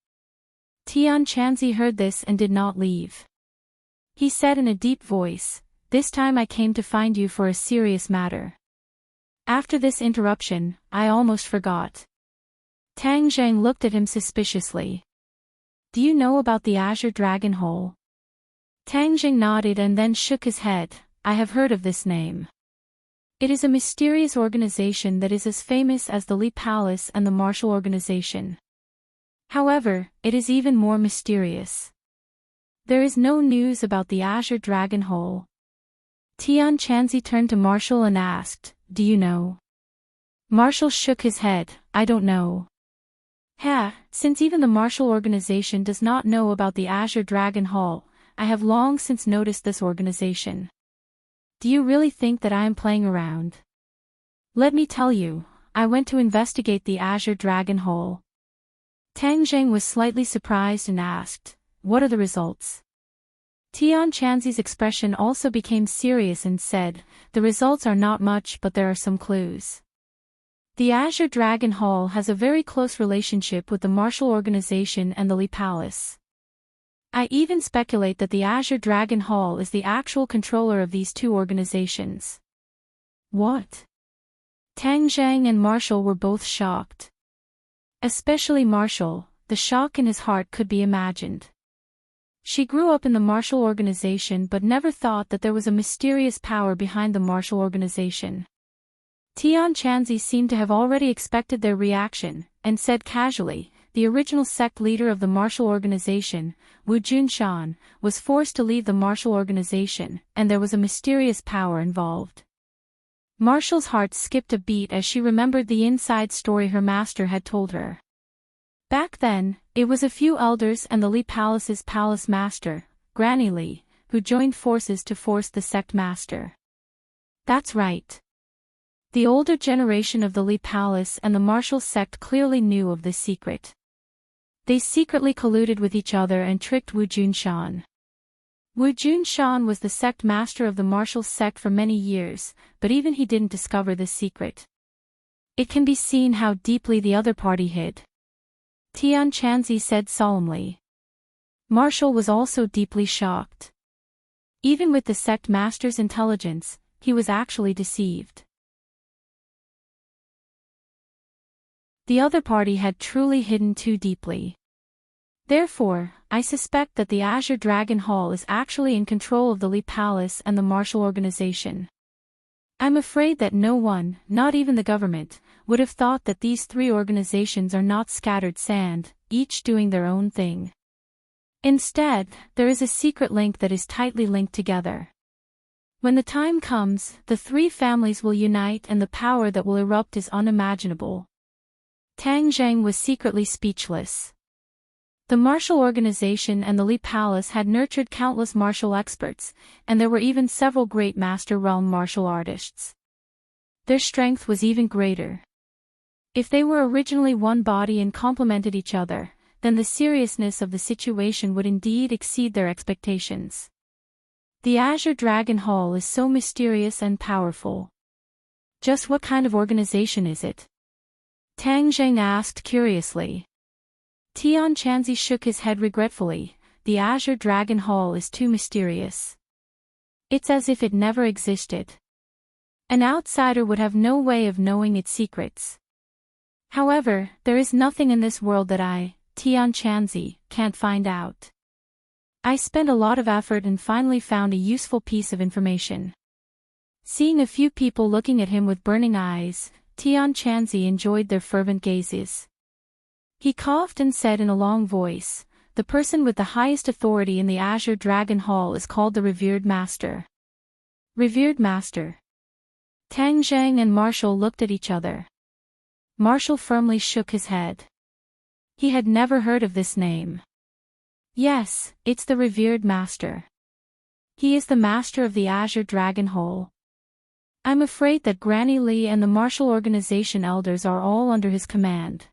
S1: Tianqianzi heard this and did not leave. He said in a deep voice, This time I came to find you for a serious matter. After this interruption, I almost forgot. Tang Jing looked at him suspiciously. Do you know about the Azure Dragon Hole? Tang Jing nodded and then shook his head. I have heard of this name. It is a mysterious organization that is as famous as the Li Palace and the Martial Organization. However, it is even more mysterious. There is no news about the Azure Dragon Hole. Tianqianzi turned to Martial and asked, Do you know? Martial shook his head, I don't know. Since even the Martial Organization does not know about the Azure Dragon Hall, I have long since noticed this organization. Do you really think that I am playing around? Let me tell you, I went to investigate the Azure Dragon Hole. Tang Jing was slightly surprised and asked, What are the results? Tianqianzi's expression also became serious and said, The results are not much but there are some clues. The Azure Dragon Hall has a very close relationship with the Martial Organization and the Li Palace. I even speculate that the Azure Dragon Hall is the actual controller of these two organizations. What? Tang Jing and Martial were both shocked. Especially Martial, the shock in his heart could be imagined. She grew up in the Martial Organization but never thought that there was a mysterious power behind the Martial Organization. Tianqianzi seemed to have already expected their reaction, and said casually, The original sect leader of the Martial Organization, Wu Junshan, was forced to leave the Martial Organization, and there was a mysterious power involved. Martial's heart skipped a beat as she remembered the inside story her master had told her. Back then, it was a few elders and the Li Palace's palace master, Granny Li, who joined forces to force the sect master. That's right. The older generation of the Li Palace and the martial sect clearly knew of this secret. They secretly colluded with each other and tricked Wu Junshan. Wu Junshan was the sect master of the martial sect for many years, but even he didn't discover this secret. It can be seen how deeply the other party hid. Tianqianzi said solemnly. Martial was also deeply shocked. Even with the sect master's intelligence, he was actually deceived. The other party had truly hidden too deeply. Therefore, I suspect that the Azure Dragon Hall is actually in control of the Li Palace and the Martial Organization. I'm afraid that no one, not even the government, would have thought that these three organizations are not scattered sand, each doing their own thing. Instead, there is a secret link that is tightly linked together. When the time comes, the three families will unite and the power that will erupt is unimaginable. Tang Zheng was secretly speechless. The martial organization and the Li Palace had nurtured countless martial experts, and there were even several great master realm martial artists. Their strength was even greater. If they were originally one body and complemented each other, then the seriousness of the situation would indeed exceed their expectations. The Azure Dragon Hall is so mysterious and powerful. Just what kind of organization is it? Tang Zheng asked curiously. Tian Chanzi shook his head regretfully. The Azure Dragon Hall is too mysterious. It's as if it never existed. An outsider would have no way of knowing its secrets. However, there is nothing in this world that I, Tian Chanzi, can't find out. I spent a lot of effort and finally found a useful piece of information. Seeing a few people looking at him with burning eyes, Tian Chanzi enjoyed their fervent gazes. He coughed and said in a long voice, "The person with the highest authority in the Azure Dragon Hall is called the Revered Master." Revered Master. Tang Zheng and Marshall looked at each other. Marshall firmly shook his head. He had never heard of this name. Yes, it's the Revered Master. He is the master of the Azure Dragon Hall. I'm afraid that Granny Li and the martial organization elders are all under his command.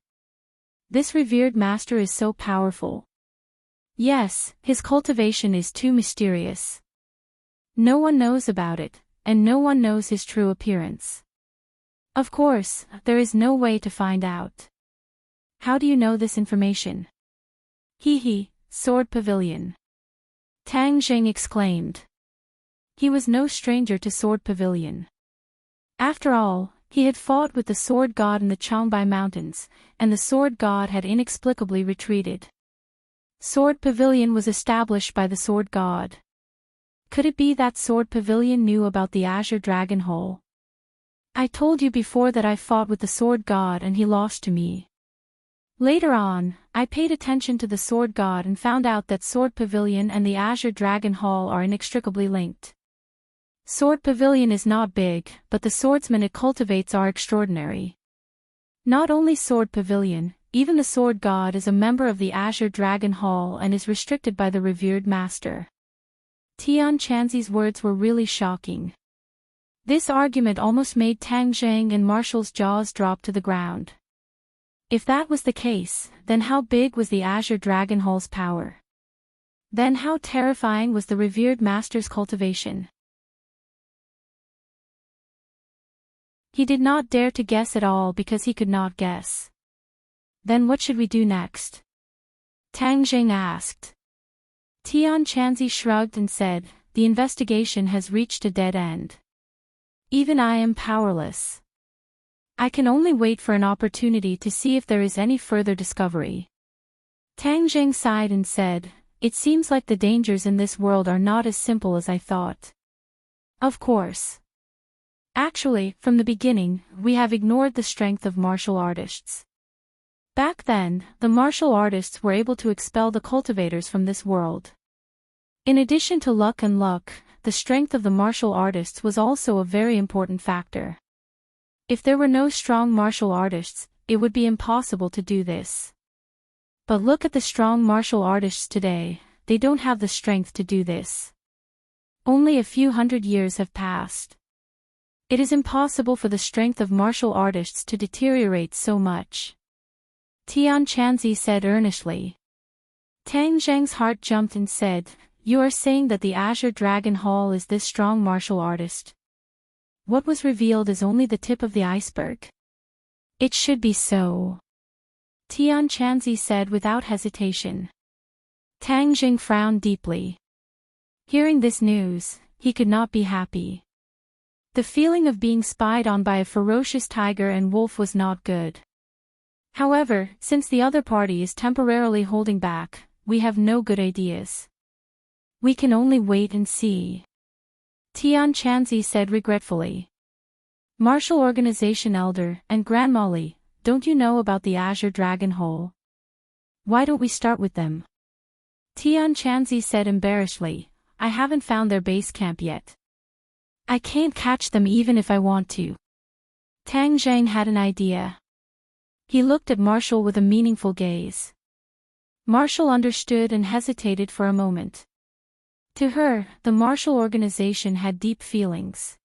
S1: This revered master is so powerful. Yes, his cultivation is too mysterious. No one knows about it, and no one knows his true appearance. Of course, there is no way to find out. How do you know this information? Hee, Sword Pavilion. Tang Zheng exclaimed. He was no stranger to Sword Pavilion. After all, he had fought with the Sword God in the Changbai Mountains, and the Sword God had inexplicably retreated. Sword Pavilion was established by the Sword God. Could it be that Sword Pavilion knew about the Azure Dragon Hall? I told you before that I fought with the Sword God and he lost to me. Later on, I paid attention to the Sword God and found out that Sword Pavilion and the Azure Dragon Hall are inextricably linked. Sword Pavilion is not big, but the swordsmen it cultivates are extraordinary. Not only Sword Pavilion, even the Sword God is a member of the Azure Dragon Hall and is restricted by the Revered Master. Tian Chanzi's words were really shocking. This argument almost made Tang Zheng and Marshall's jaws drop to the ground. If that was the case, then how big was the Azure Dragon Hall's power? Then how terrifying was the Revered Master's cultivation? He did not dare to guess at all because he could not guess. Then what should we do next? Tang Zheng asked. Tian Chanzi shrugged and said, "The investigation has reached a dead end. Even I am powerless. I can only wait for an opportunity to see if there is any further discovery." Tang Zheng sighed and said, "It seems like the dangers in this world are not as simple as I thought." Of course. Actually, from the beginning, we have ignored the strength of martial artists. Back then, the martial artists were able to expel the cultivators from this world. In addition to luck, the strength of the martial artists was also a very important factor. If there were no strong martial artists, it would be impossible to do this. But look at the strong martial artists today, they don't have the strength to do this. Only a few hundred years have passed. It is impossible for the strength of martial artists to deteriorate so much. Tian Chanzi said earnestly. Tang Zheng's heart jumped and said, "You are saying that the Azure Dragon Hall is this strong martial artist? What was revealed is only the tip of the iceberg." "It should be so," Tian Chanzi said without hesitation. Tang Zheng frowned deeply. Hearing this news, he could not be happy. The feeling of being spied on by a ferocious tiger and wolf was not good. However, since the other party is temporarily holding back, we have no good ideas. We can only wait and see. Tian Chanzi said regretfully. Martial Organization Elder and Grand Molly, don't you know about the Azure Dragon Hole? Why don't we start with them? Tian Chanzi said embarrassedly, I haven't found their base camp yet. I can't catch them even if I want to. Tang Zhang had an idea. He looked at Marshall with a meaningful gaze. Marshall understood and hesitated for a moment. To her, the Martial Organization had deep feelings.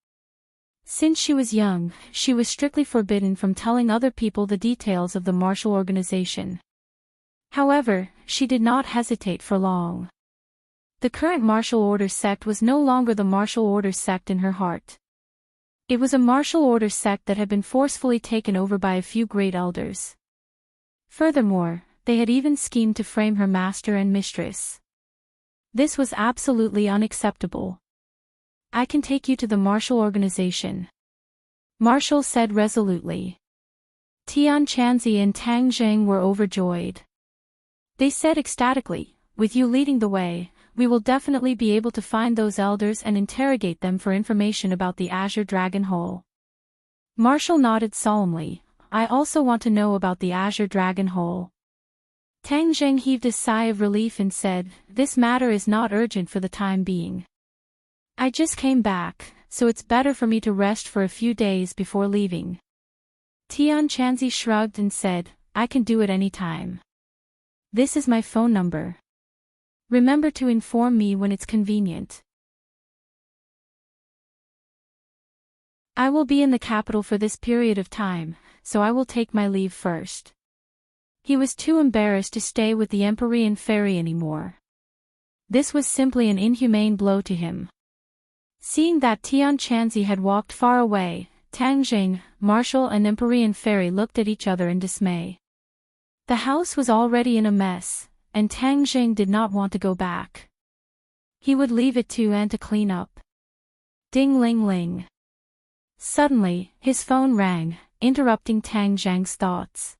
S1: Since she was young, she was strictly forbidden from telling other people the details of the Martial Organization. However, she did not hesitate for long. The current martial order sect was no longer the martial order sect in her heart. It was a martial order sect that had been forcefully taken over by a few great elders. Furthermore, they had even schemed to frame her master and mistress. This was absolutely unacceptable. I can take you to the martial organization, Marshall said resolutely. Tian Chanzi and Tang Zhang were overjoyed. They said ecstatically, with you leading the way, we will definitely be able to find those elders and interrogate them for information about the Azure Dragon Hole. Marshall nodded solemnly, I also want to know about the Azure Dragon Hole. Tang Zheng heaved a sigh of relief and said, this matter is not urgent for the time being. I just came back, so it's better for me to rest for a few days before leaving. Tian Chanzi shrugged and said, I can do it any time. This is my phone number. Remember to inform me when it's convenient. I will be in the capital for this period of time, so I will take my leave first. He was too embarrassed to stay with the Empyrean Fairy anymore. This was simply an inhumane blow to him. Seeing that Tian Chanzi had walked far away, Tang Jing, Marshall and Empyrean Fairy looked at each other in dismay. The house was already in a mess, and Tang Jing did not want to go back. He would leave it to Anne to clean up. Ding-ling-ling. Suddenly, his phone rang, interrupting Tang Zhang's thoughts.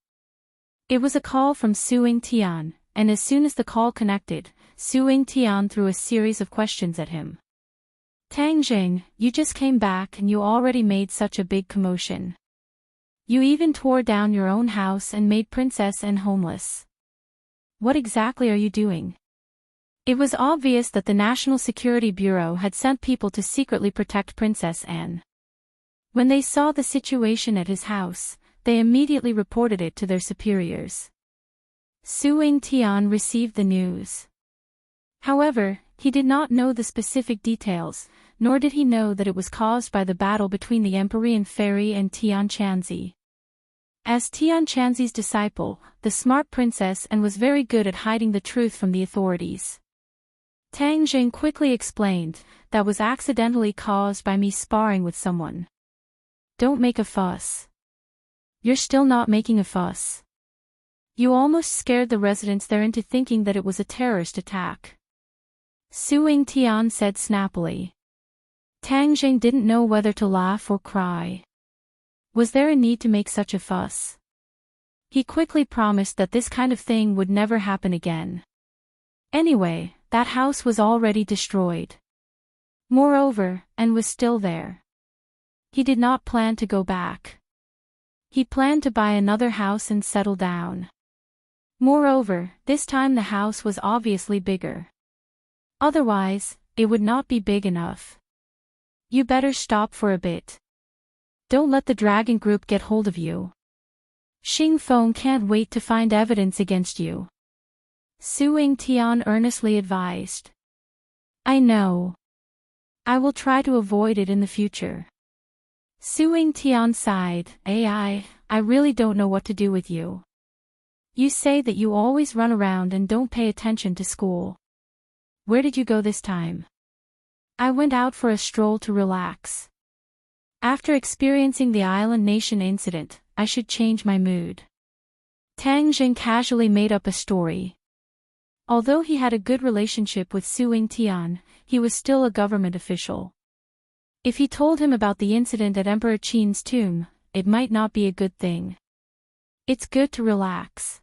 S1: It was a call from Suing Tian, and as soon as the call connected, Suing Tian threw a series of questions at him. Tang Jing, you just came back and you already made such a big commotion. You even tore down your own house and made Princess Anne homeless. What exactly are you doing? It was obvious that the National Security Bureau had sent people to secretly protect Princess Anne. When they saw the situation at his house, they immediately reported it to their superiors. Suing Tian received the news. However, he did not know the specific details, nor did he know that it was caused by the battle between the Empyrean Fairy and Tian Chanzi. As Tian Chanzi's disciple, the smart princess Anne was very good at hiding the truth from the authorities. Tang Jing quickly explained, that was accidentally caused by me sparring with someone. Don't make a fuss. You're still not making a fuss. You almost scared the residents there into thinking that it was a terrorist attack. Suing Tian said snappily. Tang Jing didn't know whether to laugh or cry. Was there a need to make such a fuss? He quickly promised that this kind of thing would never happen again. Anyway, that house was already destroyed. Moreover, Anne was still there. He did not plan to go back. He planned to buy another house and settle down. Moreover, this time the house was obviously bigger. Otherwise, it would not be big enough. You better stop for a bit. Don't let the dragon group get hold of you. Xing Feng can't wait to find evidence against you. Suing Tian earnestly advised. I know. I will try to avoid it in the future. Suing Tian sighed, I really don't know what to do with you. You say that you always run around and don't pay attention to school. Where did you go this time? I went out for a stroll to relax. After experiencing the Island Nation incident, I should change my mood. Tang Jing casually made up a story. Although he had a good relationship with Suing Tian, he was still a government official. If he told him about the incident at Emperor Qin's tomb, it might not be a good thing. It's good to relax.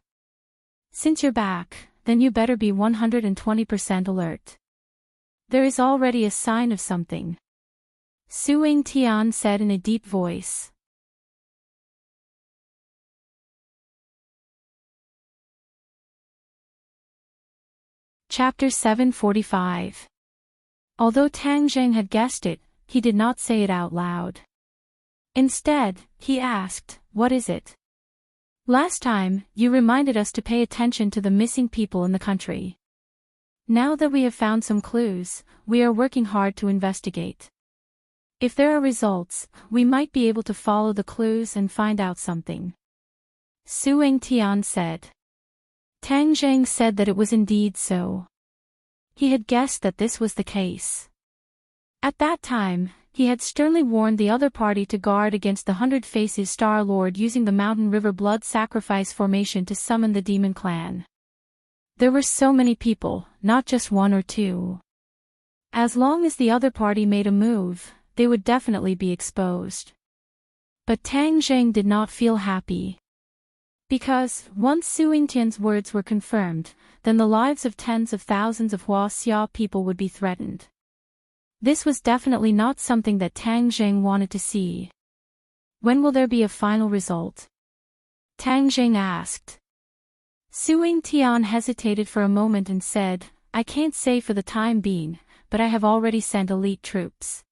S1: Since you're back, then you better be 120% alert. There is already a sign of something. Su Tian said in a deep voice. Chapter 745. Although Tang Zheng had guessed it, he did not say it out loud. Instead, he asked, "What is it?" "Last time, you reminded us to pay attention to the missing people in the country. Now that we have found some clues, we are working hard to investigate. If there are results, we might be able to follow the clues and find out something," Su Tian said. Tang Zheng said that it was indeed so. He had guessed that this was the case. At that time, he had sternly warned the other party to guard against the 100 Faces Star Lord using the Mountain River Blood Sacrifice formation to summon the demon clan. There were so many people, not just one or two. As long as the other party made a move, they would definitely be exposed. But Tang Zheng did not feel happy. Because, once Su Tian's words were confirmed, then the lives of tens of thousands of Huaxia people would be threatened. This was definitely not something that Tang Zheng wanted to see. "When will there be a final result?" Tang Zheng asked. Su Tian hesitated for a moment and said, "I can't say for the time being, but I have already sent elite troops.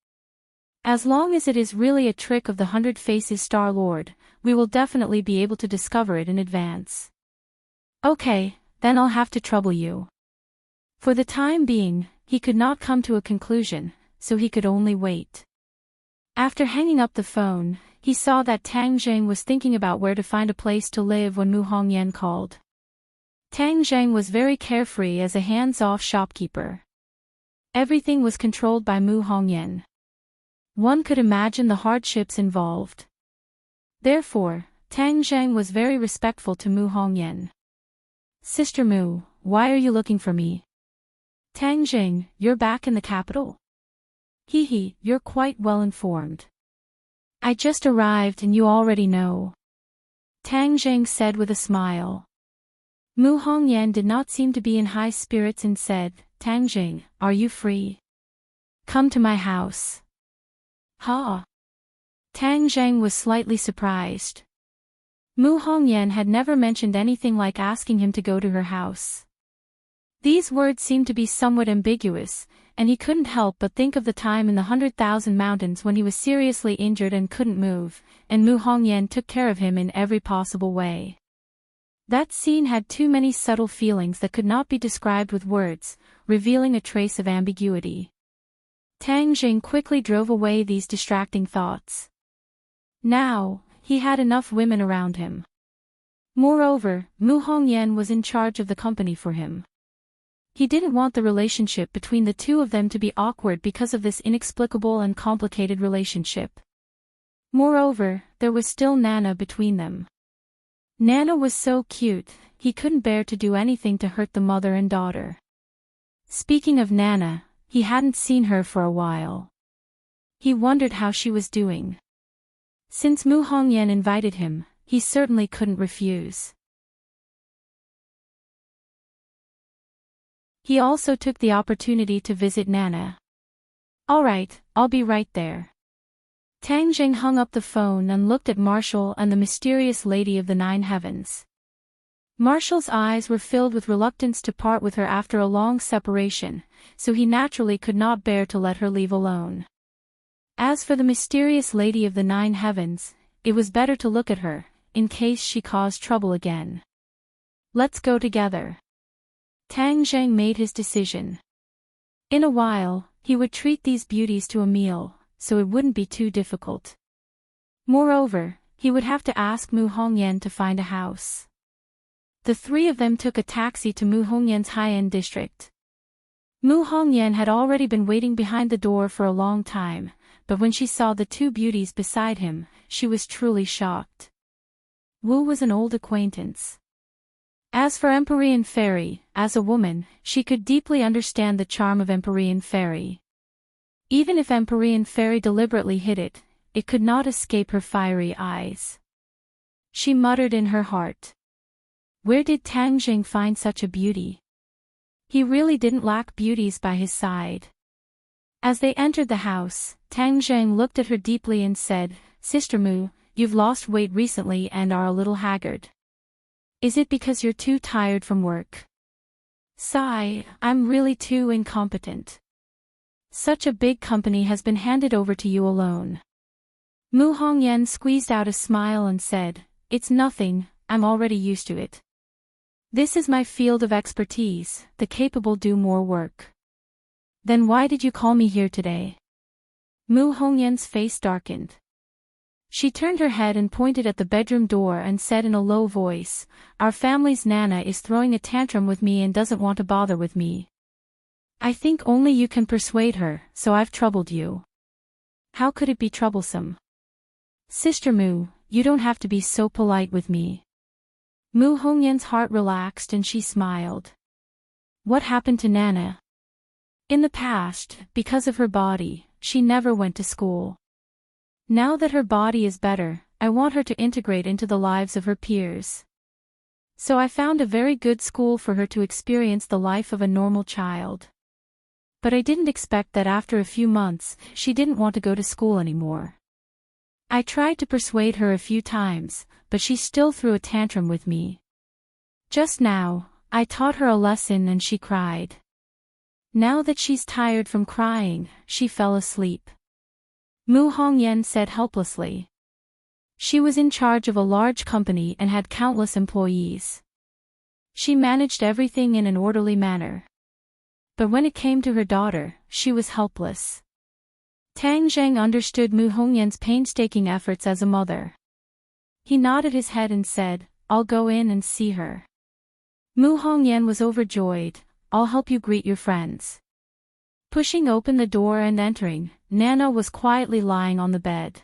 S1: As long as it is really a trick of the 100 Faces Star Lord, we will definitely be able to discover it in advance." "Okay, then I'll have to trouble you." For the time being, he could not come to a conclusion, so he could only wait. After hanging up the phone, he saw that Tang Zheng was thinking about where to find a place to live when Mu Hongyan called. Tang Zheng was very carefree as a hands-off shopkeeper. Everything was controlled by Mu Hongyan. One could imagine the hardships involved. Therefore, Tang Zheng was very respectful to Mu Hongyan. "Sister Mu, why are you looking for me?" "Tang Zheng, you're back in the capital? Hehe, you're quite well informed. I just arrived and you already know," Tang Zheng said with a smile. Mu Hongyan did not seem to be in high spirits and said, "Tang Zheng, are you free? Come to my house." "Ha!" Tang Zheng was slightly surprised. Mu Hongyan had never mentioned anything like asking him to go to her house. These words seemed to be somewhat ambiguous, and he couldn't help but think of the time in the 100,000 Mountains when he was seriously injured and couldn't move, and Mu Hongyan took care of him in every possible way. That scene had too many subtle feelings that could not be described with words, revealing a trace of ambiguity. Tang Zheng quickly drove away these distracting thoughts. Now, he had enough women around him. Moreover, Mu Hongyan was in charge of the company for him. He didn't want the relationship between the two of them to be awkward because of this inexplicable and complicated relationship. Moreover, there was still Nana between them. Nana was so cute, he couldn't bear to do anything to hurt the mother and daughter. Speaking of Nana, he hadn't seen her for a while. He wondered how she was doing. Since Mu Hongyan invited him, he certainly couldn't refuse. He also took the opportunity to visit Nana. "Alright, I'll be right there." Tang Zheng hung up the phone and looked at Marshall and the mysterious Lady of the Nine Heavens. Marshall's eyes were filled with reluctance to part with her after a long separation, so he naturally could not bear to let her leave alone. As for the mysterious Lady of the Nine Heavens, it was better to look at her, in case she caused trouble again. "Let's go together." Tang Zheng made his decision. In a while, he would treat these beauties to a meal, so it wouldn't be too difficult. Moreover, he would have to ask Mu Hongyan to find a house. The three of them took a taxi to Mu Hongyan's high-end district. Mu Hongyan had already been waiting behind the door for a long time, but when she saw the two beauties beside him, she was truly shocked. Wu was an old acquaintance. As for Empyrean Fairy, as a woman, she could deeply understand the charm of Empyrean Fairy. Even if Empyrean Fairy deliberately hid it, it could not escape her fiery eyes. She muttered in her heart. Where did Tang Zheng find such a beauty? He really didn't lack beauties by his side. As they entered the house, Tang Zheng looked at her deeply and said, "Sister Mu, you've lost weight recently and are a little haggard. Is it because you're too tired from work?" "Sigh, I'm really too incompetent. Such a big company has been handed over to you alone." Mu Hongyan squeezed out a smile and said, "It's nothing, I'm already used to it. This is my field of expertise, the capable do more work." "Then why did you call me here today?" Mu Hongyan's face darkened. She turned her head and pointed at the bedroom door and said in a low voice, "Our family's Nana is throwing a tantrum with me and doesn't want to bother with me. I think only you can persuade her, so I've troubled you." "How could it be troublesome?" "Sister Mu, you don't have to be so polite with me." Mu Hongyan's heart relaxed and she smiled. "What happened to Nana?" "In the past, because of her body, she never went to school. Now that her body is better, I want her to integrate into the lives of her peers. So I found a very good school for her to experience the life of a normal child. But I didn't expect that after a few months, she didn't want to go to school anymore. I tried to persuade her a few times, but she still threw a tantrum with me. Just now, I taught her a lesson and she cried. Now that she's tired from crying, she fell asleep." Mu Hongyan said helplessly. She was in charge of a large company and had countless employees. She managed everything in an orderly manner. But when it came to her daughter, she was helpless. Tang Zheng understood Mu Hongyan's painstaking efforts as a mother. He nodded his head and said, "I'll go in and see her." Mu Hongyan was overjoyed. "I'll help you greet your friends." Pushing open the door and entering, Nana was quietly lying on the bed.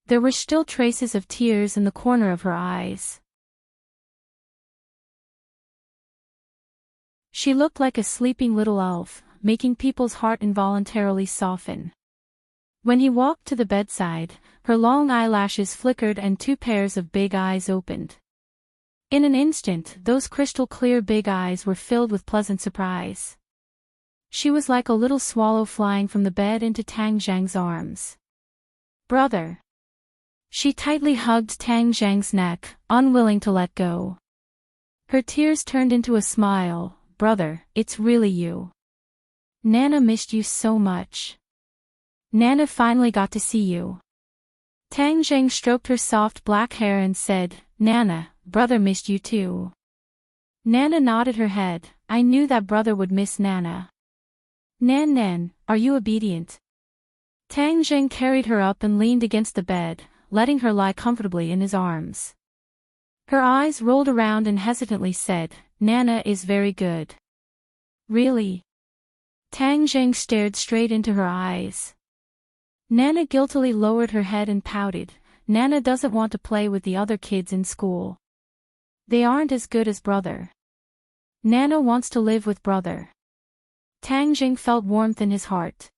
S1: There were still traces of tears in the corner of her eyes. She looked like a sleeping little elf, making people's heart involuntarily soften. When he walked to the bedside, her long eyelashes flickered and two pairs of big eyes opened. In an instant, those crystal-clear big eyes were filled with pleasant surprise. She was like a little swallow flying from the bed into Tang Zheng's arms. "Brother!" She tightly hugged Tang Zheng's neck, unwilling to let go. Her tears turned into a smile. "Brother, it's really you. Nana missed you so much. Nana finally got to see you." Tang Zheng stroked her soft black hair and said, "Nana, brother missed you too." Nana nodded her head. "I knew that brother would miss Nana." Nan, are you obedient?" Tang Zheng carried her up and leaned against the bed, letting her lie comfortably in his arms. Her eyes rolled around and hesitantly said, "Nana is very good." "Really?" Tang Zheng stared straight into her eyes. Nana guiltily lowered her head and pouted. "Nana doesn't want to play with the other kids in school. They aren't as good as brother. Nana wants to live with brother." Tang Zheng felt warmth in his heart.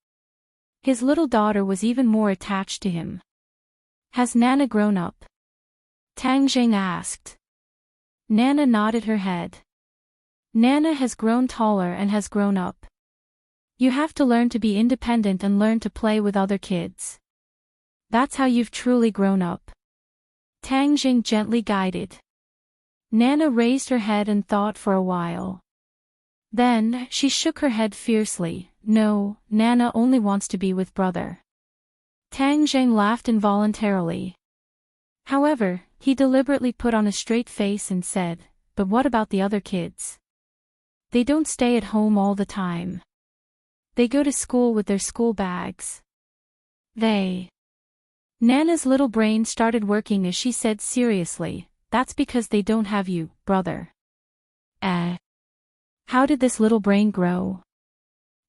S1: His little daughter was even more attached to him. "Has Nana grown up?" Tang Zheng asked. Nana nodded her head. "Nana has grown taller and has grown up. You have to learn to be independent and learn to play with other kids. That's how you've truly grown up." Tang Zheng gently guided. Nana raised her head and thought for a while. Then, she shook her head fiercely. "No, Nana only wants to be with brother." Tang Zheng laughed involuntarily. However, he deliberately put on a straight face and said, "But what about the other kids? They don't stay at home all the time. They go to school with their school bags. Nana's little brain started working as she said seriously, "That's because they don't have you, brother." How did this little brain grow?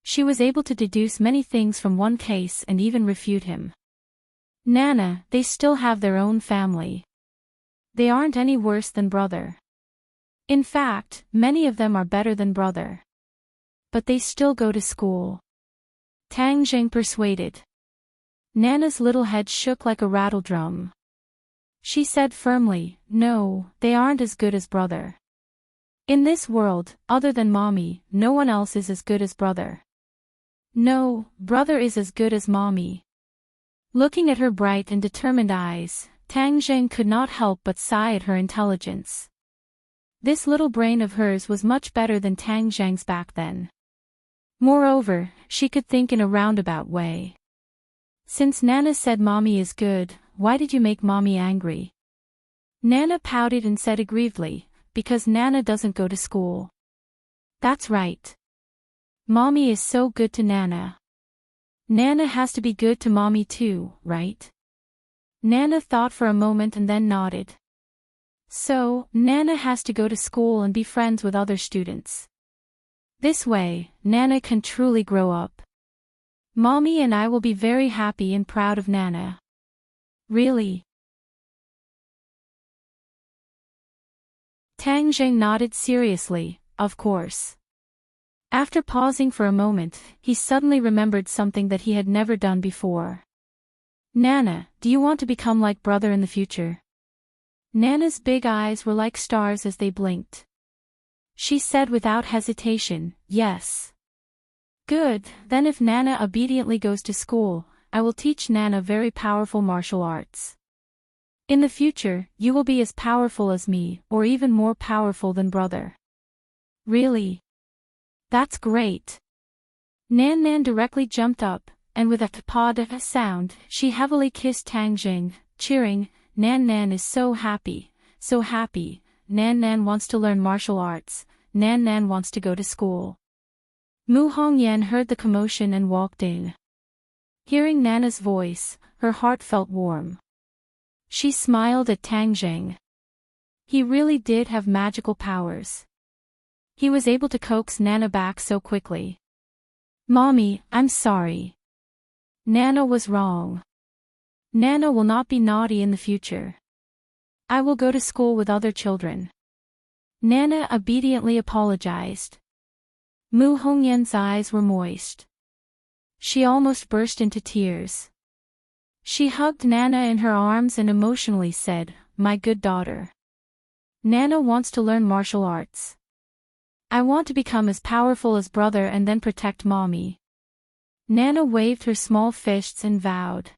S1: She was able to deduce many things from one case and even refute him. "Nana, they still have their own family. They aren't any worse than brother. In fact, many of them are better than brother. But they still go to school." Tang Zheng persuaded. Nana's little head shook like a rattledrum. She said firmly, "No, they aren't as good as brother. In this world, other than mommy, no one else is as good as brother." No, brother is as good as mommy. Looking at her bright and determined eyes, Tang Zheng could not help but sigh at her intelligence. This little brain of hers was much better than Tang Zheng's back then. Moreover, she could think in a roundabout way. Since Nana said mommy is good, why did you make mommy angry? Nana pouted and said aggrievedly, because Nana doesn't go to school. That's right. Mommy is so good to Nana. Nana has to be good to mommy too, right? Nana thought for a moment and then nodded. So, Nana has to go to school and be friends with other students. This way, Nana can truly grow up. Mommy and I will be very happy and proud of Nana. Really? Tang Zheng nodded seriously, of course. After pausing for a moment, he suddenly remembered something that he had never done before. Nana, do you want to become like brother in the future? Nana's big eyes were like stars as they blinked. She said without hesitation, yes. Good, then if Nana obediently goes to school, I will teach Nana very powerful martial arts. In the future, you will be as powerful as me, or even more powerful than brother. Really? That's great. Nan Nan directly jumped up, and with a pod sound, she heavily kissed Tang Zheng, cheering, Nan Nan is so happy, so happy. Nan Nan wants to learn martial arts, Nan Nan wants to go to school. Mu Hongyan heard the commotion and walked in. Hearing Nana's voice, her heart felt warm. She smiled at Tang Zheng. He really did have magical powers. He was able to coax Nana back so quickly. Mommy, I'm sorry. Nana was wrong. Nana will not be naughty in the future. I will go to school with other children. Nana obediently apologized. Mu Hongyan's eyes were moist. She almost burst into tears. She hugged Nana in her arms and emotionally said, My good daughter. Nana wants to learn martial arts. I want to become as powerful as brother and then protect mommy. Nana waved her small fists and vowed.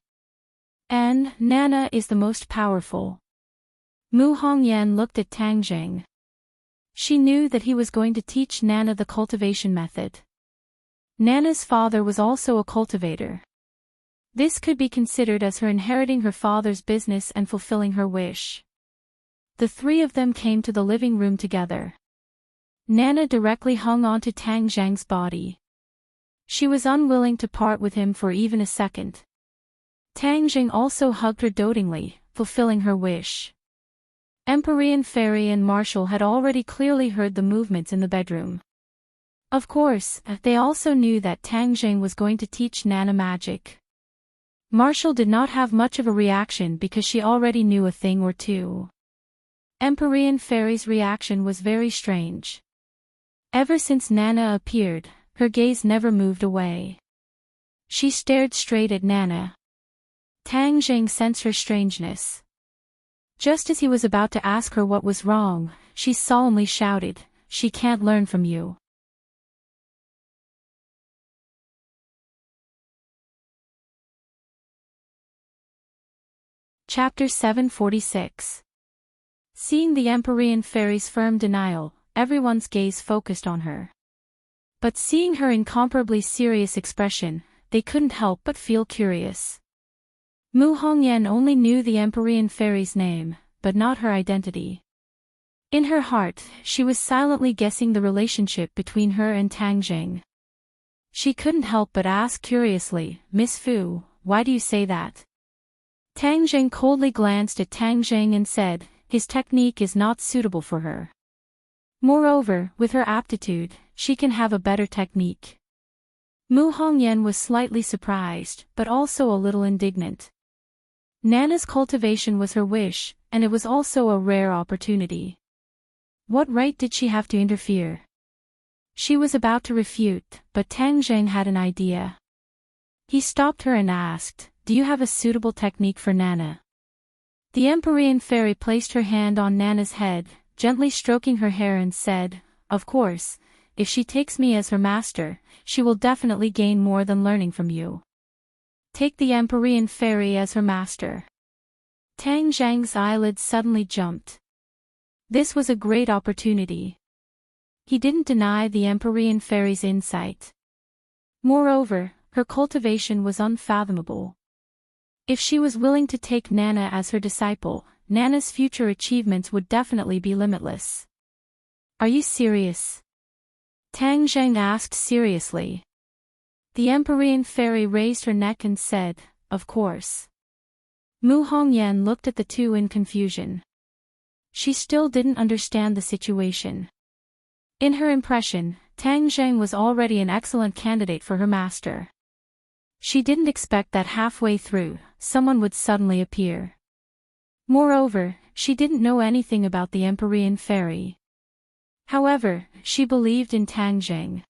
S1: And Nana is the most powerful. Mu Hongyan looked at Tang Zheng. She knew that he was going to teach Nana the cultivation method. Nana's father was also a cultivator. This could be considered as her inheriting her father's business and fulfilling her wish. The three of them came to the living room together. Nana directly hung onto Tang Zheng's body. She was unwilling to part with him for even a second. Tang Zheng also hugged her dotingly, fulfilling her wish. Empyrean Fairy and Marshall had already clearly heard the movements in the bedroom. Of course, they also knew that Tang Zheng was going to teach Nana magic. Marshall did not have much of a reaction because she already knew a thing or two. Empyrean Fairy's reaction was very strange. Ever since Nana appeared, her gaze never moved away. She stared straight at Nana. Tang Zheng sensed her strangeness. Just as he was about to ask her what was wrong, she solemnly shouted, She can't learn from you. Chapter 746. Seeing the Empyrean Fairy's firm denial, everyone's gaze focused on her. But seeing her incomparably serious expression, they couldn't help but feel curious. Mu Hongyan only knew the Empyrean Fairy's name, but not her identity. In her heart, she was silently guessing the relationship between her and Tang Zheng. She couldn't help but ask curiously, Miss Fu, why do you say that? Tang Zheng coldly glanced at Tang Zheng and said, his technique is not suitable for her. Moreover, with her aptitude, she can have a better technique. Mu Hongyan was slightly surprised, but also a little indignant. Nana's cultivation was her wish, and it was also a rare opportunity. What right did she have to interfere? She was about to refute, but Tang Zheng had an idea. He stopped her and asked, Do you have a suitable technique for Nana? The Empyrean Fairy placed her hand on Nana's head, gently stroking her hair and said, Of course, if she takes me as her master, she will definitely gain more than learning from you. Take the Empyrean fairy as her master. Tang Zhang's eyelids suddenly jumped. This was a great opportunity. He didn't deny the Empyrean fairy's insight. Moreover, her cultivation was unfathomable. If she was willing to take Nana as her disciple, Nana's future achievements would definitely be limitless. Are you serious? Tang Zhang asked seriously. The Empyrean fairy raised her neck and said, "Of course." Mu Hongyan looked at the two in confusion. She still didn't understand the situation. In her impression, Tang Zhang was already an excellent candidate for her master. She didn't expect that halfway through, someone would suddenly appear. Moreover, she didn't know anything about the Empyrean fairy. However, she believed in Tang Zhang.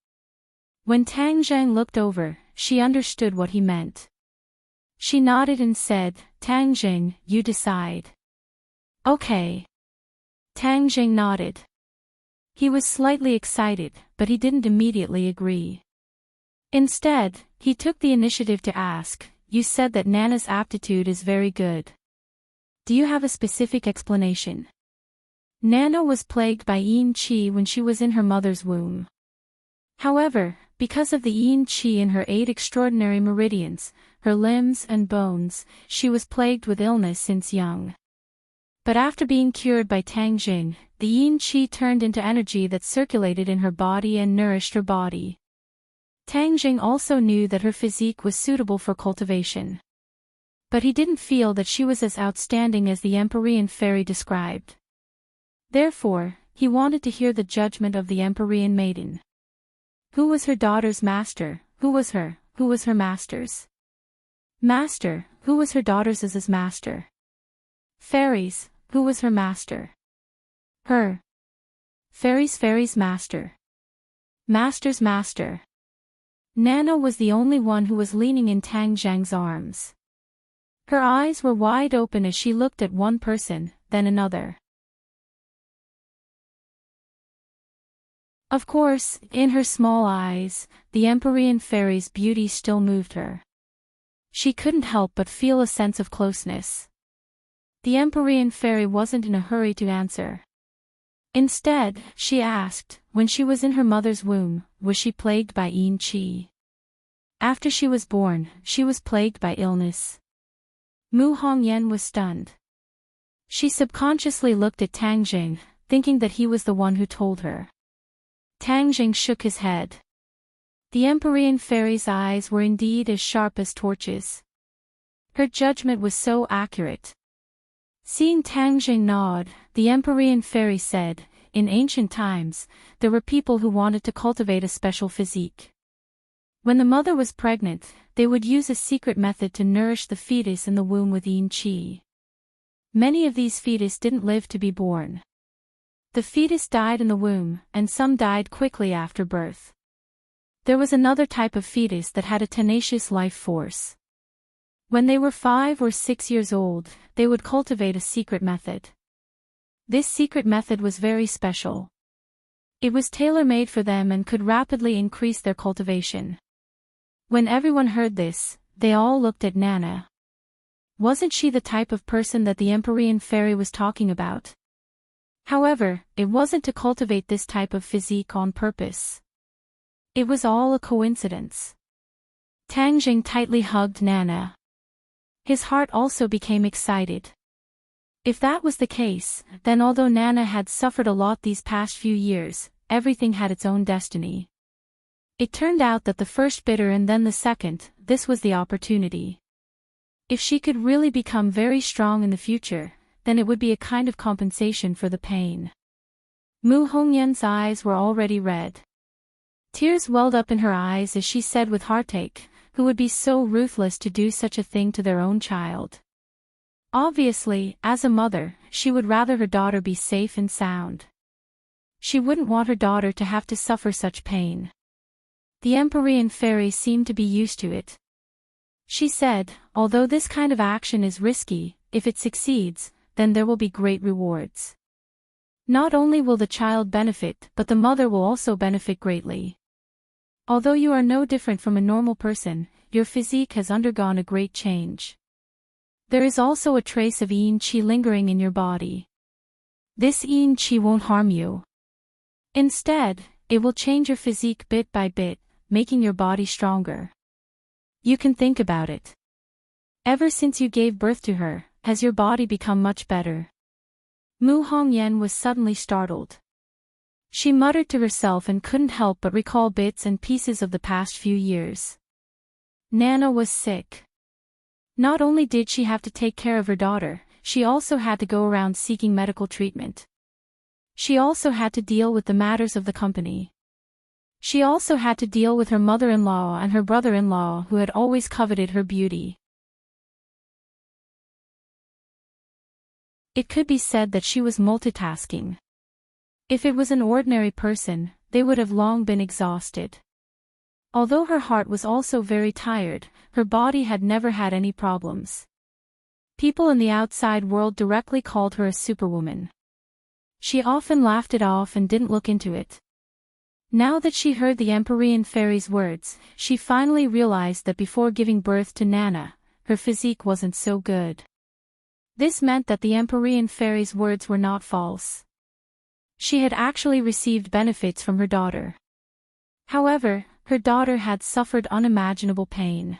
S1: When Tang Zhang looked over, she understood what he meant. She nodded and said, "Tang Zhang, you decide." "Okay." Tang Zhang nodded. He was slightly excited, but he didn't immediately agree. Instead, he took the initiative to ask, "You said that Nana's aptitude is very good. Do you have a specific explanation?" Nana was plagued by yin qi when she was in her mother's womb. However, because of the yin qi in her 8 extraordinary meridians, her limbs and bones, she was plagued with illness since young. But after being cured by Tang Jing, the yin qi turned into energy that circulated in her body and nourished her body. Tang Jing also knew that her physique was suitable for cultivation. But he didn't feel that she was as outstanding as the Empyrean fairy described. Therefore, he wanted to hear the judgment of the Empyrean maiden. Who was her daughter's master? Who was her master's master? Who was her daughter's master? Fairies, who was her master? Her fairy's master. Master's master. Nana was the only one who was leaning in Tang Zhang's arms. Her eyes were wide open as she looked at one person, then another. Of course, in her small eyes, the Empyrean fairy's beauty still moved her. She couldn't help but feel a sense of closeness. The Empyrean fairy wasn't in a hurry to answer. Instead, she asked, when she was in her mother's womb, was she plagued by yin qi? After she was born, she was plagued by illness. Mu Hongyan was stunned. She subconsciously looked at Tang Jing, thinking that he was the one who told her. Tang Jing shook his head. The Empyrean fairy's eyes were indeed as sharp as torches. Her judgment was so accurate. Seeing Tang Jing nod, the Empyrean fairy said, in ancient times, there were people who wanted to cultivate a special physique. When the mother was pregnant, they would use a secret method to nourish the fetus in the womb with yin qi. Many of these fetus didn't live to be born. The fetus died in the womb, and some died quickly after birth. There was another type of fetus that had a tenacious life force. When they were 5 or 6 years old, they would cultivate a secret method. This secret method was very special. It was tailor-made for them and could rapidly increase their cultivation. When everyone heard this, they all looked at Nana. Wasn't she the type of person that the Empyrean fairy was talking about? However, it wasn't to cultivate this type of physique on purpose. It was all a coincidence. Tang Jing tightly hugged Nana. His heart also became excited. If that was the case, then although Nana had suffered a lot these past few years, everything had its own destiny. It turned out that the first bitter and then the second, this was the opportunity. If she could really become very strong in the future, then it would be a kind of compensation for the pain. Mu Hongyan's eyes were already red. Tears welled up in her eyes as she said with heartache, who would be so ruthless to do such a thing to their own child? Obviously, as a mother, she would rather her daughter be safe and sound. She wouldn't want her daughter to have to suffer such pain. The Empyrean fairy seemed to be used to it. She said, although this kind of action is risky, if it succeeds, then there will be great rewards. Not only will the child benefit, but the mother will also benefit greatly. Although you are no different from a normal person, your physique has undergone a great change. There is also a trace of yin qi lingering in your body. This yin qi won't harm you. Instead, it will change your physique bit by bit, making your body stronger. You can think about it. Ever since you gave birth to her, has your body become much better? Mu Hongyan was suddenly startled. She muttered to herself and couldn't help but recall bits and pieces of the past few years. Nana was sick. Not only did she have to take care of her daughter, she also had to go around seeking medical treatment. She also had to deal with the matters of the company. She also had to deal with her mother-in-law and her brother-in-law who had always coveted her beauty. It could be said that she was multitasking. If it was an ordinary person, they would have long been exhausted. Although her heart was also very tired, her body had never had any problems. People in the outside world directly called her a superwoman. She often laughed it off and didn't look into it. Now that she heard the Empyrean fairy's words, she finally realized that before giving birth to Nana, her physique wasn't so good. This meant that the Empyrean fairy's words were not false. She had actually received benefits from her daughter. However, her daughter had suffered unimaginable pain.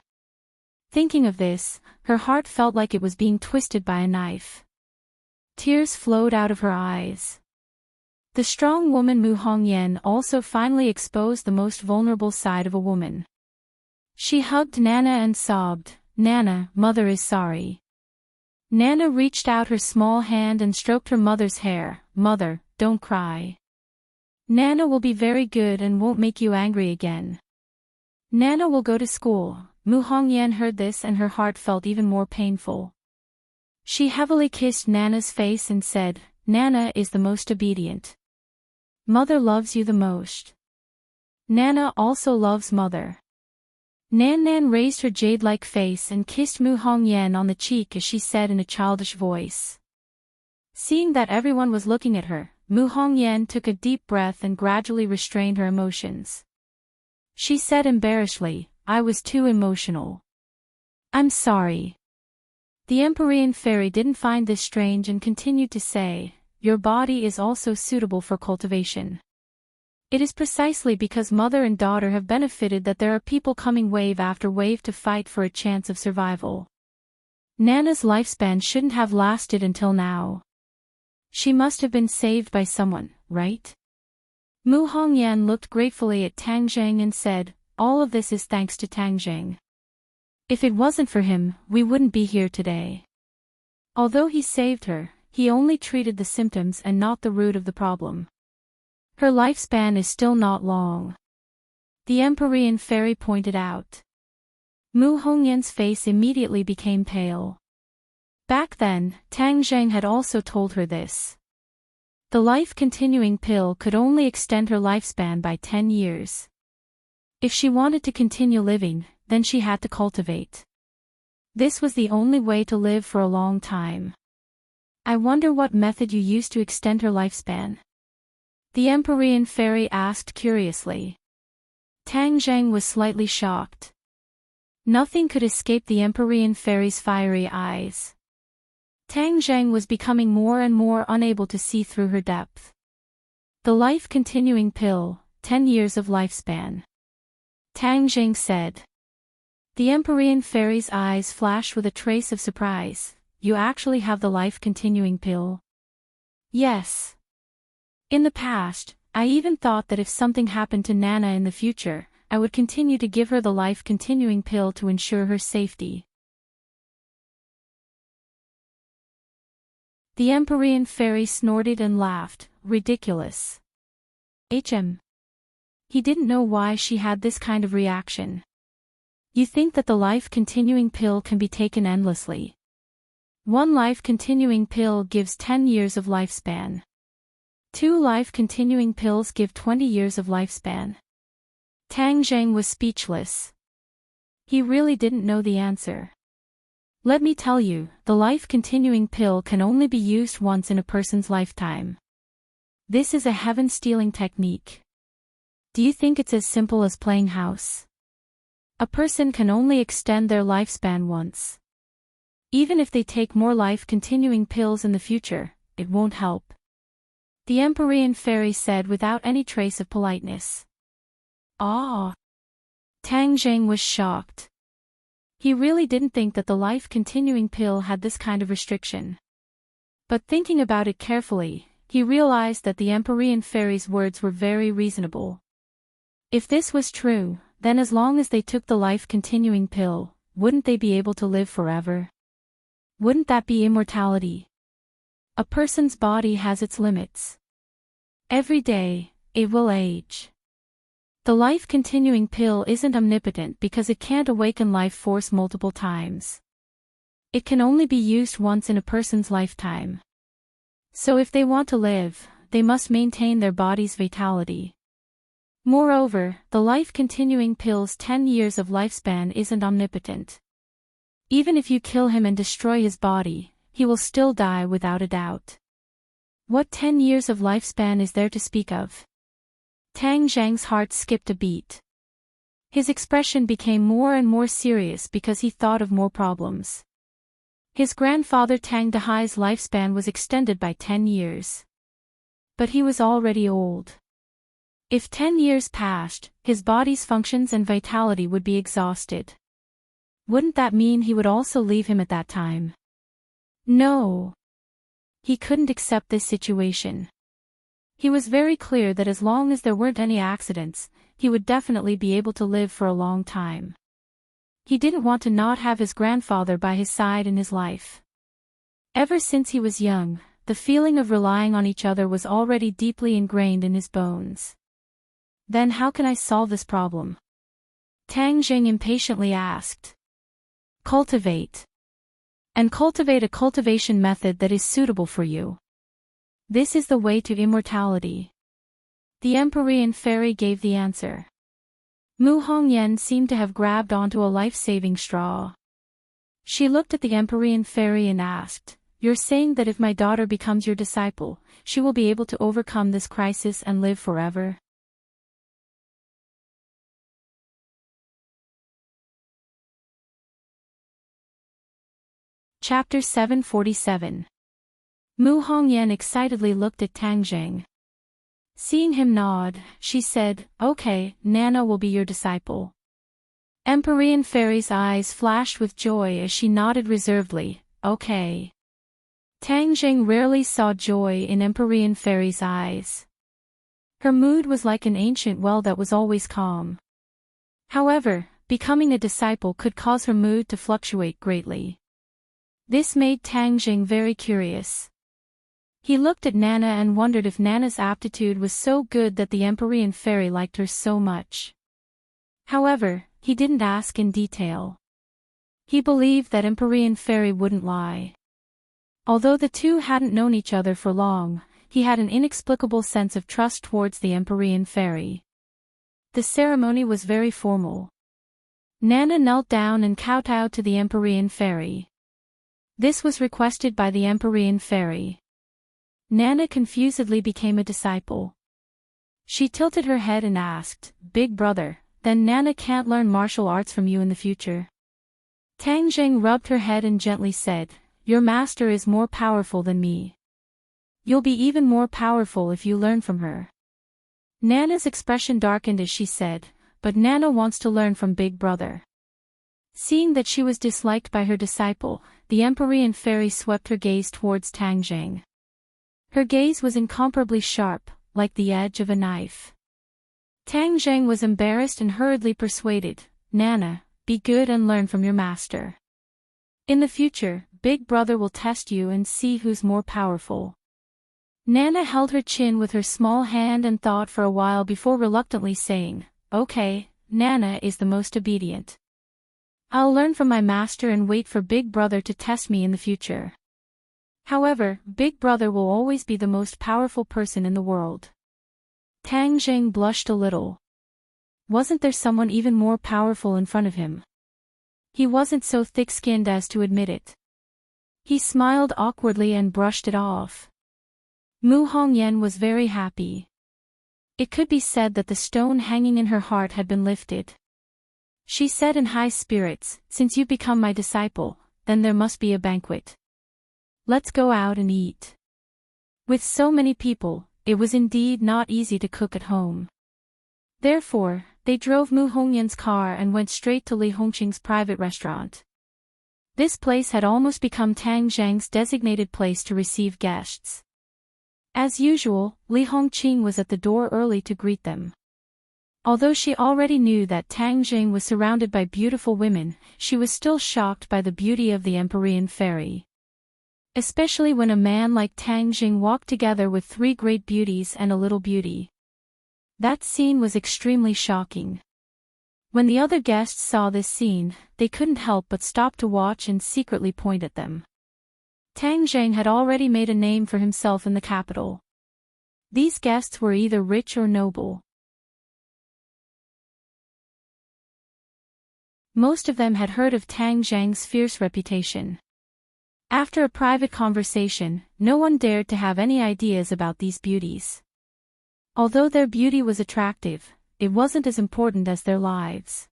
S1: Thinking of this, her heart felt like it was being twisted by a knife. Tears flowed out of her eyes. The strong woman Mu Hongyan also finally exposed the most vulnerable side of a woman. She hugged Nana and sobbed, "Nana, mother is sorry." Nana reached out her small hand and stroked her mother's hair. "Mother, don't cry. Nana will be very good and won't make you angry again. Nana will go to school." Mu Hongyan heard this and her heart felt even more painful. She heavily kissed Nana's face and said, "Nana is the most obedient. Mother loves you the most. Nana also loves mother." Nan raised her jade-like face and kissed Mu Hongyan on the cheek as she said in a childish voice. Seeing that everyone was looking at her, Mu Hongyan took a deep breath and gradually restrained her emotions. She said embarrassedly, "I was too emotional. I'm sorry." The Empyrean fairy didn't find this strange and continued to say, "Your body is also suitable for cultivation. It is precisely because mother and daughter have benefited that there are people coming wave after wave to fight for a chance of survival. Nana's lifespan shouldn't have lasted until now. She must have been saved by someone, right?" Mu Hongyan looked gratefully at Tang Zheng and said, "All of this is thanks to Tang Zheng. If it wasn't for him, we wouldn't be here today. Although he saved her, he only treated the symptoms and not the root of the problem. Her lifespan is still not long," the Empyrean fairy pointed out. Mu Hongyan's face immediately became pale. Back then, Tang Zheng had also told her this. The life-continuing pill could only extend her lifespan by 10 years. If she wanted to continue living, then she had to cultivate. This was the only way to live for a long time. "I wonder what method you used to extend her lifespan?" the Empyrean fairy asked curiously. Tang Zheng was slightly shocked. Nothing could escape the Empyrean fairy's fiery eyes. Tang Zheng was becoming more and more unable to see through her depth. "The life-continuing pill, 10 years of lifespan," Tang Zheng said. The Empyrean fairy's eyes flashed with a trace of surprise. "You actually have the life-continuing pill?" "Yes. In the past, I even thought that if something happened to Nana in the future, I would continue to give her the life-continuing pill to ensure her safety." The Empyrean fairy snorted and laughed. "Ridiculous." He didn't know why she had this kind of reaction. "You think that the life-continuing pill can be taken endlessly? One life-continuing pill gives 10 years of lifespan. 2 life-continuing pills give 20 years of lifespan." Tang Zheng was speechless. He really didn't know the answer. "Let me tell you, the life-continuing pill can only be used once in a person's lifetime. This is a heaven-stealing technique. Do you think it's as simple as playing house? A person can only extend their lifespan once. Even if they take more life-continuing pills in the future, it won't help. The Empyrean fairy said without any trace of politeness. Ah! Tang Zheng was shocked. He really didn't think that the life-continuing pill had this kind of restriction. But thinking about it carefully, he realized that the Empyrean fairy's words were very reasonable. If this was true, then as long as they took the life-continuing pill, wouldn't they be able to live forever? Wouldn't that be immortality? A person's body has its limits. Every day, it will age. The life-continuing pill isn't omnipotent because it can't awaken life force multiple times. It can only be used once in a person's lifetime. So if they want to live, they must maintain their body's vitality. Moreover, the life-continuing pill's 10 years of lifespan isn't omnipotent. Even if you kill him and destroy his body, he will still die without a doubt. What 10 years of lifespan is there to speak of? Tang Zheng's heart skipped a beat. His expression became more and more serious because he thought of more problems. His grandfather Tang Dehai's lifespan was extended by 10 years. But he was already old. If 10 years passed, his body's functions and vitality would be exhausted. Wouldn't that mean he would also leave him at that time? No. He couldn't accept this situation. He was very clear that as long as there weren't any accidents, he would definitely be able to live for a long time. He didn't want to not have his grandfather by his side in his life. Ever since he was young, the feeling of relying on each other was already deeply ingrained in his bones. Then how can I solve this problem? Tang Zheng impatiently asked. Cultivate. And cultivate a cultivation method that is suitable for you. This is the way to immortality. The Empyrean fairy gave the answer. Mu Hongyan seemed to have grabbed onto a life-saving straw. She looked at the Empyrean fairy and asked, "You're saying that if my daughter becomes your disciple, she will be able to overcome this crisis and live forever?" Chapter 747. Mu Hongyan excitedly looked at Tang Zheng. Seeing him nod, she said, "Okay, Nana will be your disciple." Empyrean fairy's eyes flashed with joy as she nodded reservedly, "Okay." Tang Zheng rarely saw joy in Empyrean fairy's eyes. Her mood was like an ancient well that was always calm. However, becoming a disciple could cause her mood to fluctuate greatly. This made Tang Zheng very curious. He looked at Nana and wondered if Nana's aptitude was so good that the Empyrean fairy liked her so much. However, he didn't ask in detail. He believed that Empyrean fairy wouldn't lie. Although the two hadn't known each other for long, he had an inexplicable sense of trust towards the Empyrean fairy. The ceremony was very formal. Nana knelt down and kowtowed to the Empyrean fairy. This was requested by the Empyrean fairy. Nana confusedly became a disciple. She tilted her head and asked, "Big brother, then Nana can't learn martial arts from you in the future?" Tang Zheng rubbed her head and gently said, "Your master is more powerful than me. You'll be even more powerful if you learn from her." Nana's expression darkened as she said, "But Nana wants to learn from Big Brother." Seeing that she was disliked by her disciple, the Empyrean fairy swept her gaze towards Tang Zheng. Her gaze was incomparably sharp, like the edge of a knife. Tang Zheng was embarrassed and hurriedly persuaded, "Nana, be good and learn from your master. In the future, Big Brother will test you and see who's more powerful." Nana held her chin with her small hand and thought for a while before reluctantly saying, "Okay, Nana is the most obedient. I'll learn from my master and wait for Big Brother to test me in the future. However, Big Brother will always be the most powerful person in the world." Tang Zheng blushed a little. Wasn't there someone even more powerful in front of him? He wasn't so thick-skinned as to admit it. He smiled awkwardly and brushed it off. Mu Hongyan was very happy. It could be said that the stone hanging in her heart had been lifted. She said in high spirits, "Since you've become my disciple, then there must be a banquet. Let's go out and eat." With so many people, it was indeed not easy to cook at home. Therefore, they drove Mu Hongyan's car and went straight to Li Hongqing's private restaurant. This place had almost become Tang Zhang's designated place to receive guests. As usual, Li Hongqing was at the door early to greet them. Although she already knew that Tang Zhang was surrounded by beautiful women, she was still shocked by the beauty of the Empyrean fairy. Especially when a man like Tang Zhang walked together with 3 great beauties and a little beauty. That scene was extremely shocking. When the other guests saw this scene, they couldn't help but stop to watch and secretly point at them. Tang Zhang had already made a name for himself in the capital. These guests were either rich or noble. Most of them had heard of Tang Zhang's fierce reputation. After a private conversation, no one dared to have any ideas about these beauties. Although their beauty was attractive, it wasn't as important as their lives.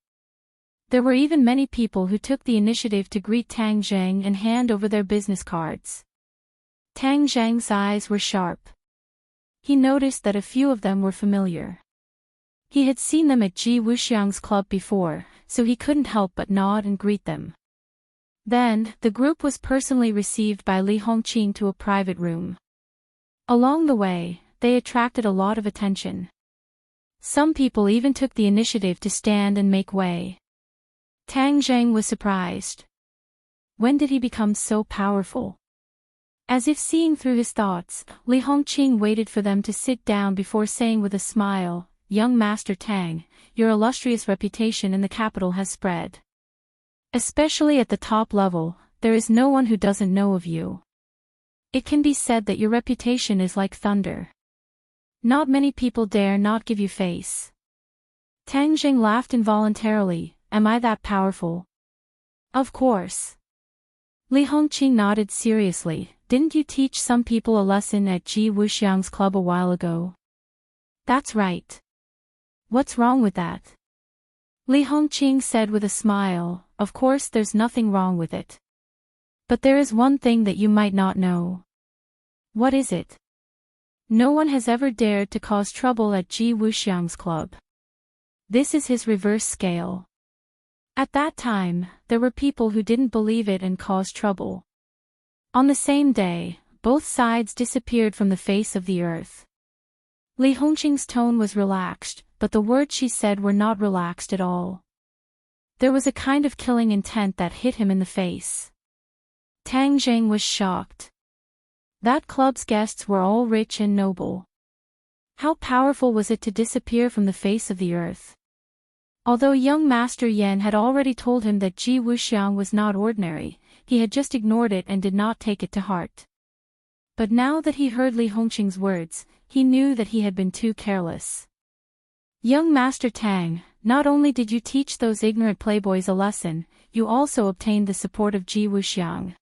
S1: There were even many people who took the initiative to greet Tang Zhang and hand over their business cards. Tang Zhang's eyes were sharp. He noticed that a few of them were familiar. He had seen them at Ji Wuxiang's club before, so he couldn't help but nod and greet them. Then, the group was personally received by Li Hongqing to a private room. Along the way, they attracted a lot of attention. Some people even took the initiative to stand and make way. Tang Zhang was surprised. When did he become so powerful? As if seeing through his thoughts, Li Hongqing waited for them to sit down before saying with a smile, "Young Master Tang, your illustrious reputation in the capital has spread. Especially at the top level, there is no one who doesn't know of you. It can be said that your reputation is like thunder. Not many people dare not give you face." Tang Zhang laughed involuntarily. "Am I that powerful?" "Of course." Li Hongqing nodded seriously. "Didn't you teach some people a lesson at Ji Wuxiang's club a while ago?" "That's right." "What's wrong with that?" Li Hongqing said with a smile, "Of course there's nothing wrong with it. But there is one thing that you might not know." "What is it?" "No one has ever dared to cause trouble at Ji Wuxiang's club. This is his reverse scale." At that time, there were people who didn't believe it and caused trouble. On the same day, both sides disappeared from the face of the earth. Li Hongqing's tone was relaxed, but the words she said were not relaxed at all. There was a kind of killing intent that hit him in the face. Tang Zhang was shocked. That club's guests were all rich and noble. How powerful was it to disappear from the face of the earth? Although young Master Yan had already told him that Ji Wuxiang was not ordinary, he had just ignored it and did not take it to heart. But now that he heard Li Hongqing's words, he knew that he had been too careless. "Young Master Tang, not only did you teach those ignorant playboys a lesson, you also obtained the support of Ji Wuxiang.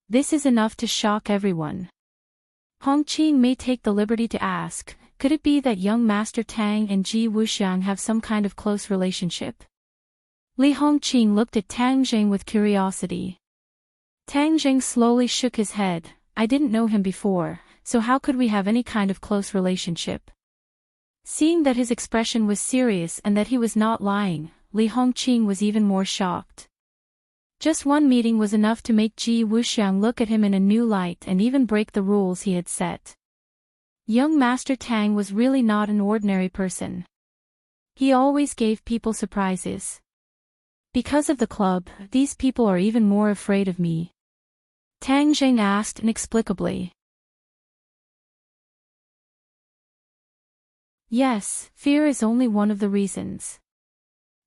S1: This is enough to shock everyone." Hongqing may take the liberty to ask, could it be that young Master Tang and Ji Wuxiang have some kind of close relationship? Li Hongqing looked at Tang Zhang with curiosity. Tang Zhang slowly shook his head. "I didn't know him before, so how could we have any kind of close relationship?" Seeing that his expression was serious and that he was not lying, Li Hongqing was even more shocked. Just one meeting was enough to make Ji Wuxiang look at him in a new light and even break the rules he had set. Young Master Tang was really not an ordinary person. He always gave people surprises. Because of the club, these people are even more afraid of me. Tang Zhang asked inexplicably. Yes, fear is only one of the reasons.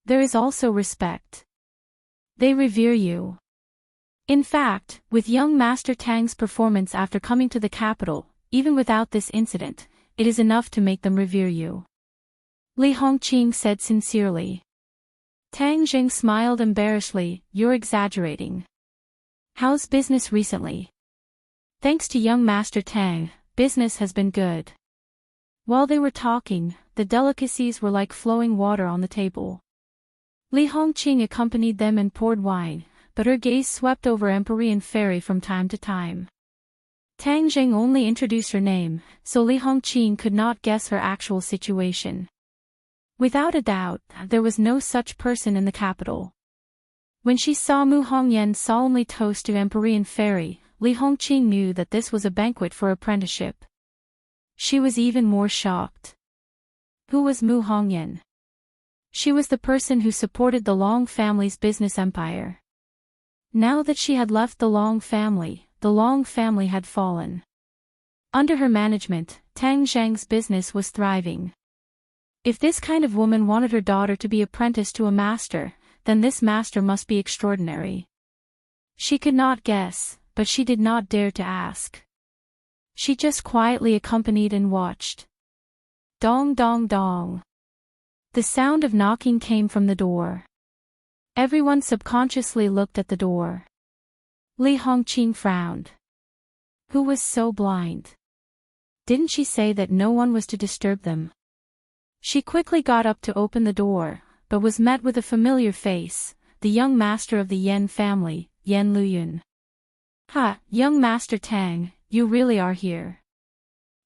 S1: There is also respect. They revere you. In fact, with young Master Tang's performance after coming to the capital, even without this incident, it is enough to make them revere you. Li Hongqing said sincerely. Tang Zhang smiled embarrassedly. "You're exaggerating. How's business recently?" "Thanks to young Master Tang, business has been good." While they were talking, the delicacies were like flowing water on the table. Li Hongqing accompanied them and poured wine, but her gaze swept over Empyrean Fairy from time to time. Tang Zheng only introduced her name, so Li Hongqing could not guess her actual situation. Without a doubt, there was no such person in the capital. When she saw Mu Hongyan solemnly toast to Empyrean Fairy, Li Hongqing knew that this was a banquet for apprenticeship. She was even more shocked. Who was Mu Hongyan? She was the person who supported the Long family's business empire. Now that she had left the Long family had fallen. Under her management, Tang Zheng's business was thriving. If this kind of woman wanted her daughter to be apprenticed to a master, then this master must be extraordinary. She could not guess, but she did not dare to ask. She just quietly accompanied and watched. Dong dong dong. The sound of knocking came from the door. Everyone subconsciously looked at the door. Li Hongqing frowned. Who was so blind? Didn't she say that no one was to disturb them? She quickly got up to open the door, but was met with a familiar face, the young master of the Yan family, Yan Luyun. "Ha, young Master Tang, you really are here.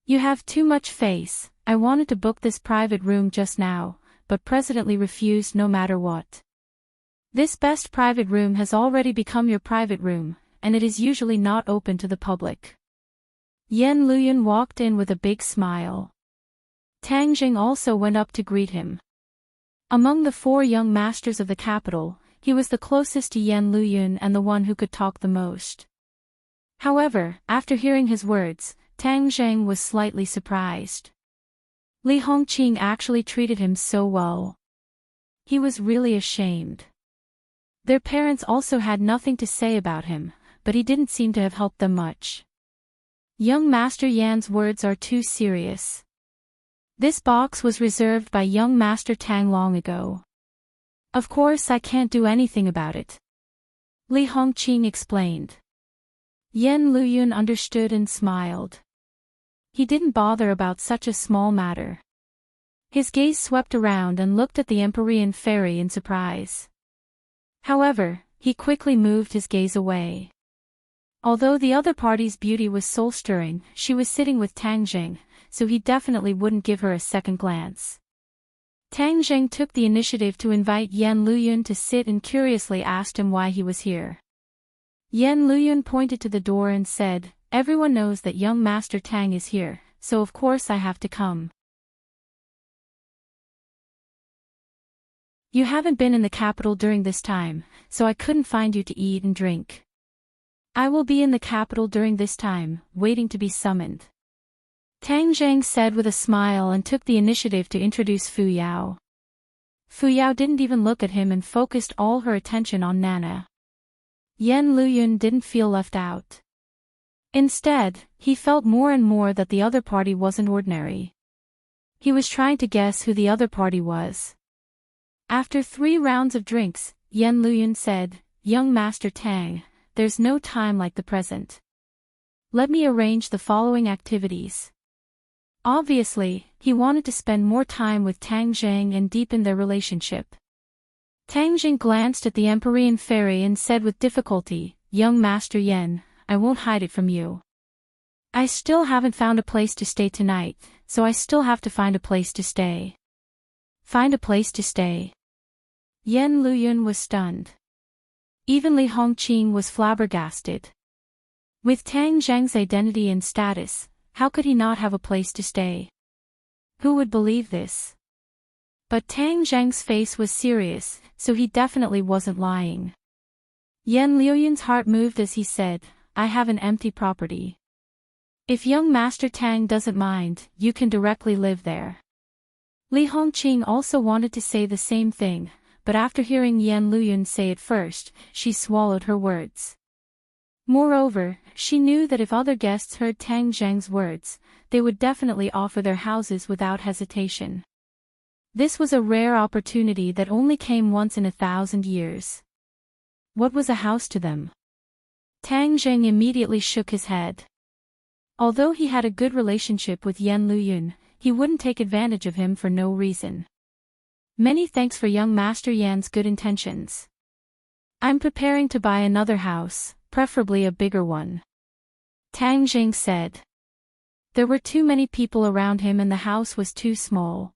S1: You have too much face. I wanted to book this private room just now, but President refused no matter what. This best private room has already become your private room, and it is usually not open to the public." Yan Luyun walked in with a big smile. Tang Jing also went up to greet him. Among the 4 young masters of the capital, he was the closest to Yan Luyun and the one who could talk the most. However, after hearing his words, Tang Zheng was slightly surprised. Li Hongqing actually treated him so well. He was really ashamed. Their parents also had nothing to say about him, but he didn't seem to have helped them much. Young Master Yan's words are too serious. This box was reserved by young Master Tang long ago. Of course I can't do anything about it. Li Hongqing explained. Yan Luyun understood and smiled. He didn't bother about such a small matter. His gaze swept around and looked at the Empyrean Fairy in surprise. However, he quickly moved his gaze away. Although the other party's beauty was soul-stirring, she was sitting with Tang Jing, so he definitely wouldn't give her a second glance. Tang Jing took the initiative to invite Yan Luyun to sit and curiously asked him why he was here. Yan Luyun pointed to the door and said, "Everyone knows that young Master Tang is here, so of course I have to come." "You haven't been in the capital during this time, so I couldn't find you to eat and drink. I will be in the capital during this time, waiting to be summoned." Tang Zheng said with a smile and took the initiative to introduce Fu Yao. Fu Yao didn't even look at him and focused all her attention on Nana. Yan Luyun didn't feel left out. Instead, he felt more and more that the other party wasn't ordinary. He was trying to guess who the other party was. After 3 rounds of drinks, Yan Luyun said, "Young Master Tang, there's no time like the present. Let me arrange the following activities." Obviously, he wanted to spend more time with Tang Zheng and deepen their relationship. Tang Zheng glanced at the Empyrean Fairy and said with difficulty, "Young Master Yan, I won't hide it from you. I still haven't found a place to stay tonight, so I still have to find a place to stay." "Find a place to stay?" Yan Luyun was stunned. Even Li Hongqing was flabbergasted. With Tang Zheng's identity and status, how could he not have a place to stay? Who would believe this? But Tang Zheng's face was serious, so he definitely wasn't lying. Yan Luyun's heart moved as he said, "I have an empty property. If young Master Tang doesn't mind, you can directly live there." Li Hongqing also wanted to say the same thing, but after hearing Yan Luyun say it first, she swallowed her words. Moreover, she knew that if other guests heard Tang Zheng's words, they would definitely offer their houses without hesitation. This was a rare opportunity that only came once in 1,000 years. What was a house to them? Tang Zheng immediately shook his head. Although he had a good relationship with Yan Luyun, he wouldn't take advantage of him for no reason. Many thanks for young Master Yan's good intentions. I'm preparing to buy another house, preferably a bigger one. Tang Jing said. There were too many people around him and the house was too small.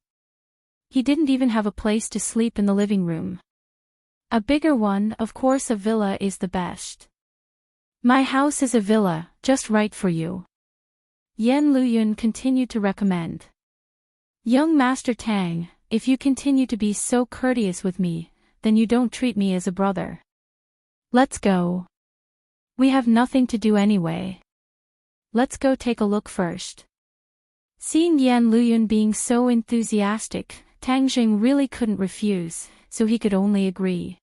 S1: He didn't even have a place to sleep in the living room. A bigger one, of course, a villa is the best. My house is a villa, just right for you. Yan Luyun continued to recommend. Young Master Tang, if you continue to be so courteous with me, then you don't treat me as a brother. Let's go. We have nothing to do anyway. Let's go take a look first. Seeing Yan Luyun being so enthusiastic, Tang Jing really couldn't refuse, so he could only agree.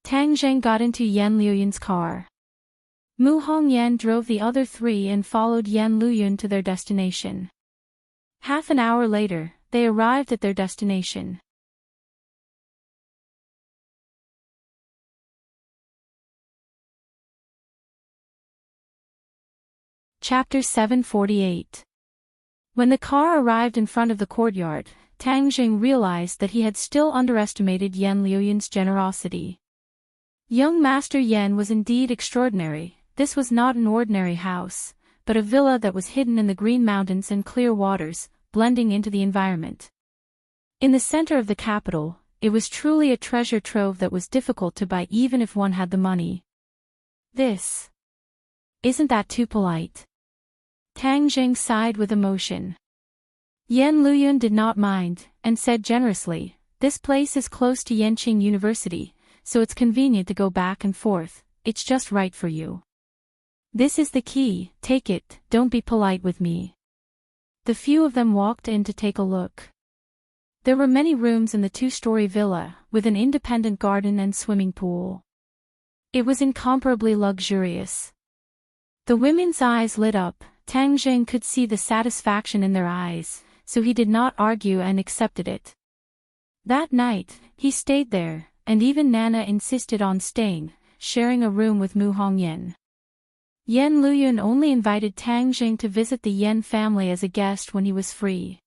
S1: Tang Jing got into Yan Luyun's car. Mu Hongyan drove the other three and followed Yan Luyun to their destination. Half an hour later, they arrived at their destination. Chapter 748. When the car arrived in front of the courtyard, Tang Jing realized that he had still underestimated Yan Luyun's generosity. Young Master Yan was indeed extraordinary. This was not an ordinary house, but a villa that was hidden in the green mountains and clear waters, blending into the environment. In the center of the capital, it was truly a treasure trove that was difficult to buy even if one had the money. Isn't that too polite? Tang Jing sighed with emotion. Yan Luyun did not mind, and said generously, this place is close to Yenqing University, so it's convenient to go back and forth, it's just right for you. This is the key, take it, don't be polite with me. The few of them walked in to take a look. There were many rooms in the two-story villa, with an independent garden and swimming pool. It was incomparably luxurious. The women's eyes lit up. Tang Jing could see the satisfaction in their eyes, so he did not argue and accepted it. That night, he stayed there, and even Nana insisted on staying, sharing a room with Mu Hongyan. Yan Luyun only invited Tang Jing to visit the Yan family as a guest when he was free.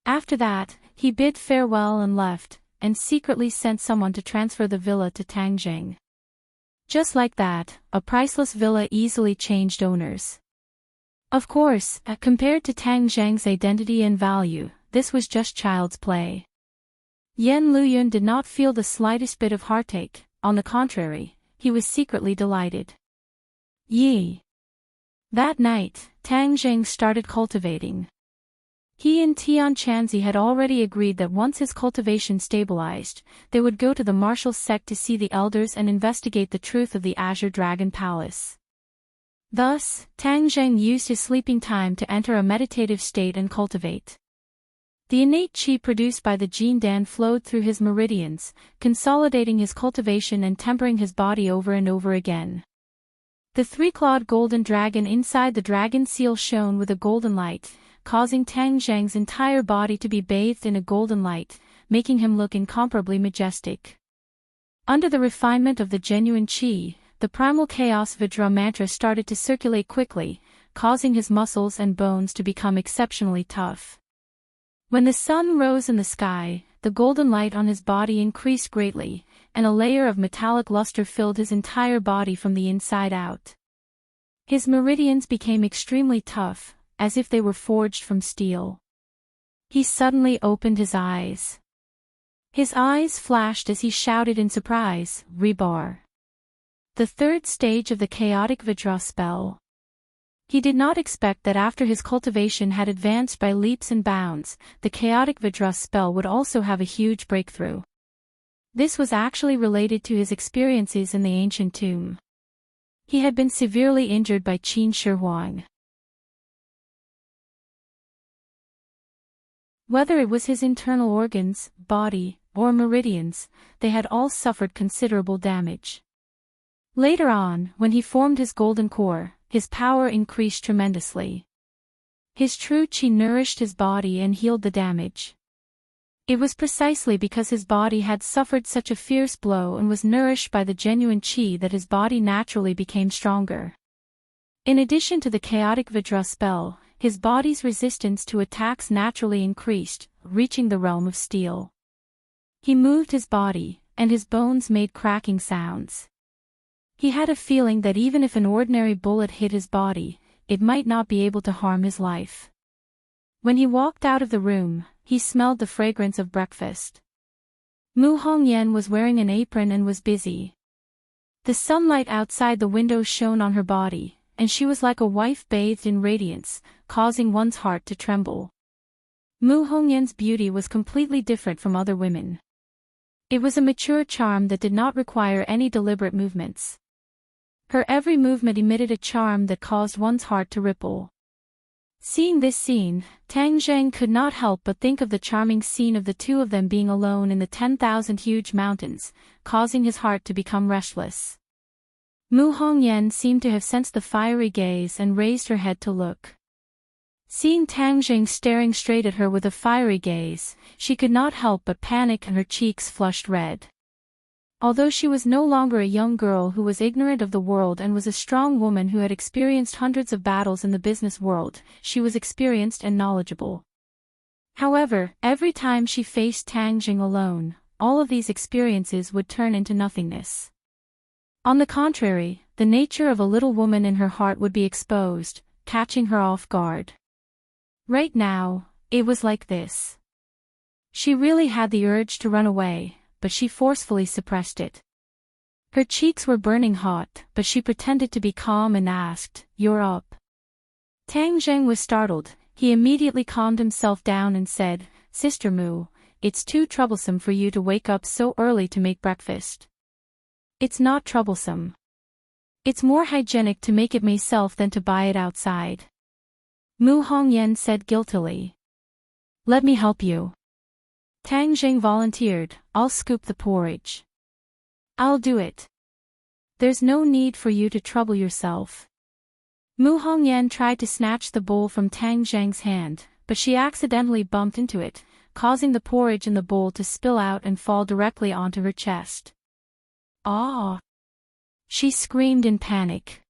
S1: After that, he bid farewell and left, and secretly sent someone to transfer the villa to Tang Jing. Just like that, a priceless villa easily changed owners. Of course, compared to Tang Jing's identity and value, this was just child's play. Yan Luyun did not feel the slightest bit of heartache, on the contrary, he was secretly delighted. That night, Tang Jing started cultivating. He and Tian Chanzi had already agreed that once his cultivation stabilized, they would go to the martial sect to see the elders and investigate the truth of the Azure Dragon Palace. Thus, Tang Jing used his sleeping time to enter a meditative state and cultivate. The innate qi produced by the Jin Dan flowed through his meridians, consolidating his cultivation and tempering his body over and over again. The three-clawed golden dragon inside the dragon seal shone with a golden light, causing Tang Jing's entire body to be bathed in a golden light, making him look incomparably majestic. Under the refinement of the genuine qi, the primal chaos Vajra mantra started to circulate quickly, causing his muscles and bones to become exceptionally tough. When the sun rose in the sky, the golden light on his body increased greatly, and a layer of metallic luster filled his entire body from the inside out. His meridians became extremely tough, as if they were forged from steel. He suddenly opened his eyes. His eyes flashed as he shouted in surprise, Rebar. The third stage of the chaotic Vajra spell. He did not expect that after his cultivation had advanced by leaps and bounds, the chaotic Vajra spell would also have a huge breakthrough. This was actually related to his experiences in the ancient tomb. He had been severely injured by Qin Shi Huang. Whether it was his internal organs, body, or meridians, they had all suffered considerable damage. Later on, when he formed his golden core, his power increased tremendously. His true qi nourished his body and healed the damage. It was precisely because his body had suffered such a fierce blow and was nourished by the genuine qi that his body naturally became stronger. In addition to the chaotic Vidra spell, his body's resistance to attacks naturally increased, reaching the realm of steel. He moved his body, and his bones made cracking sounds. He had a feeling that even if an ordinary bullet hit his body, it might not be able to harm his life. When he walked out of the room, he smelled the fragrance of breakfast. Mu Hongyan was wearing an apron and was busy. The sunlight outside the window shone on her body, and she was like a wife bathed in radiance, causing one's heart to tremble. Mu Hongyan's beauty was completely different from other women. It was a mature charm that did not require any deliberate movements. Her every movement emitted a charm that caused one's heart to ripple. Seeing this scene, Tang Zheng could not help but think of the charming scene of the two of them being alone in the 10,000 huge mountains, causing his heart to become restless. Mu Hongyan seemed to have sensed the fiery gaze and raised her head to look. Seeing Tang Zheng staring straight at her with a fiery gaze, she could not help but panic and her cheeks flushed red. Although she was no longer a young girl who was ignorant of the world and was a strong woman who had experienced hundreds of battles in the business world, she was experienced and knowledgeable. However, every time she faced Tang Zheng alone, all of these experiences would turn into nothingness. On the contrary, the nature of a little woman in her heart would be exposed, catching her off guard. Right now, it was like this. She really had the urge to run away, but she forcefully suppressed it. Her cheeks were burning hot, but she pretended to be calm and asked, "You're up?" Tang Zheng was startled. He immediately calmed himself down and said, "Sister Mu, it's too troublesome for you to wake up so early to make breakfast." "It's not troublesome. It's more hygienic to make it myself than to buy it outside," Mu Hongyan said guiltily. "Let me help you." Tang Zheng volunteered, "I'll scoop the porridge." "I'll do it. There's no need for you to trouble yourself." Mu Hongyan tried to snatch the bowl from Tang Zheng's hand, but she accidentally bumped into it, causing the porridge in the bowl to spill out and fall directly onto her chest. "Ah!" she screamed in panic.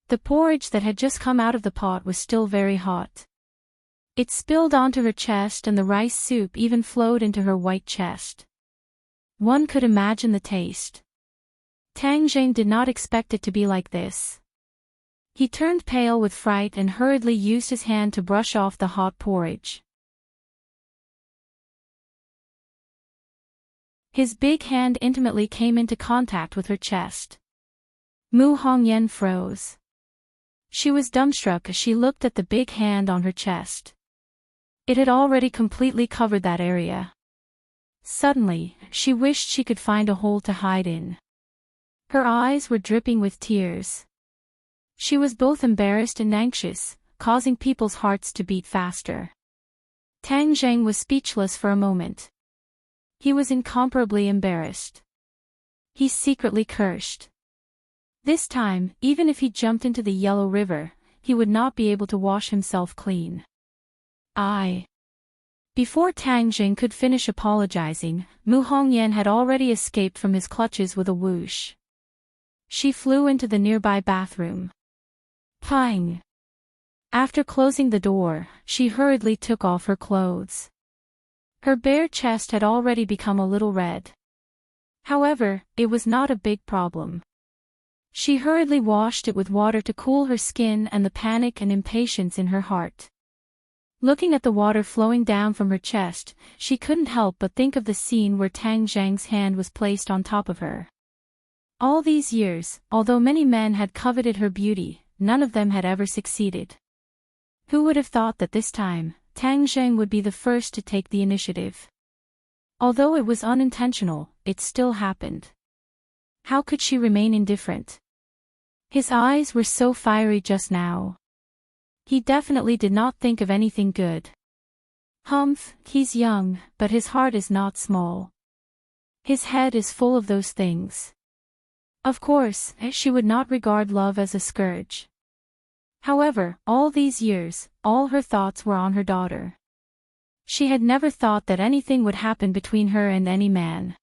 S1: The porridge that had just come out of the pot was still very hot. It spilled onto her chest and the rice soup even flowed into her white chest. One could imagine the taste. Tang Zheng did not expect it to be like this. He turned pale with fright and hurriedly used his hand to brush off the hot porridge. His big hand intimately came into contact with her chest. Mu Hongyan froze. She was dumbstruck as she looked at the big hand on her chest. It had already completely covered that area. Suddenly, she wished she could find a hole to hide in. Her eyes were dripping with tears. She was both embarrassed and anxious, causing people's hearts to beat faster. Tang Zheng was speechless for a moment. He was incomparably embarrassed. He secretly cursed. This time, even if he jumped into the Yellow River, he would not be able to wash himself clean. Before Tang Zheng could finish apologizing, Mu Hongyan had already escaped from his clutches with a whoosh. She flew into the nearby bathroom. Pang! After closing the door, she hurriedly took off her clothes. Her bare chest had already become a little red. However, it was not a big problem. She hurriedly washed it with water to cool her skin and the panic and impatience in her heart. Looking at the water flowing down from her chest, she couldn't help but think of the scene where Tang Zheng's hand was placed on top of her. All these years, although many men had coveted her beauty, none of them had ever succeeded. Who would have thought that this time, Tang Zheng would be the first to take the initiative? Although it was unintentional, it still happened. How could she remain indifferent? His eyes were so fiery just now. He definitely did not think of anything good. Humph, he's young, but his heart is not small. His head is full of those things. Of course, she would not regard love as a scourge. However, all these years, all her thoughts were on her daughter. She had never thought that anything would happen between her and any man.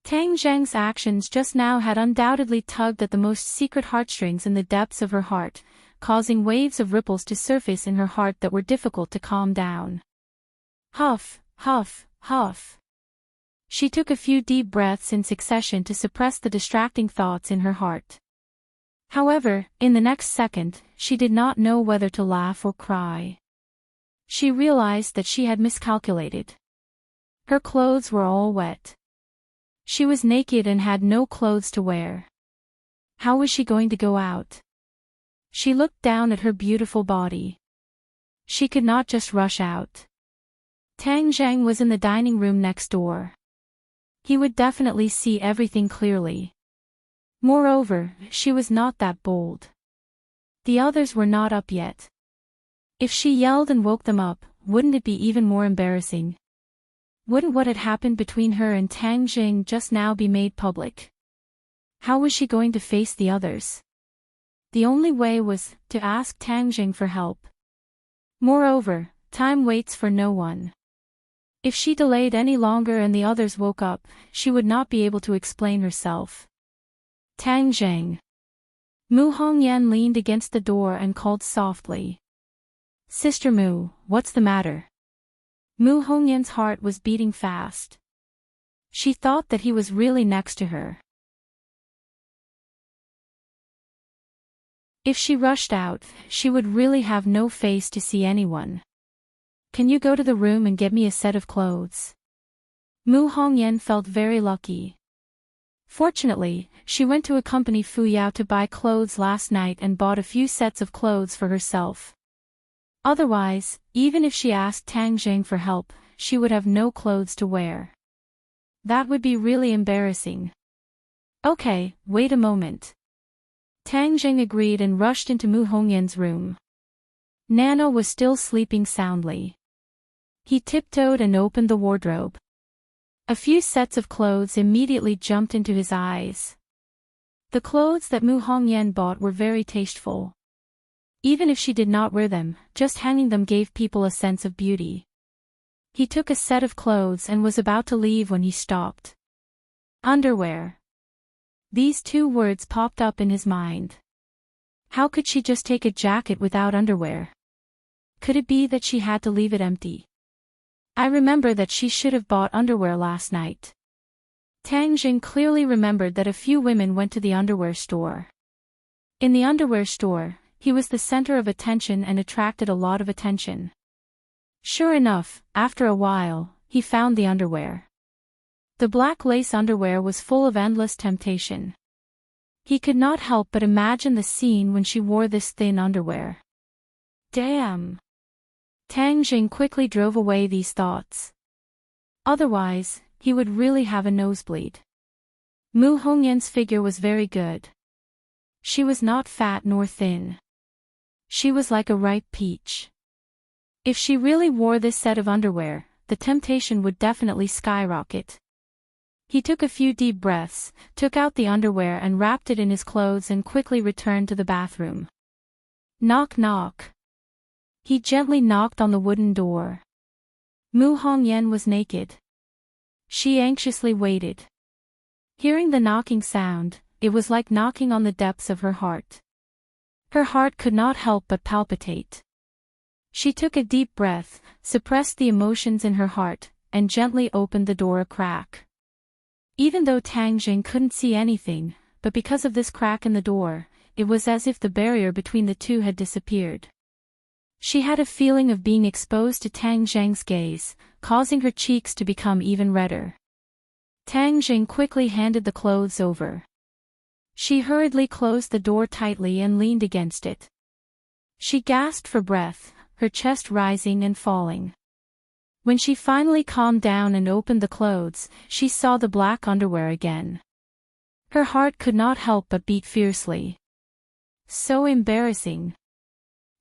S1: Tang Zheng's actions just now had undoubtedly tugged at the most secret heartstrings in the depths of her heart, causing waves of ripples to surface in her heart that were difficult to calm down. Huff, huff, huff. She took a few deep breaths in succession to suppress the distracting thoughts in her heart. However, in the next second, she did not know whether to laugh or cry. She realized that she had miscalculated. Her clothes were all wet. She was naked and had no clothes to wear. How was she going to go out? She looked down at her beautiful body. She could not just rush out. Tang Zheng was in the dining room next door. He would definitely see everything clearly. Moreover, she was not that bold. The others were not up yet. If she yelled and woke them up, wouldn't it be even more embarrassing? Wouldn't what had happened between her and Tang Zheng just now be made public? How was she going to face the others? The only way was to ask Tang Zheng for help. Moreover, time waits for no one. If she delayed any longer and the others woke up, she would not be able to explain herself. Tang Zheng. Mu Hongyan leaned against the door and called softly. Sister Mu, what's the matter? Mu Hongyan's heart was beating fast. She thought that he was really next to her. If she rushed out, she would really have no face to see anyone. Can you go to the room and get me a set of clothes? Mu Hongyan felt very lucky. Fortunately, she went to accompany Fu Yao to buy clothes last night and bought a few sets of clothes for herself. Otherwise, even if she asked Tang Zheng for help, she would have no clothes to wear. That would be really embarrassing. Okay, wait a moment. Tang Zheng agreed and rushed into Mu Hongyan's room. Nano was still sleeping soundly. He tiptoed and opened the wardrobe. A few sets of clothes immediately jumped into his eyes. The clothes that Mu Hongyan bought were very tasteful. Even if she did not wear them, just hanging them gave people a sense of beauty. He took a set of clothes and was about to leave when he stopped. Underwear. These two words popped up in his mind. How could she just take a jacket without underwear? Could it be that she had to leave it empty? I remember that she should have bought underwear last night. Tang Zheng clearly remembered that a few women went to the underwear store. In the underwear store, he was the center of attention and attracted a lot of attention. Sure enough, after a while, he found the underwear. The black lace underwear was full of endless temptation. He could not help but imagine the scene when she wore this thin underwear. Damn! Tang Zheng quickly drove away these thoughts. Otherwise, he would really have a nosebleed. Mu Hongyan's figure was very good. She was not fat nor thin. She was like a ripe peach. If she really wore this set of underwear, the temptation would definitely skyrocket. He took a few deep breaths, took out the underwear and wrapped it in his clothes and quickly returned to the bathroom. Knock knock. He gently knocked on the wooden door. Mu Hongyan was naked. She anxiously waited. Hearing the knocking sound, it was like knocking on the depths of her heart. Her heart could not help but palpitate. She took a deep breath, suppressed the emotions in her heart, and gently opened the door a crack. Even though Tang Zheng couldn't see anything, but because of this crack in the door, it was as if the barrier between the two had disappeared. She had a feeling of being exposed to Tang Zheng's gaze, causing her cheeks to become even redder. Tang Zheng quickly handed the clothes over. She hurriedly closed the door tightly and leaned against it. She gasped for breath, her chest rising and falling. When she finally calmed down and opened the clothes, she saw the black underwear again. Her heart could not help but beat fiercely. So embarrassing.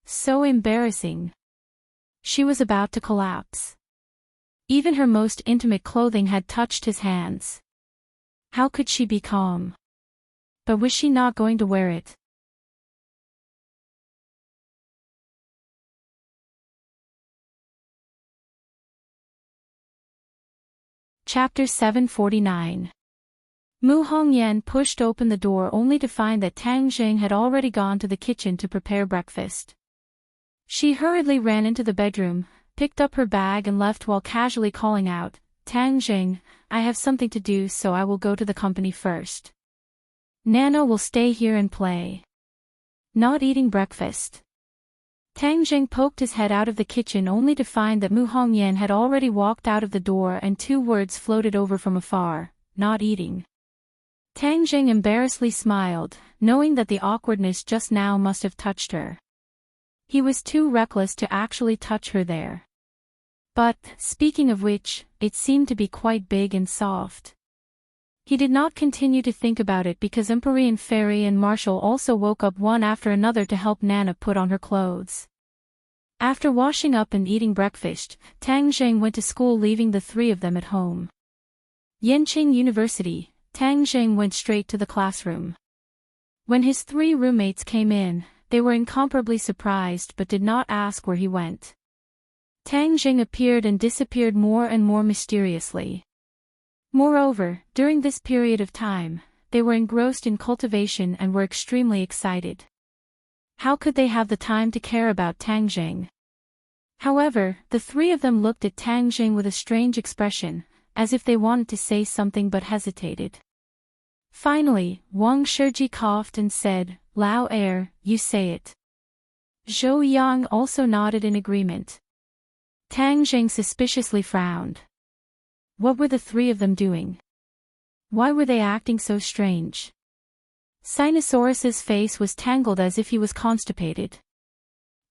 S1: So embarrassing. She was about to collapse. Even her most intimate clothing had touched his hands. How could she be calm? But was she not going to wear it? Chapter 749. Mu Hongyan pushed open the door only to find that Tang Jing had already gone to the kitchen to prepare breakfast. She hurriedly ran into the bedroom, picked up her bag and left while casually calling out, "Tang Jing, I have something to do so I will go to the company first. Nana will stay here and play." Not eating breakfast. Tang Jing poked his head out of the kitchen only to find that Mu Hongyan had already walked out of the door and two words floated over from afar, "Not eating." Tang Jing embarrassedly smiled, knowing that the awkwardness just now must have touched her. He was too reckless to actually touch her there. But, speaking of which, it seemed to be quite big and soft. He did not continue to think about it because Empyrean Fairy and Marshall also woke up one after another to help Nana put on her clothes. After washing up and eating breakfast, Tang Jing went to school, leaving the three of them at home. Yenqing University, Tang Jing went straight to the classroom. When his three roommates came in, they were incomparably surprised but did not ask where he went. Tang Jing appeared and disappeared more and more mysteriously. Moreover, during this period of time, they were engrossed in cultivation and were extremely excited. How could they have the time to care about Tang Jing? However, the three of them looked at Tang Jing with a strange expression, as if they wanted to say something but hesitated. Finally, Wang Shiji coughed and said, "Lao Er, you say it." Zhou Yang also nodded in agreement. Tang Jing suspiciously frowned. What were the three of them doing? Why were they acting so strange? Sinosaurus's face was tangled as if he was constipated.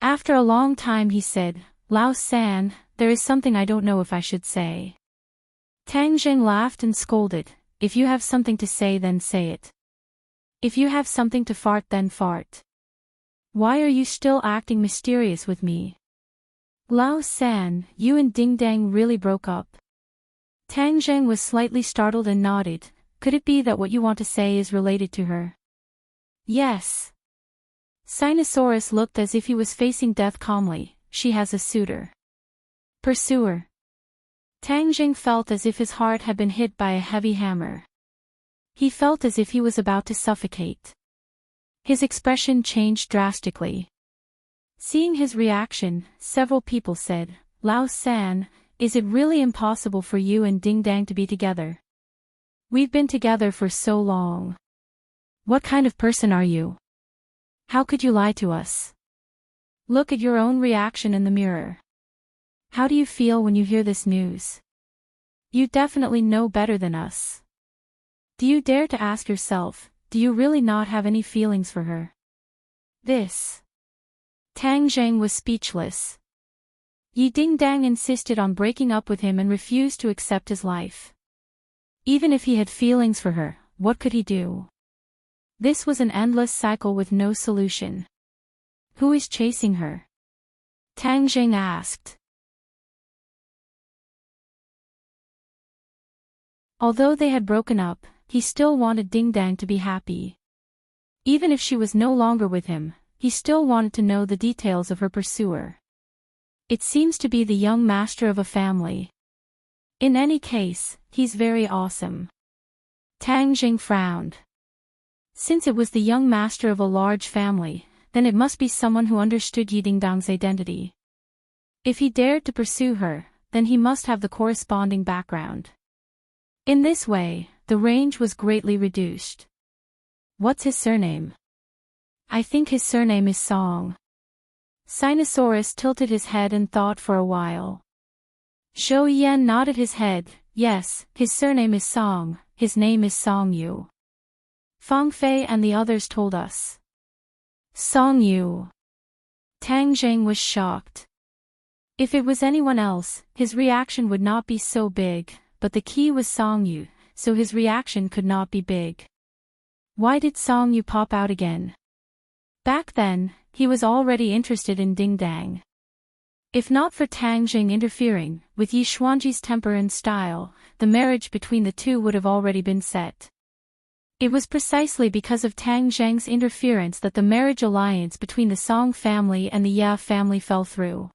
S1: After a long time he said, "Lao San, there is something I don't know if I should say." Tang Jing laughed and scolded, "If you have something to say then say it. If you have something to fart then fart. Why are you still acting mysterious with me? Lao San, you and Ding Dang really broke up?" Tang Jing was slightly startled and nodded. "Could it be that what you want to say is related to her?" "Yes." Sinosaurus looked as if he was facing death calmly. "She has a suitor." "Pursuer." Tang Jing felt as if his heart had been hit by a heavy hammer. He felt as if he was about to suffocate. His expression changed drastically. Seeing his reaction, several people said, "Lao San, is it really impossible for you and Ding Dang to be together? We've been together for so long. What kind of person are you? How could you lie to us? Look at your own reaction in the mirror. How do you feel when you hear this news? You definitely know better than us. Do you dare to ask yourself, do you really not have any feelings for her?" This. Tang Jing was speechless. Yi Ding Dang insisted on breaking up with him and refused to accept his life. Even if he had feelings for her, what could he do? This was an endless cycle with no solution. Who is chasing her? Tang Jing asked. Although they had broken up, he still wanted Ding Dang to be happy. Even if she was no longer with him, he still wanted to know the details of her pursuer. It seems to be the young master of a family. In any case, he's very awesome. Tang Jing frowned. Since it was the young master of a large family, then it must be someone who understood Yi Ding Dang's identity. If he dared to pursue her, then he must have the corresponding background. In this way, the range was greatly reduced. What's his surname? I think his surname is Song. Sinosaurus tilted his head and thought for a while. Zhou Yan nodded his head. Yes, his surname is Song, his name is Song Yu. Fang Fei and the others told us. Song Yu. Tang Jing was shocked. If it was anyone else, his reaction would not be so big, but the key was Song Yu, so his reaction could not be big. Why did Song Yu pop out again? Back then, he was already interested in Ding Dang. If not for Tang Jing interfering, with Yi Xuanji's temper and style, the marriage between the two would have already been set. It was precisely because of Tang Jing's interference that the marriage alliance between the Song family and the Ya family fell through.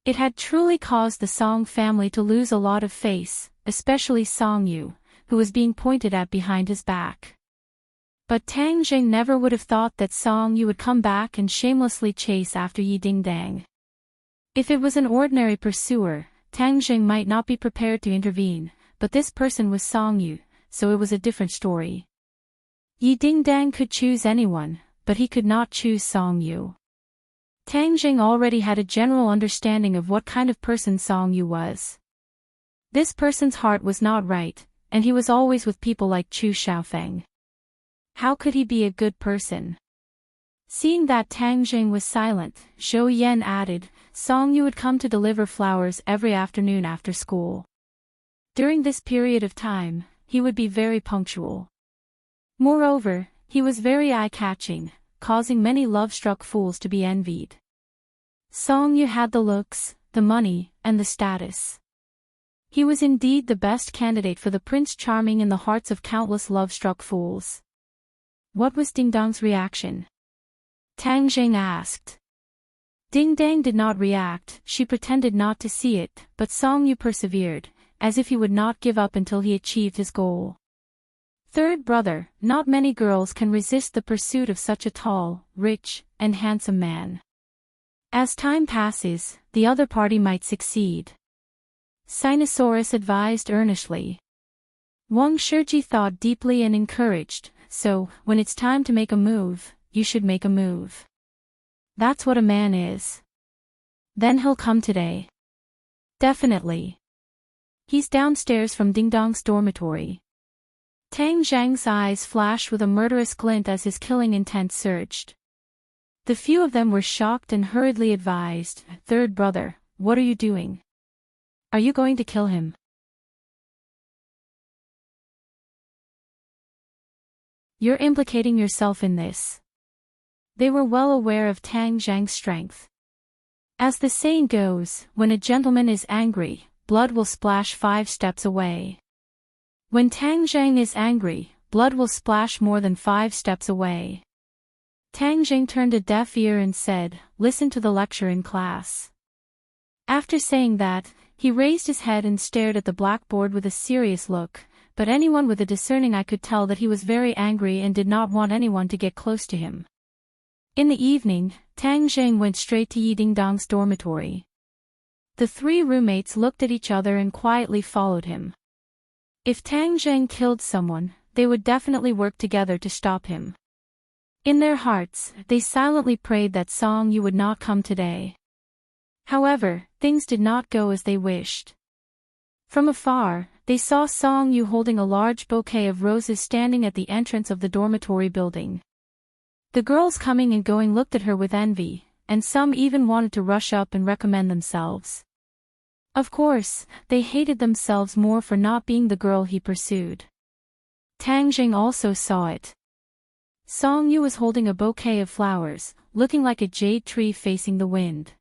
S1: It had truly caused the Song family to lose a lot of face, especially Song Yu, who was being pointed at behind his back. But Tang Jing never would have thought that Song Yu would come back and shamelessly chase after Yi Dingdang. If it was an ordinary pursuer, Tang Jing might not be prepared to intervene, but this person was Song Yu, so it was a different story. Yi Dingdang could choose anyone, but he could not choose Song Yu. Tang Jing already had a general understanding of what kind of person Song Yu was. This person's heart was not right, and he was always with people like Chu Xiaofeng. How could he be a good person? Seeing that Tang Jing was silent, Zhou Yan added, Song Yu would come to deliver flowers every afternoon after school. During this period of time, he would be very punctual. Moreover, he was very eye-catching, causing many love-struck fools to be envied. Song Yu had the looks, the money, and the status. He was indeed the best candidate for the Prince Charming in the hearts of countless love-struck fools. What was Dingdang's reaction? Tang Jing asked. Dingdang did not react, she pretended not to see it, but Song Yu persevered, as if he would not give up until he achieved his goal. Third brother, not many girls can resist the pursuit of such a tall, rich, and handsome man. As time passes, the other party might succeed. Sinosaurus advised earnestly. Wang Shiji thought deeply and encouraged, so, when it's time to make a move, you should make a move. That's what a man is. Then he'll come today. Definitely. He's downstairs from Dingdong's dormitory. Tang Zhang's eyes flashed with a murderous glint as his killing intent surged. The few of them were shocked and hurriedly advised, Third brother, what are you doing? Are you going to kill him? You're implicating yourself in this. They were well aware of Tang Zhang's strength. As the saying goes, when a gentleman is angry, blood will splash 5 steps away. When Tang Zhang is angry, blood will splash more than 5 steps away. Tang Jing turned a deaf ear and said, listen to the lecture in class. After saying that, he raised his head and stared at the blackboard with a serious look, but anyone with a discerning eye could tell that he was very angry and did not want anyone to get close to him. In the evening, Tang Jing went straight to Yi Dingdang's dormitory. The 3 roommates looked at each other and quietly followed him. If Tang Jing killed someone, they would definitely work together to stop him. In their hearts, they silently prayed that Song Yu would not come today. However, things did not go as they wished. From afar, they saw Song Yu holding a large bouquet of roses standing at the entrance of the dormitory building. The girls coming and going looked at her with envy, and some even wanted to rush up and recommend themselves. Of course, they hated themselves more for not being the girl he pursued. Tang Jing also saw it. Song Yu was holding a bouquet of flowers, looking like a jade tree facing the wind.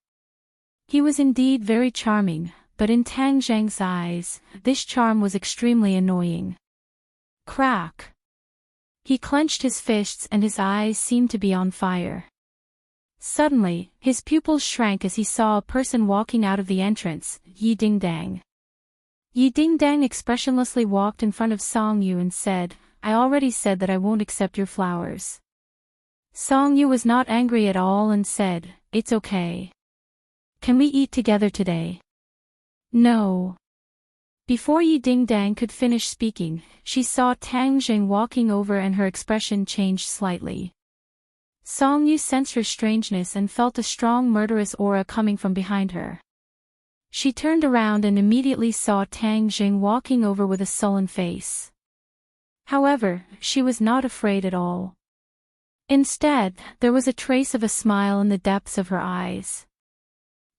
S1: He was indeed very charming, but in Tang Zhang's eyes, this charm was extremely annoying. Crack! He clenched his fists and his eyes seemed to be on fire. Suddenly, his pupils shrank as he saw a person walking out of the entrance, Yi Dingdang. Yi Dingdang expressionlessly walked in front of Song Yu and said, I already said that I won't accept your flowers. Song Yu was not angry at all and said, it's okay. Can we eat together today? No. Before Yi Dingdang could finish speaking, she saw Tang Jing walking over and her expression changed slightly. Song Yu sensed her strangeness and felt a strong murderous aura coming from behind her. She turned around and immediately saw Tang Jing walking over with a sullen face. However, she was not afraid at all. Instead, there was a trace of a smile in the depths of her eyes.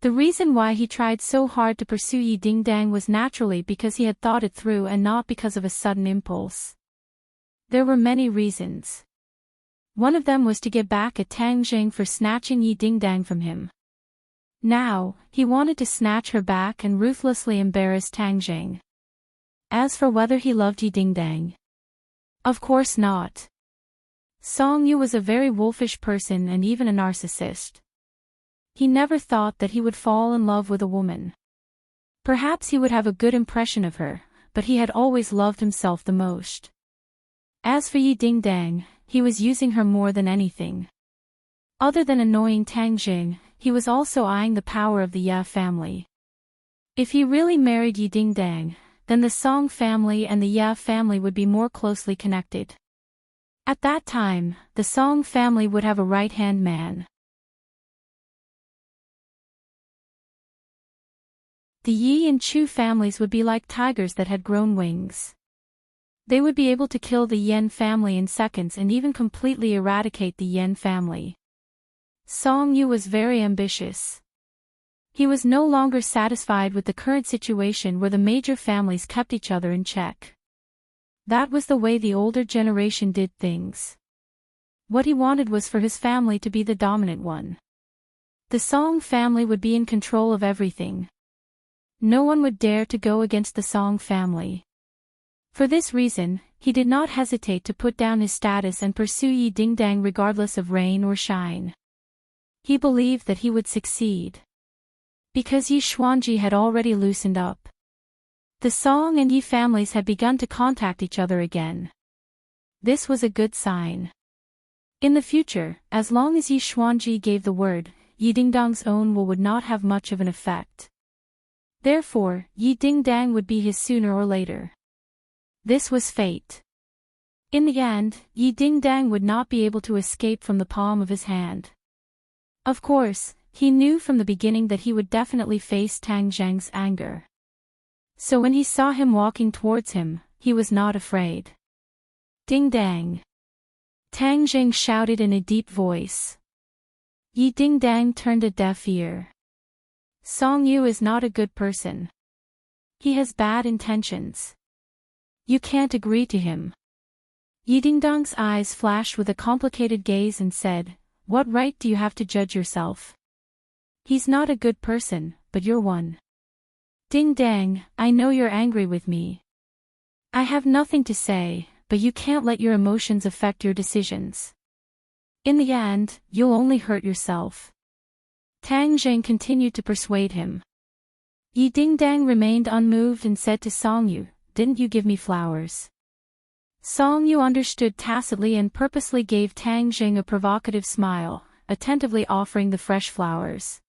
S1: The reason why he tried so hard to pursue Yi Dingdang was naturally because he had thought it through and not because of a sudden impulse. There were many reasons. One of them was to get back at Tang Jing for snatching Yi Dingdang from him. Now, he wanted to snatch her back and ruthlessly embarrass Tang Jing. As for whether he loved Yi Dingdang, of course not. Song Yu was a very wolfish person and even a narcissist. He never thought that he would fall in love with a woman. Perhaps he would have a good impression of her, but he had always loved himself the most. As for Yi Dingdang, he was using her more than anything. Other than annoying Tang Jing, he was also eyeing the power of the Ya family. If he really married Yi Dingdang, then the Song family and the Ya family would be more closely connected. At that time, the Song family would have a right-hand man. The Yi and Chu families would be like tigers that had grown wings. They would be able to kill the Yen family in seconds and even completely eradicate the Yen family. Song Yu was very ambitious. He was no longer satisfied with the current situation where the major families kept each other in check. That was the way the older generation did things. What he wanted was for his family to be the dominant one. The Song family would be in control of everything. No one would dare to go against the Song family. For this reason, he did not hesitate to put down his status and pursue Yi Dingdang regardless of rain or shine. He believed that he would succeed. Because Yi Xuanji had already loosened up. The Song and Yi families had begun to contact each other again. This was a good sign. In the future, as long as Yi Xuanji gave the word, Yi Dingdang's own will would not have much of an effect. Therefore, Yi Dingdang would be his sooner or later. This was fate. In the end, Yi Dingdang would not be able to escape from the palm of his hand. Of course, he knew from the beginning that he would definitely face Tang Zheng's anger. So when he saw him walking towards him, he was not afraid. Dingdang! Tang Zheng shouted in a deep voice. Yi Dingdang turned a deaf ear. Song Yu is not a good person. He has bad intentions. You can't agree to him. Yi Dingdang's eyes flashed with a complicated gaze and said, "What right do you have to judge yourself? He's not a good person, but you're one. Dingdang, I know you're angry with me. I have nothing to say, but you can't let your emotions affect your decisions. In the end, you'll only hurt yourself." Tang Zheng continued to persuade him. Yi Dingdang remained unmoved and said to Song Yu, "Didn't you give me flowers?" Song Yu understood tacitly and purposely gave Tang Zheng a provocative smile, attentively offering the fresh flowers.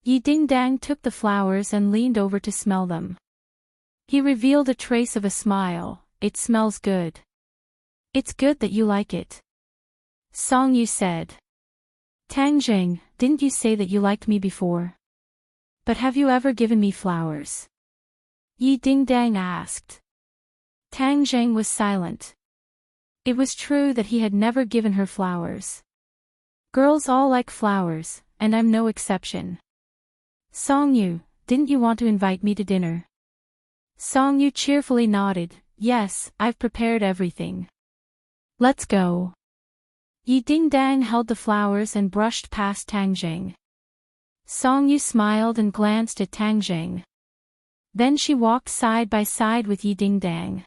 S1: Yi Dingdang took the flowers and leaned over to smell them. He revealed a trace of a smile. "It smells good." "It's good that you like it," Song Yu said. "Tang Zheng, didn't you say that you liked me before? But have you ever given me flowers?" Yi Dingdang asked. Tang Zheng was silent. It was true that he had never given her flowers. Girls all like flowers, and I'm no exception. "Song Yu, didn't you want to invite me to dinner?" Song Yu cheerfully nodded. "Yes, I've prepared everything. Let's go." Yi Dingdang held the flowers and brushed past Tang Zheng. Song Yu smiled and glanced at Tang Zheng. Then she walked side by side with Yi Dingdang.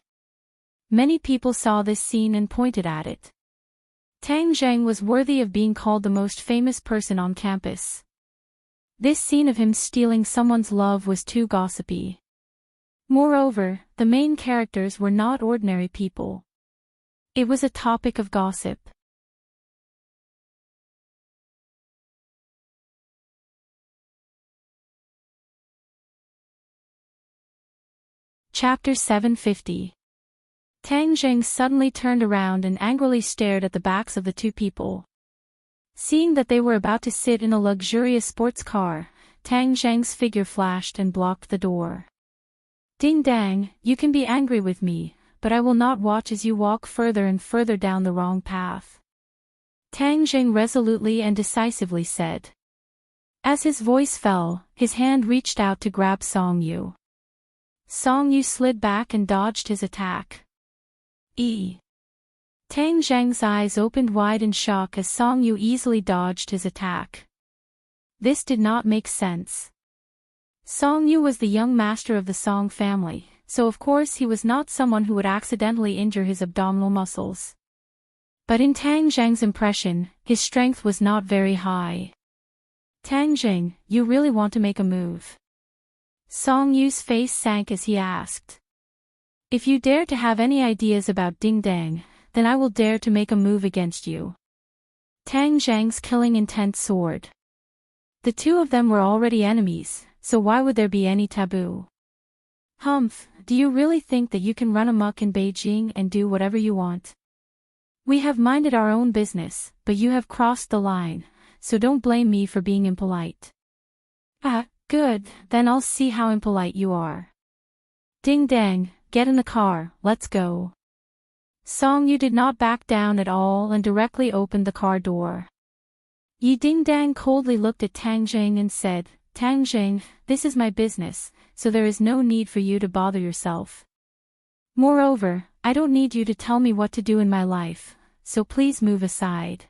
S1: Many people saw this scene and pointed at it. Tang Zheng was worthy of being called the most famous person on campus. This scene of him stealing someone's love was too gossipy. Moreover, the main characters were not ordinary people. It was a topic of gossip. Chapter 750. Tang Zheng suddenly turned around and angrily stared at the backs of the two people. Seeing that they were about to sit in a luxurious sports car, Tang Zheng's figure flashed and blocked the door. "Dingdang, you can be angry with me, but I will not watch as you walk further and further down the wrong path," Tang Zheng resolutely and decisively said. As his voice fell, his hand reached out to grab Song Yu. Song Yu slid back and dodged his attack. Tang Zheng's eyes opened wide in shock as Song Yu easily dodged his attack. This did not make sense. Song Yu was the young master of the Song family, so of course he was not someone who would accidentally injure his abdominal muscles. But in Tang Zheng's impression, his strength was not very high. "Tang Zheng, you really want to make a move?" Song Yu's face sank as he asked. If you dare to have any ideas about Ding Dang, then I will dare to make a move against you. Tang Zhang's killing intent soared. The two of them were already enemies, so why would there be any taboo? Humph, do you really think that you can run amok in Beijing and do whatever you want? We have minded our own business, but you have crossed the line, so don't blame me for being impolite. Ah, good, then I'll see how impolite you are. Ding Dang, get in the car, let's go. Song Yu did not back down at all and directly opened the car door. Yi Ding Dang coldly looked at Tang Zheng and said, Tang Zheng, this is my business, so there is no need for you to bother yourself. Moreover, I don't need you to tell me what to do in my life, so please move aside.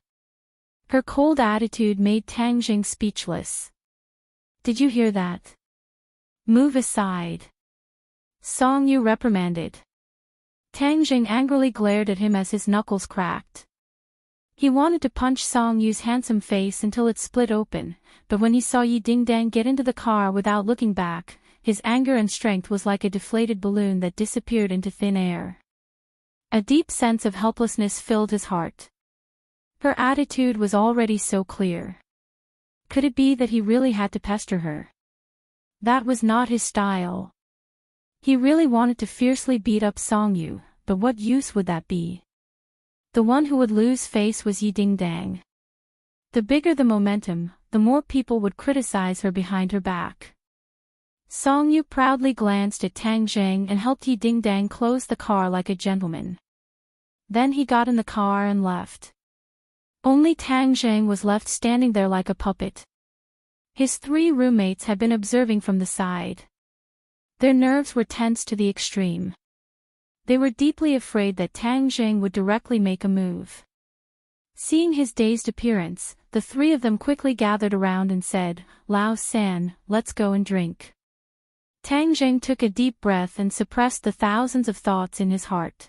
S1: Her cold attitude made Tang Zheng speechless. Did you hear that? Move aside. Song Yu reprimanded. Tang Zheng angrily glared at him as his knuckles cracked. He wanted to punch Song Yu's handsome face until it split open, but when he saw Yi Ding Dang get into the car without looking back, his anger and strength was like a deflated balloon that disappeared into thin air. A deep sense of helplessness filled his heart. Her attitude was already so clear. Could it be that he really had to pester her? That was not his style. He really wanted to fiercely beat up Song Yu, but what use would that be? The one who would lose face was Yi Ding Dang. The bigger the momentum, the more people would criticize her behind her back. Song Yu proudly glanced at Tang Zheng and helped Yi Ding Dang close the car like a gentleman. Then he got in the car and left. Only Tang Zheng was left standing there like a puppet. His three roommates had been observing from the side. Their nerves were tense to the extreme. They were deeply afraid that Tang Zheng would directly make a move. Seeing his dazed appearance, the three of them quickly gathered around and said, Lao San, let's go and drink. Tang Zheng took a deep breath and suppressed the thousands of thoughts in his heart.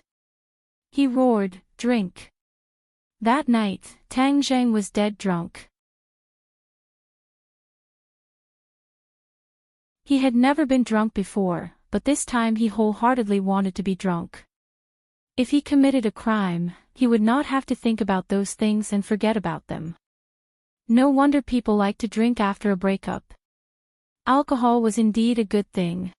S1: He roared, drink. That night, Tang Zheng was dead drunk. He had never been drunk before, but this time he wholeheartedly wanted to be drunk. If he committed a crime, he would not have to think about those things and forget about them. No wonder people like to drink after a breakup. Alcohol was indeed a good thing.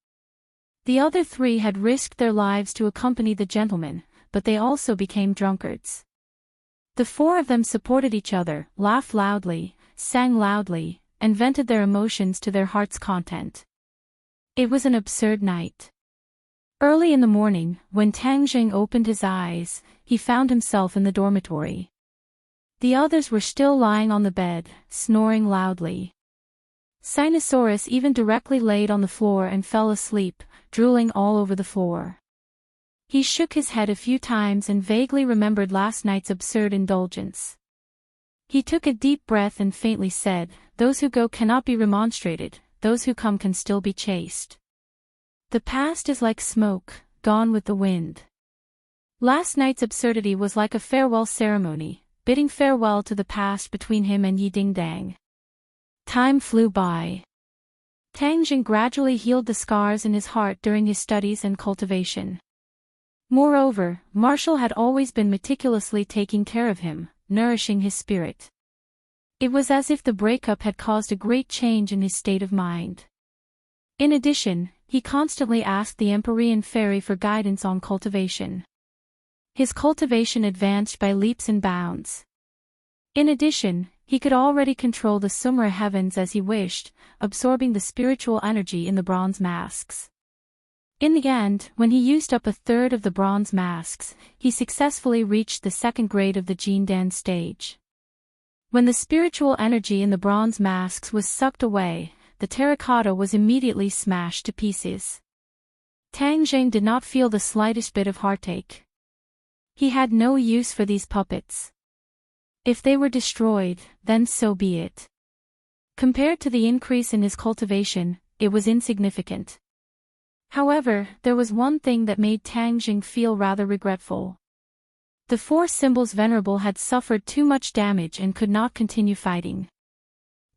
S1: The other three had risked their lives to accompany the gentleman, but they also became drunkards. The four of them supported each other, laughed loudly, sang loudly, and vented their emotions to their heart's content. It was an absurd night. Early in the morning, when Tang Zheng opened his eyes, he found himself in the dormitory. The others were still lying on the bed, snoring loudly. Sinosaurus even directly laid on the floor and fell asleep, drooling all over the floor. He shook his head a few times and vaguely remembered last night's absurd indulgence. He took a deep breath and faintly said, Those who go cannot be remonstrated, those who come can still be chased. The past is like smoke, gone with the wind. Last night's absurdity was like a farewell ceremony, bidding farewell to the past between him and Yi Ding Dang. Time flew by. Tang Zheng gradually healed the scars in his heart during his studies and cultivation. Moreover, Marshall had always been meticulously taking care of him, nourishing his spirit. It was as if the breakup had caused a great change in his state of mind. In addition, he constantly asked the Empyrean Fairy for guidance on cultivation. His cultivation advanced by leaps and bounds. In addition, he could already control the Sumra heavens as he wished, absorbing the spiritual energy in the bronze masks. In the end, when he used up a third of the bronze masks, he successfully reached the second grade of the Jindan stage. When the spiritual energy in the bronze masks was sucked away, the terracotta was immediately smashed to pieces. Tang Zheng did not feel the slightest bit of heartache. He had no use for these puppets. If they were destroyed, then so be it. Compared to the increase in his cultivation, it was insignificant. However, there was one thing that made Tang Zheng feel rather regretful. The four symbols venerable had suffered too much damage and could not continue fighting.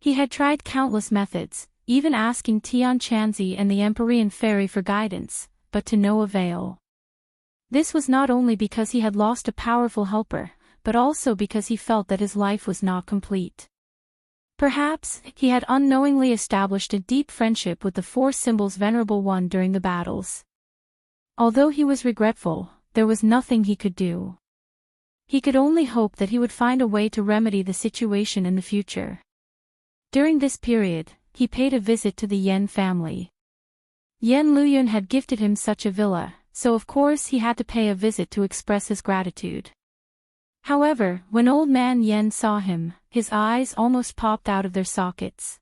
S1: He had tried countless methods, even asking Tian Chanzi and the Empyrean Fairy for guidance, but to no avail. This was not only because he had lost a powerful helper, but also because he felt that his life was not complete. Perhaps, he had unknowingly established a deep friendship with the Four Symbols Venerable One during the battles. Although he was regretful, there was nothing he could do. He could only hope that he would find a way to remedy the situation in the future. During this period, he paid a visit to the Yen family. Yen Luyun had gifted him such a villa, so of course he had to pay a visit to express his gratitude. However, when old man Yen saw him, his eyes almost popped out of their sockets.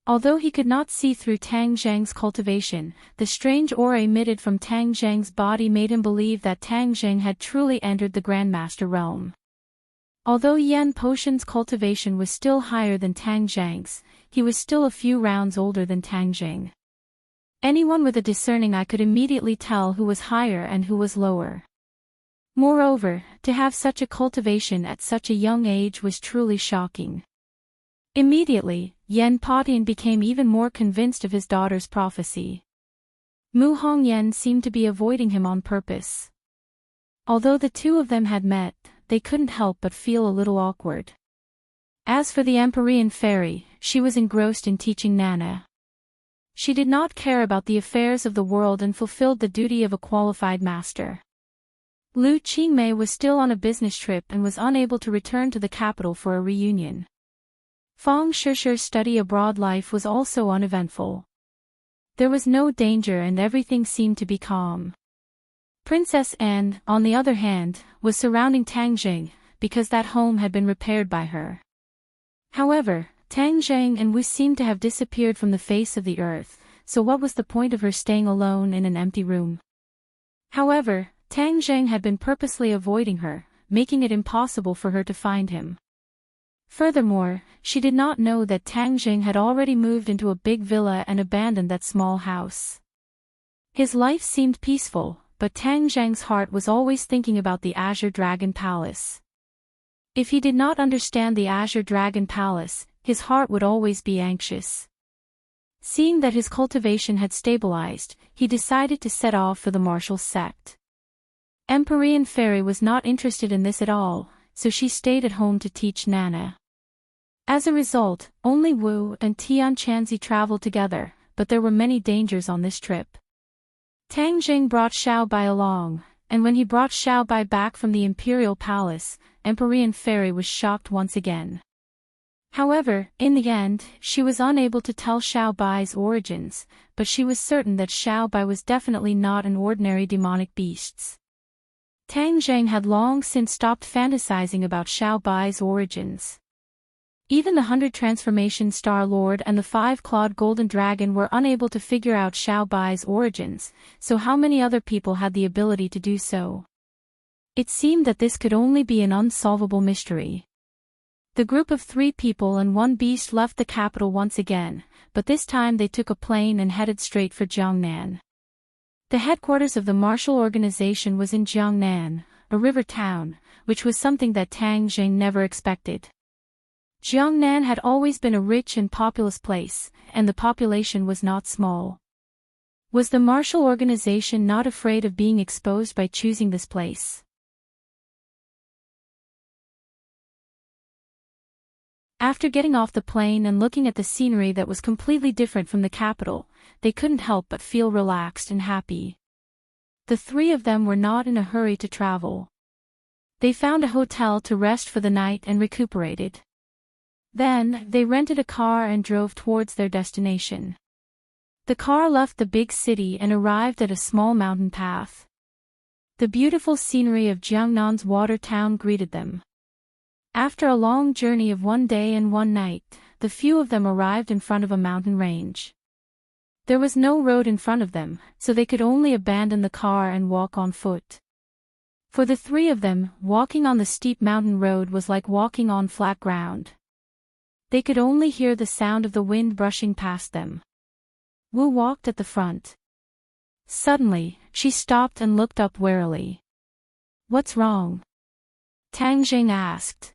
S1: Although he could not see through Tang Zheng's cultivation, the strange aura emitted from Tang Zheng's body made him believe that Tang Zheng had truly entered the Grandmaster realm. Although Yan Potion's cultivation was still higher than Tang Zheng's, he was still a few rounds older than Tang Zheng. Anyone with a discerning eye could immediately tell who was higher and who was lower. Moreover, to have such a cultivation at such a young age was truly shocking. Immediately, Yan Potian became even more convinced of his daughter's prophecy. Mu Hongyan seemed to be avoiding him on purpose. Although the two of them had met, they couldn't help but feel a little awkward. As for the Empyrean fairy, she was engrossed in teaching Nana. She did not care about the affairs of the world and fulfilled the duty of a qualified master. Lu Qingmei was still on a business trip and was unable to return to the capital for a reunion. Fang Shishi's study abroad life was also uneventful. There was no danger and everything seemed to be calm. Princess Anne, on the other hand, was surrounding Tang Zheng, because that home had been repaired by her. However, Tang Zheng and Wu seemed to have disappeared from the face of the earth, so what was the point of her staying alone in an empty room? However, Tang Zheng had been purposely avoiding her, making it impossible for her to find him. Furthermore, she did not know that Tang Zheng had already moved into a big villa and abandoned that small house. His life seemed peaceful, but Tang Zheng's heart was always thinking about the Azure Dragon Palace. If he did not understand the Azure Dragon Palace, his heart would always be anxious. Seeing that his cultivation had stabilized, he decided to set off for the martial sect. Empyrean Fairy was not interested in this at all, so she stayed at home to teach Nana. As a result, only Wu and Tian Chanzi traveled together, but there were many dangers on this trip. Tang Zheng brought Xiaobai along, and when he brought Xiaobai back from the Imperial Palace, Empyrean Fairy was shocked once again. However, in the end, she was unable to tell Xiaobai's origins, but she was certain that Xiaobai was definitely not an ordinary demonic beast. Tang Zheng had long since stopped fantasizing about Xiaobai's origins. Even the 100 Transformation Star Lord and the 5-clawed Golden Dragon were unable to figure out Xiaobai's origins, so how many other people had the ability to do so? It seemed that this could only be an unsolvable mystery. The group of 3 people and 1 beast left the capital once again, but this time they took a plane and headed straight for Jiangnan. The headquarters of the martial organization was in Jiangnan, a river town, which was something that Tang Zheng never expected. Jiangnan had always been a rich and populous place, and the population was not small. Was the martial organization not afraid of being exposed by choosing this place? After getting off the plane and looking at the scenery that was completely different from the capital, they couldn't help but feel relaxed and happy. The 3 of them were not in a hurry to travel. They found a hotel to rest for the night and recuperated. Then, they rented a car and drove towards their destination. The car left the big city and arrived at a small mountain path. The beautiful scenery of Jiangnan's water town greeted them. After a long journey of 1 day and 1 night, the few of them arrived in front of a mountain range. There was no road in front of them, so they could only abandon the car and walk on foot. For the 3 of them, walking on the steep mountain road was like walking on flat ground. They could only hear the sound of the wind brushing past them. Wu walked at the front. Suddenly, she stopped and looked up warily. "What's wrong?" Tang Zheng asked.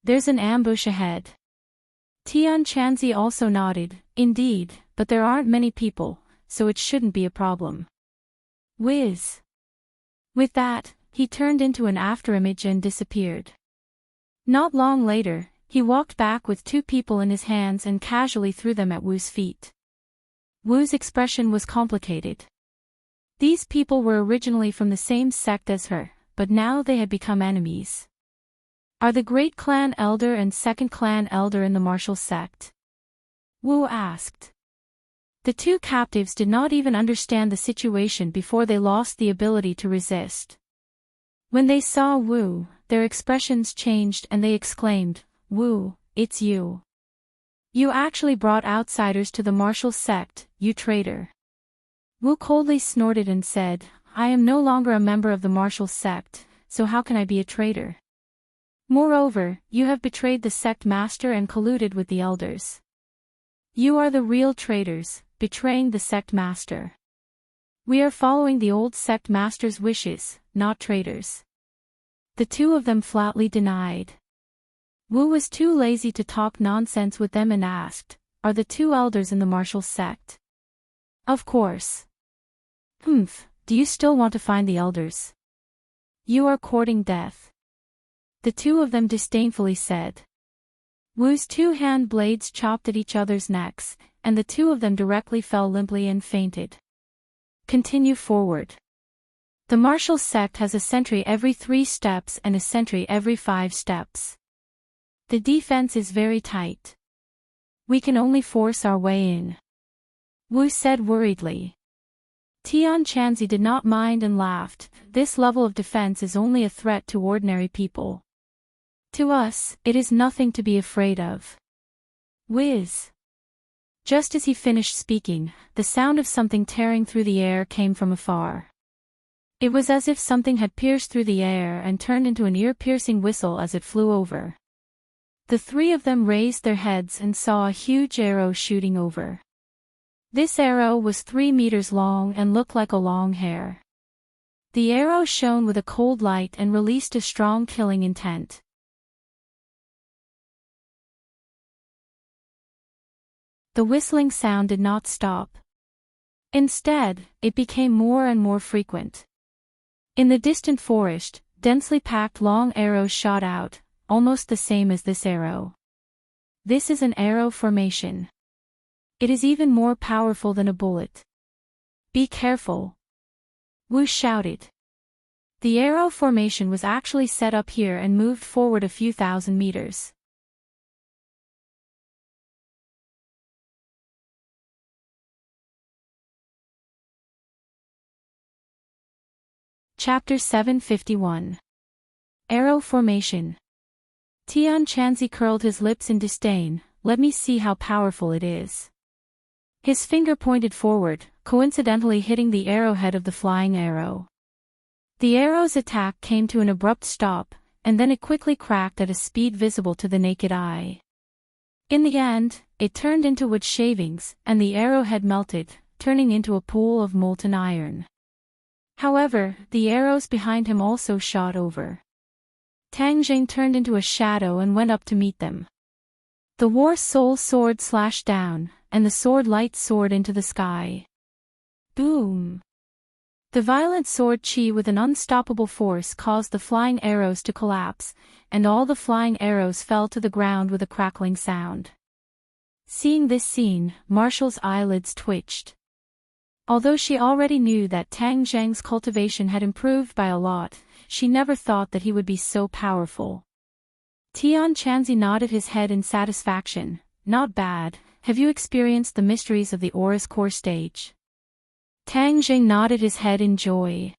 S1: "There's an ambush ahead." Tian Chanzi also nodded. Indeed, but there aren't many people, so it shouldn't be a problem. Whiz. With that, he turned into an afterimage and disappeared. Not long later, he walked back with 2 people in his hands and casually threw them at Wu's feet. Wu's expression was complicated. These people were originally from the same sect as her, but now they had become enemies. Are the great clan elder and second clan elder in the martial sect? Wu asked. The 2 captives did not even understand the situation before they lost the ability to resist. When they saw Wu, their expressions changed and they exclaimed, "Wu, it's you. You actually brought outsiders to the martial sect, you traitor." Wu coldly snorted and said, "I am no longer a member of the martial sect, so how can I be a traitor? Moreover, you have betrayed the sect master and colluded with the elders. You are the real traitors, betraying the sect master. We are following the old sect master's wishes, not traitors." The 2 of them flatly denied. Wu was too lazy to talk nonsense with them and asked, "Are the 2 elders in the martial sect?" "Of course." "Humph, do you still want to find the elders? You are courting death," the 2 of them disdainfully said. Wu's 2 hand blades chopped at each other's necks, and the 2 of them directly fell limply and fainted. Continue forward. The martial sect has a sentry every 3 steps and a sentry every 5 steps. The defense is very tight. We can only force our way in," Wu said worriedly. Tian Chanzi did not mind and laughed. "This level of defense is only a threat to ordinary people. To us, it is nothing to be afraid of." Whiz. Just as he finished speaking, the sound of something tearing through the air came from afar. It was as if something had pierced through the air and turned into an ear-piercing whistle as it flew over. The 3 of them raised their heads and saw a huge arrow shooting over. This arrow was 3 meters long and looked like a long hair. The arrow shone with a cold light and released a strong killing intent. The whistling sound did not stop. Instead, it became more and more frequent. In the distant forest, densely packed long arrows shot out, almost the same as this arrow. This is an arrow formation. It is even more powerful than a bullet. Be careful, Wu shouted. The arrow formation was actually set up here and moved forward a few thousand meters. Chapter 751. Arrow Formation. Tian Chanzi curled his lips in disdain. "Let me see how powerful it is." His finger pointed forward, coincidentally hitting the arrowhead of the flying arrow. The arrow's attack came to an abrupt stop, and then it quickly cracked at a speed visible to the naked eye. In the end, it turned into wood shavings, and the arrowhead melted, turning into a pool of molten iron. However, the arrows behind him also shot over. Tang Jing turned into a shadow and went up to meet them. The War Soul sword slashed down, and the sword light soared into the sky. Boom! The violent sword chi with an unstoppable force caused the flying arrows to collapse, and all the flying arrows fell to the ground with a crackling sound. Seeing this scene, Marshall's eyelids twitched. Although she already knew that Tang Zheng's cultivation had improved by a lot, she never thought that he would be so powerful. Tian Chanzi nodded his head in satisfaction. "Not bad. Have you experienced the mysteries of the Aura's core stage?" Tang Zheng nodded his head in joy.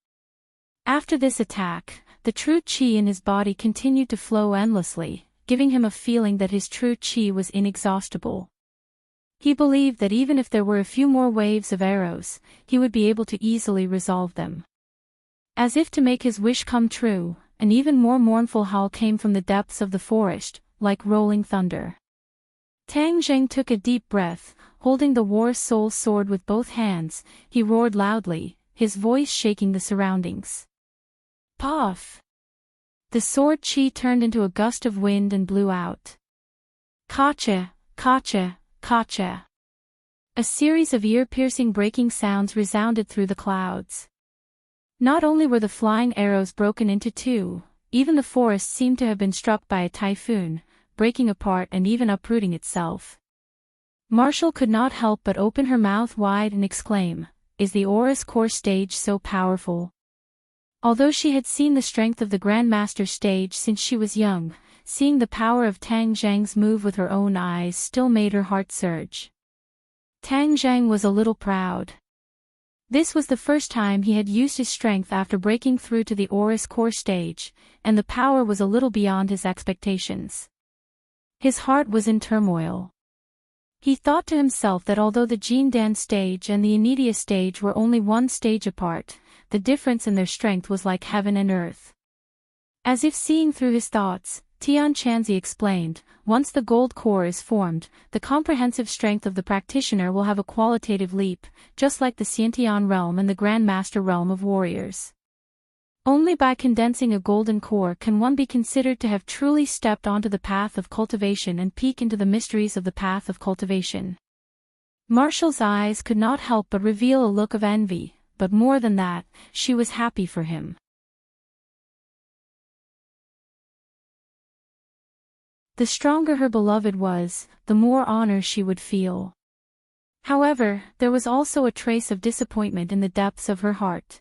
S1: After this attack, the true qi in his body continued to flow endlessly, giving him a feeling that his true qi was inexhaustible. He believed that even if there were a few more waves of arrows, he would be able to easily resolve them. As if to make his wish come true, an even more mournful howl came from the depths of the forest, like rolling thunder. Tang Zheng took a deep breath. Holding the War Soul sword with both hands, he roared loudly, his voice shaking the surroundings. Puff! The sword chi turned into a gust of wind and blew out. Kacha, kacha, kacha. A series of ear-piercing breaking sounds resounded through the clouds. Not only were the flying arrows broken into two, even the forest seemed to have been struck by a typhoon, breaking apart and even uprooting itself. Marshall could not help but open her mouth wide and exclaim, "Is the Aura's core stage so powerful?" Although she had seen the strength of the Grandmaster stage since she was young, seeing the power of Tang Zhang's move with her own eyes still made her heart surge. Tang Zhang was a little proud. This was the first time he had used his strength after breaking through to the Aura's core stage, and the power was a little beyond his expectations. His heart was in turmoil. He thought to himself that although the Jindan stage and the Enidia stage were only one stage apart, the difference in their strength was like heaven and earth. As if seeing through his thoughts, Tian Chanzi explained, "Once the gold core is formed, the comprehensive strength of the practitioner will have a qualitative leap, just like the Xiantian realm and the Grandmaster realm of warriors. Only by condensing a golden core can one be considered to have truly stepped onto the path of cultivation and peek into the mysteries of the path of cultivation." Marshall's eyes could not help but reveal a look of envy, but more than that, she was happy for him. The stronger her beloved was, the more honor she would feel. However, there was also a trace of disappointment in the depths of her heart.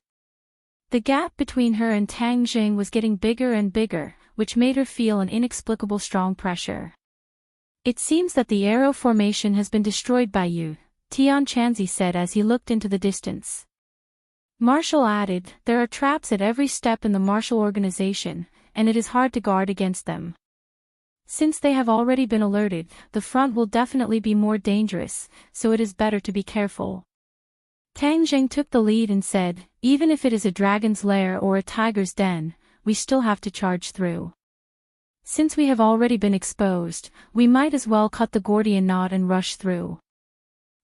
S1: The gap between her and Tang Jing was getting bigger and bigger, which made her feel an inexplicable strong pressure. "It seems that the arrow formation has been destroyed by you," Tian Chanzi said as he looked into the distance. Marshall added, "There are traps at every step in the martial organization, and it is hard to guard against them. Since they have already been alerted, the front will definitely be more dangerous, so it is better to be careful." Tang Jing took the lead and said, "Even if it is a dragon's lair or a tiger's den, we still have to charge through. Since we have already been exposed, we might as well cut the Gordian knot and rush through."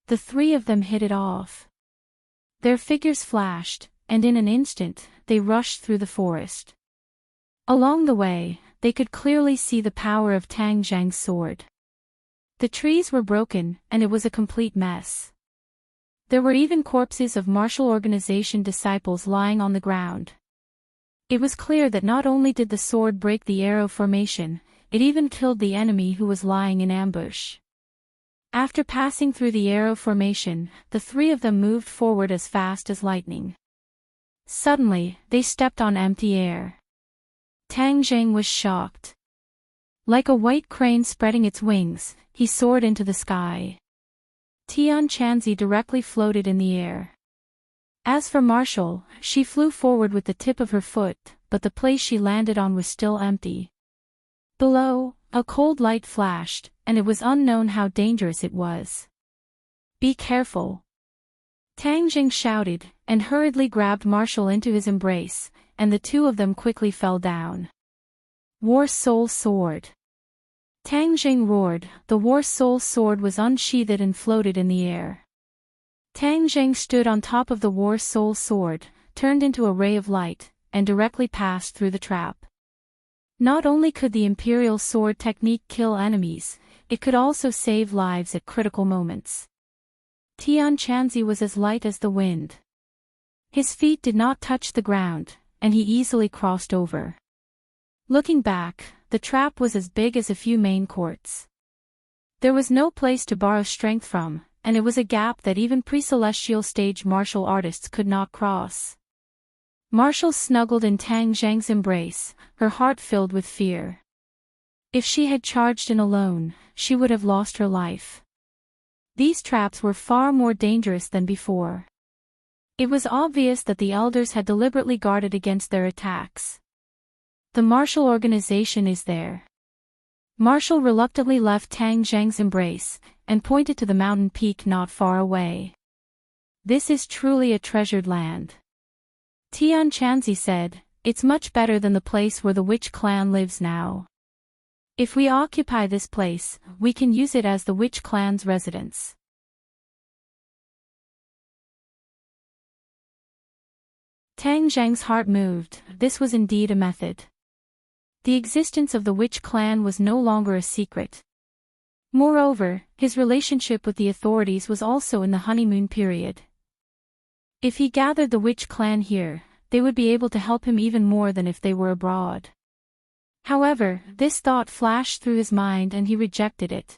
S1: The three of them hit it off. Their figures flashed, and in an instant, they rushed through the forest. Along the way, they could clearly see the power of Tang Zhang's sword. The trees were broken, and it was a complete mess. There were even corpses of martial organization disciples lying on the ground. It was clear that not only did the sword break the arrow formation, it even killed the enemy who was lying in ambush. After passing through the arrow formation, the three of them moved forward as fast as lightning. Suddenly, they stepped on empty air. Tang Zhang was shocked. Like a white crane spreading its wings, he soared into the sky. Tian Chanzi directly floated in the air. As for Marshall, she flew forward with the tip of her foot, but the place she landed on was still empty. Below, a cold light flashed, and it was unknown how dangerous it was. "Be careful!" Tang Jing shouted, and hurriedly grabbed Marshall into his embrace, and the two of them quickly fell down. War Soul Sword. Tang Jing roared. The War Soul Sword was unsheathed and floated in the air. Tang Jing stood on top of the War Soul Sword, turned into a ray of light, and directly passed through the trap. Not only could the Imperial Sword technique kill enemies, it could also save lives at critical moments. Tian Chanzi was as light as the wind. His feet did not touch the ground, and he easily crossed over. Looking back, the trap was as big as a few main courts. There was no place to borrow strength from, and it was a gap that even pre-celestial stage martial artists could not cross. Marshall snuggled in Tang Zhang's embrace, her heart filled with fear. If she had charged in alone, she would have lost her life. These traps were far more dangerous than before. It was obvious that the elders had deliberately guarded against their attacks. The martial organization is there. Marshall reluctantly left Tang Zhang's embrace, and pointed to the mountain peak not far away. "This is truly a treasured land." Tian Chanzi said, "It's much better than the place where the witch clan lives now. If we occupy this place, we can use it as the witch clan's residence." Tang Zhang's heart moved. This was indeed a method. The existence of the witch clan was no longer a secret. Moreover, his relationship with the authorities was also in the honeymoon period. If he gathered the witch clan here, they would be able to help him even more than if they were abroad. However, this thought flashed through his mind and he rejected it.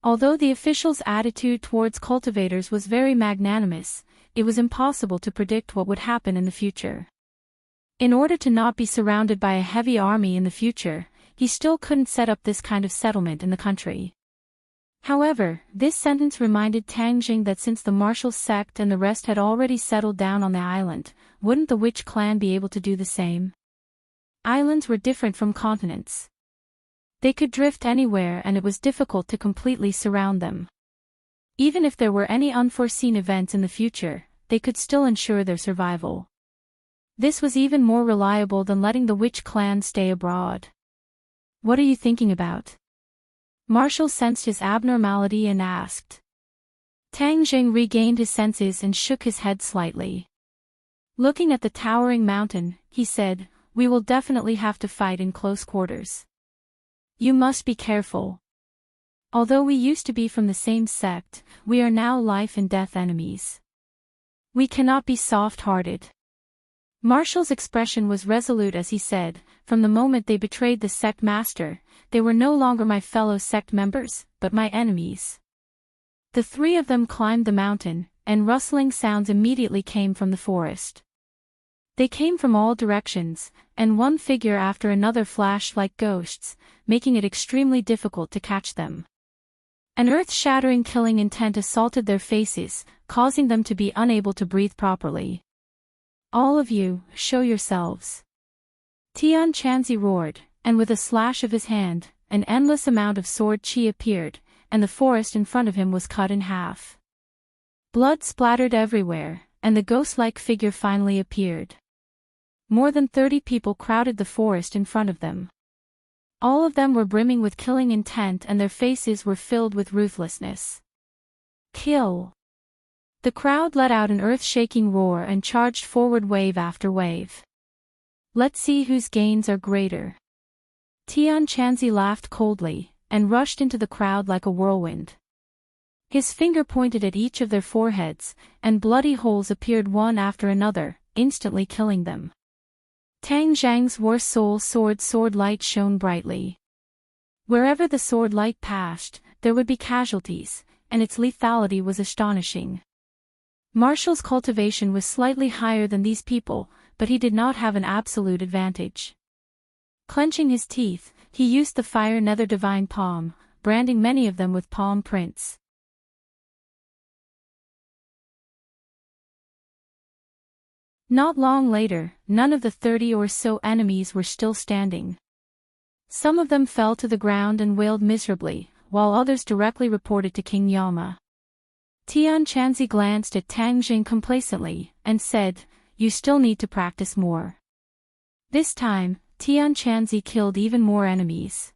S1: Although the officials' attitude towards cultivators was very magnanimous, it was impossible to predict what would happen in the future. In order to not be surrounded by a heavy army in the future, he still couldn't set up this kind of settlement in the country. However, this sentence reminded Tang Jing that since the martial sect and the rest had already settled down on the island, wouldn't the witch clan be able to do the same? Islands were different from continents. They could drift anywhere and it was difficult to completely surround them. Even if there were any unforeseen events in the future, they could still ensure their survival. This was even more reliable than letting the witch clan stay abroad. What are you thinking about? Marshall sensed his abnormality and asked. Tang Jing regained his senses and shook his head slightly. Looking at the towering mountain, he said, "We will definitely have to fight in close quarters. You must be careful. Although we used to be from the same sect, we are now life and death enemies. We cannot be soft-hearted." Marshall's expression was resolute as he said, "From the moment they betrayed the sect master, they were no longer my fellow sect members, but my enemies." The three of them climbed the mountain, and rustling sounds immediately came from the forest. They came from all directions, and one figure after another flashed like ghosts, making it extremely difficult to catch them. An earth-shattering killing intent assaulted their faces, causing them to be unable to breathe properly. "All of you, show yourselves." Tian Chanzi roared, and with a slash of his hand, an endless amount of sword chi appeared, and the forest in front of him was cut in half. Blood splattered everywhere, and the ghost-like figure finally appeared. More than 30 people crowded the forest in front of them. All of them were brimming with killing intent and their faces were filled with ruthlessness. "Kill!" The crowd let out an earth-shaking roar and charged forward wave after wave. "Let's see whose gains are greater." Tian Chanzi laughed coldly, and rushed into the crowd like a whirlwind. His finger pointed at each of their foreheads, and bloody holes appeared one after another, instantly killing them. Tang Zhang's war soul sword light shone brightly. Wherever the sword light passed, there would be casualties, and its lethality was astonishing. Marshall's cultivation was slightly higher than these people, but he did not have an absolute advantage. Clenching his teeth, he used the fire nether divine palm, branding many of them with palm prints. Not long later, none of the 30 or so enemies were still standing. Some of them fell to the ground and wailed miserably, while others directly reported to King Yama. Tian Chanzi glanced at Tang Jing complacently, and said, "You still need to practice more." This time, Tian Chanzi killed even more enemies.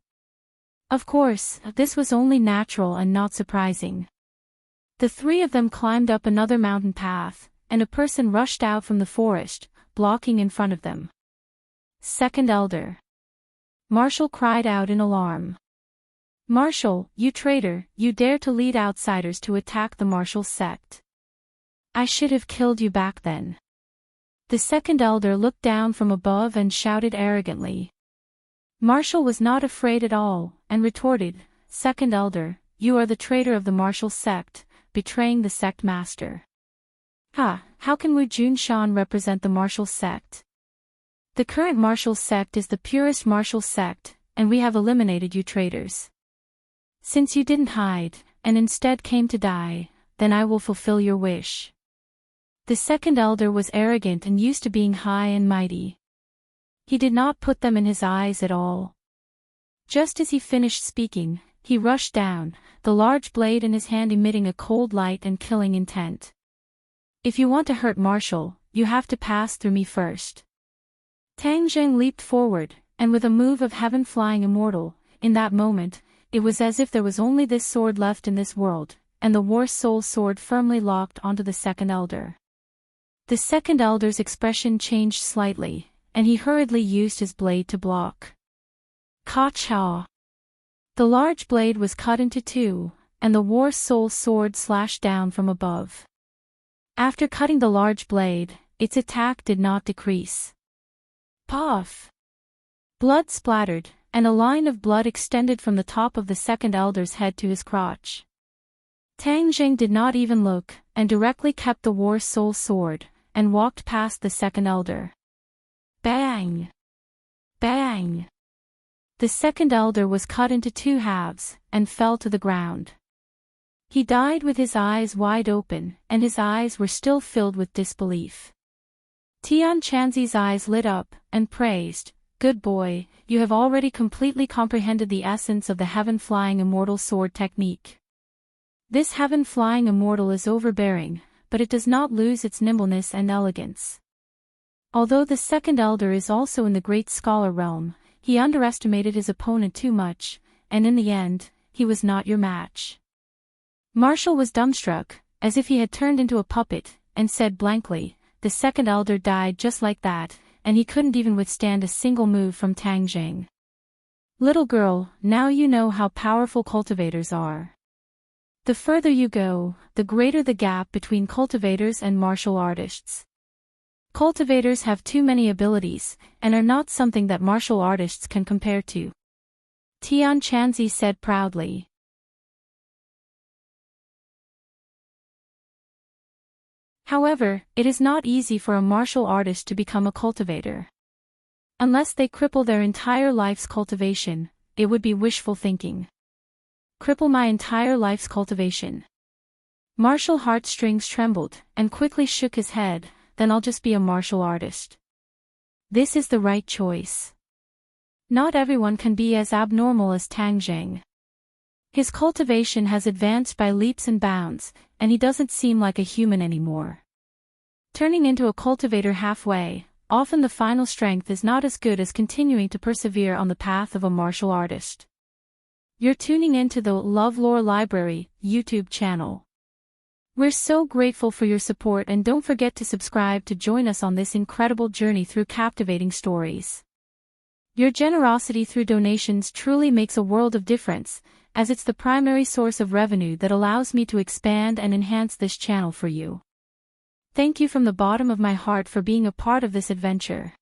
S1: Of course, this was only natural and not surprising. The three of them climbed up another mountain path, and a person rushed out from the forest, blocking in front of them. "Second Elder!" Marshall cried out in alarm. "Marshall, you traitor, you dare to lead outsiders to attack the martial sect. I should have killed you back then." The second elder looked down from above and shouted arrogantly. Marshall was not afraid at all, and retorted, "Second elder, you are the traitor of the martial sect, betraying the sect master." How can Wu Junshan represent the martial sect? The current martial sect is the purest martial sect, and we have eliminated you traitors. Since you didn't hide, and instead came to die, then I will fulfill your wish. The second elder was arrogant and used to being high and mighty. He did not put them in his eyes at all. Just as he finished speaking, he rushed down, the large blade in his hand emitting a cold light and killing intent. "If you want to hurt Marshall, you have to pass through me first." Tang Zheng leaped forward, and with a move of heaven flying immortal, in that moment, it was as if there was only this sword left in this world, and the war soul sword firmly locked onto the second elder. The second elder's expression changed slightly, and he hurriedly used his blade to block. Ka-cha! The large blade was cut into two, and the war soul sword slashed down from above. After cutting the large blade, its attack did not decrease. Puff! Blood splattered, and a line of blood extended from the top of the second elder's head to his crotch. Tang Jing did not even look, and directly kept the war soul sword, and walked past the second elder. Bang! Bang! The second elder was cut into two halves, and fell to the ground. He died with his eyes wide open, and his eyes were still filled with disbelief. Tian Chanzi's eyes lit up, and praised, "Good boy, you have already completely comprehended the essence of the heaven-flying immortal sword technique. This heaven-flying immortal is overbearing, but it does not lose its nimbleness and elegance." Although the second elder is also in the great scholar realm, he underestimated his opponent too much, and in the end, he was not your match. Marshall was dumbstruck, as if he had turned into a puppet, and said blankly, "The second elder died just like that, and he couldn't even withstand a single move from Tang Jing. Little girl, now you know how powerful cultivators are. The further you go, the greater the gap between cultivators and martial artists. Cultivators have too many abilities, and are not something that martial artists can compare to," Tian Chanzi said proudly. However, it is not easy for a martial artist to become a cultivator. Unless they cripple their entire life's cultivation, it would be wishful thinking. Cripple my entire life's cultivation. Martial heartstrings trembled, and quickly shook his head. Then I'll just be a martial artist. This is the right choice. Not everyone can be as abnormal as Tang Jing. His cultivation has advanced by leaps and bounds, and he doesn't seem like a human anymore. Turning into a cultivator halfway, often the final strength is not as good as continuing to persevere on the path of a martial artist. You're tuning into the LoveLore Library YouTube channel. We're so grateful for your support, and don't forget to subscribe to join us on this incredible journey through captivating stories. Your generosity through donations truly makes a world of difference, as it's the primary source of revenue that allows me to expand and enhance this channel for you. Thank you from the bottom of my heart for being a part of this adventure.